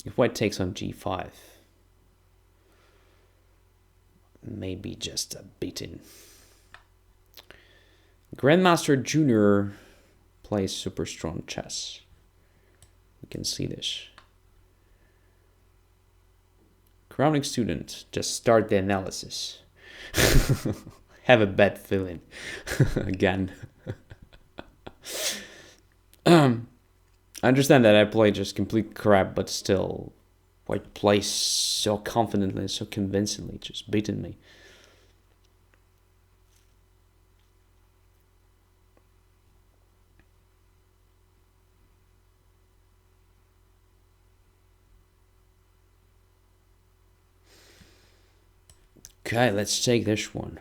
If white takes on g5, maybe just a beating. Grandmaster Junior plays super strong chess. You can see this. Crowning student, just start the analysis. Have a bad feeling. Again. I understand that I play just complete crap, but still, white plays so confidently, so convincingly, just beating me. Okay, let's take this one.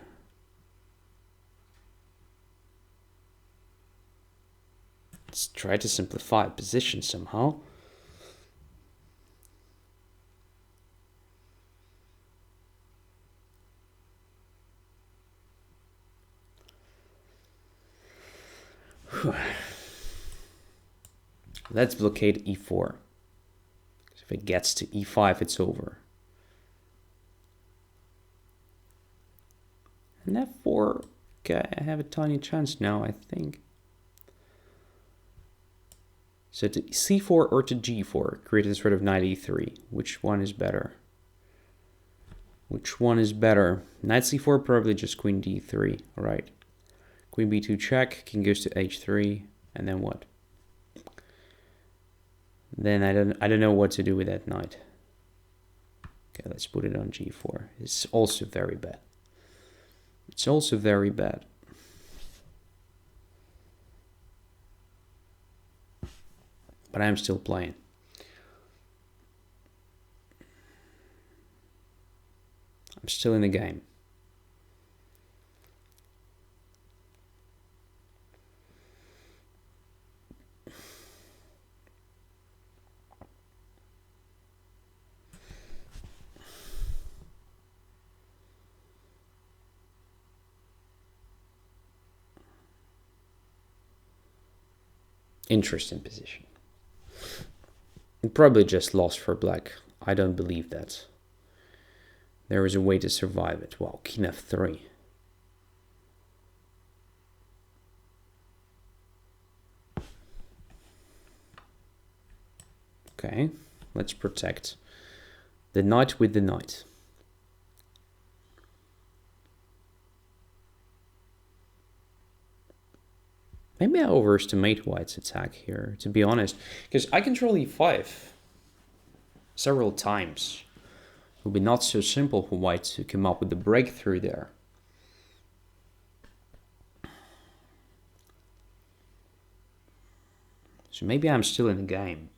Let's try to simplify position somehow. Let's blockade e4. If it gets to e5, it's over. And f4, okay, I have a tiny chance now, I think. So to c4 or to g4, create a sort of knight e3. Which one is better? Which one is better? Knight c4, probably just queen d3, right? Queen b2 check, king goes to h3, and then what? Then I don't know what to do with that knight. Okay, let's put it on g4. It's also very bad. It's also very bad. But I'm still playing. I'm still in the game. Interesting position. Probably just lost for black. I don't believe that. There is a way to survive it. Wow, king f3. Okay, let's protect the knight with the knight. Maybe I overestimate white's attack here, to be honest, because I control e5 several times. It will be not so simple for white to come up with the breakthrough there. So maybe I'm still in the game.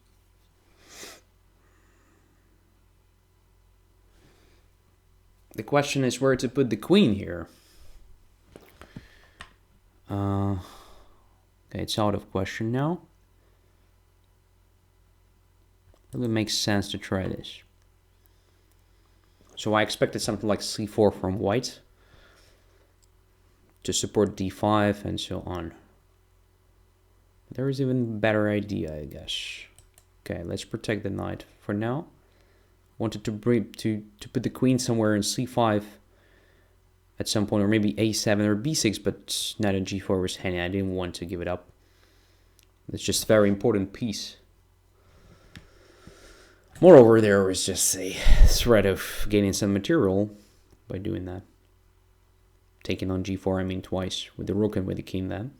The question is where to put the queen here. Okay, it's out of question now. Really makes sense to try this. So I expected something like c4 from white to support d5 and so on. There is even a better idea, I guess. Okay, let's protect the knight for now. Wanted to put the queen somewhere in c5 at some point, or maybe a7 or b6, but knight on g4 was handy. I didn't want to give it up. It's just a very important piece. Moreover, there was just a threat of gaining some material by doing that. Taking on g4, I mean twice, with the rook and with the king then.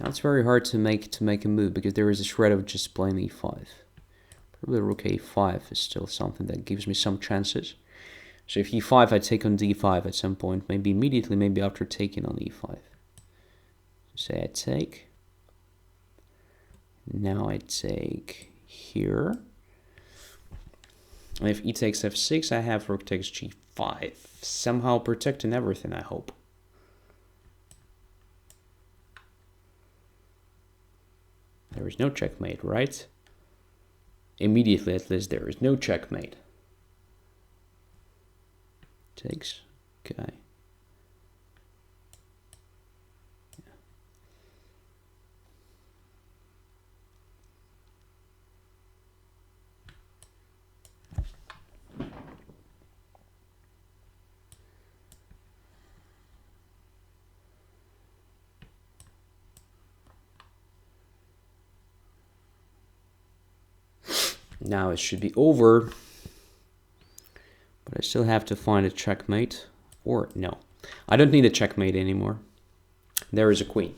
Now it's very hard to make a move because there is a shred of just playing e5. Probably rook a5 is still something that gives me some chances. So if e5, I take on d5 at some point, maybe immediately, maybe after taking on e5. So say I take. Now I take here. And if e takes f6, I have rook takes g5. Somehow protecting everything, I hope. There is no checkmate, right? Immediately, at least, there is no checkmate. Takes. Okay. Now it should be over, but I still have to find a checkmate, or no, I don't need a checkmate anymore. There is a queen.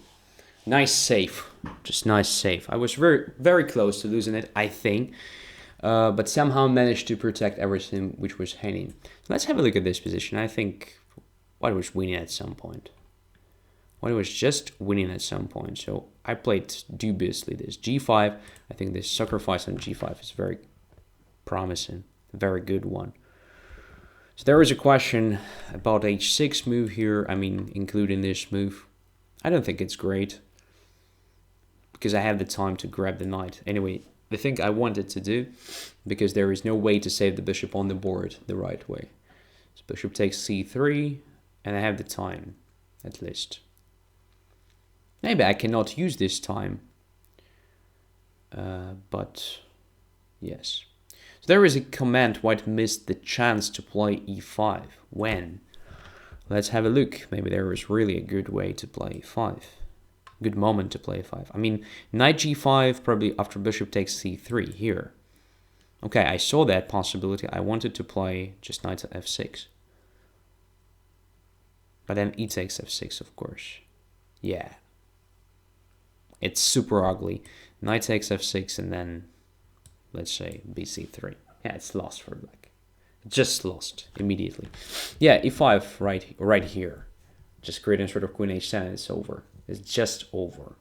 Nice save, just nice save. I was very close to losing it, I think, but somehow managed to protect everything which was hanging. Let's have a look at this position. I think White was winning at some point. White was just winning at some point, so I played dubiously this g5. I think this sacrifice on g5 is very promising, a very good one. So there is a question about h6 move here. I mean, including this move. I don't think it's great because I have the time to grab the knight. Anyway, the thing I wanted to do, because there is no way to save the bishop on the board the right way. So bishop takes c3, and I have the time, at least. Maybe I cannot use this time, but yes. So there is a comment, White missed the chance to play e5. When? Let's have a look. Maybe there is really a good way to play e5. Good moment to play e5. I mean, knight g5, probably after bishop takes c3 here. Okay, I saw that possibility. I wanted to play just knight to f6. But then e takes f6, of course. Yeah. It's super ugly. Knight takes f6 and then, let's say, bc3. Yeah, it's lost for black. Just lost immediately. Yeah, e5 right here. Just creating sort of queen h7, it's over. It's just over.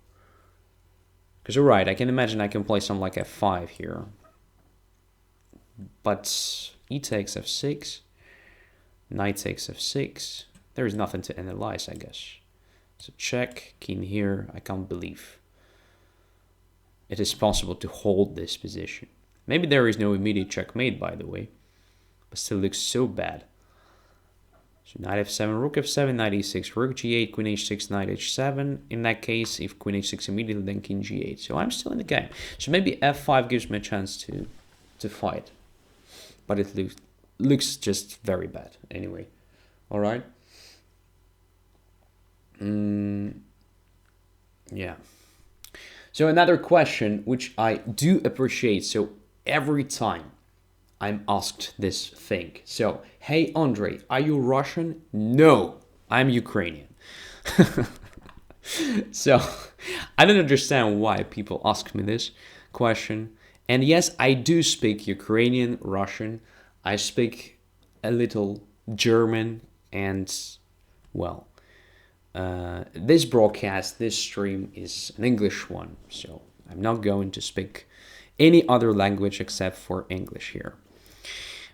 Because you're right, I can imagine I can play something like f5 here. But e takes f6. Knight takes f6. There is nothing to analyze, I guess. So check, king here, I can't believe it is possible to hold this position. Maybe there is no immediate checkmate, by the way, but still looks so bad. So knight f7, rook f7, knight e6, rook g8, queen h6, knight h7. In that case, if queen h6 immediately, then king g8. So I'm still in the game. So maybe f5 gives me a chance to fight, but it looks just very bad anyway. All right. Yeah. So another question, which I do appreciate. So every time I'm asked this thing. So, hey, Andrey, are you Russian? No, I'm Ukrainian. So I don't understand why people ask me this question. And yes, I do speak Ukrainian, Russian. I speak a little German and, well, this broadcast, this stream is an English one, so I'm not going to speak any other language except for English here.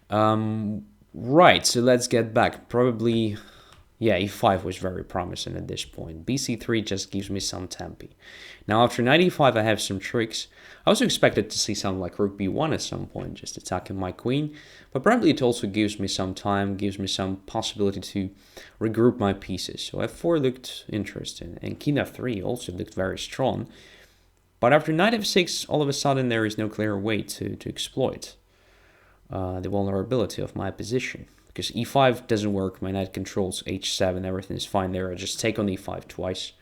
Right, so let's get back. Probably, yeah, e5 was very promising at this point. bc3 just gives me some tempi. Now after knight e5, I have some tricks. I also expected to see something like rook b1 at some point, just attacking my queen. But probably it also gives me some time, gives me some possibility to regroup my pieces. So f4 looked interesting, and king f3 also looked very strong. But after knight f6, all of a sudden there is no clear way to exploit the vulnerability of my position. Because e5 doesn't work, my knight controls h7, everything is fine there. I just take on e5 twice.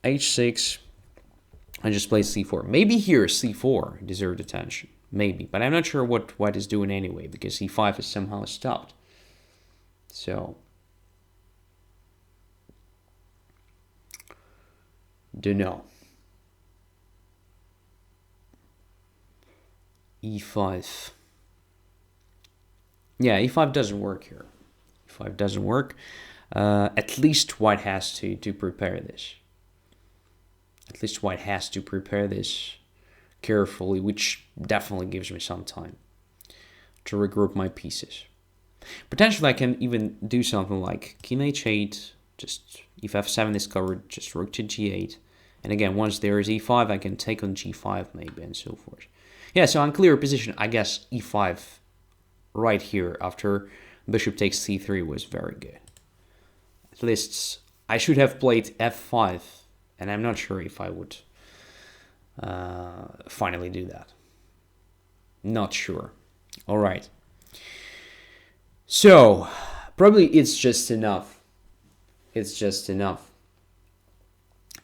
h6, I just play c4. Maybe here c4 deserved attention. Maybe, but I'm not sure what White is doing anyway, because e5 is somehow stopped. So Don't know. E5. Yeah, E5 doesn't work here. E5 doesn't work. At least white has to prepare this. At least white has to prepare this carefully, which definitely gives me some time to regroup my pieces. Potentially I can even do something like king h8, just if f7 is covered, just rook to g8. And again, once there is e5, I can take on g5 maybe and so forth. Yeah, so unclear position, I guess e5 right here after bishop takes c3 was very good. At least I should have played f5, and I'm not sure if I would finally do that. Not sure. All right. So probably it's just enough. It's just enough.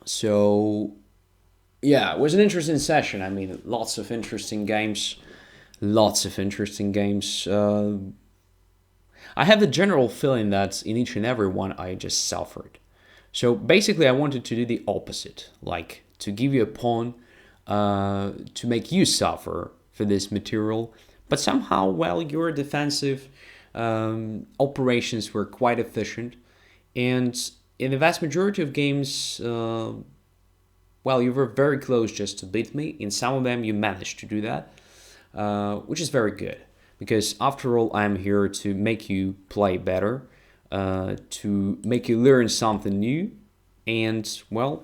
So yeah, it was an interesting session. I mean, lots of interesting games. Lots of interesting games. I have the general feeling that in each and every one I just suffered. So basically I wanted to do the opposite, like to give you a pawn to make you suffer for this material. But somehow, well, your defensive operations were quite efficient. And in the vast majority of games, well, you were very close just to beat me. In some of them, you managed to do that, which is very good. Because after all, I'm here to make you play better, to make you learn something new. And, well,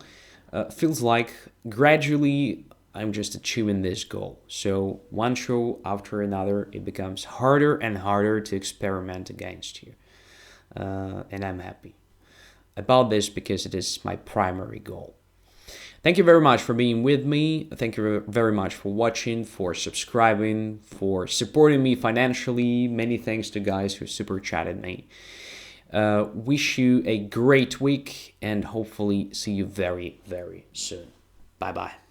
feels like gradually I'm just achieving this goal. So one show after another, it becomes harder and harder to experiment against you. And I'm happy about this because it is my primary goal. Thank you very much for being with me. Thank you very much for watching, for subscribing, for supporting me financially. Many thanks to guys who super chatted me. Wish you a great week and hopefully see you very, very soon. Bye-bye.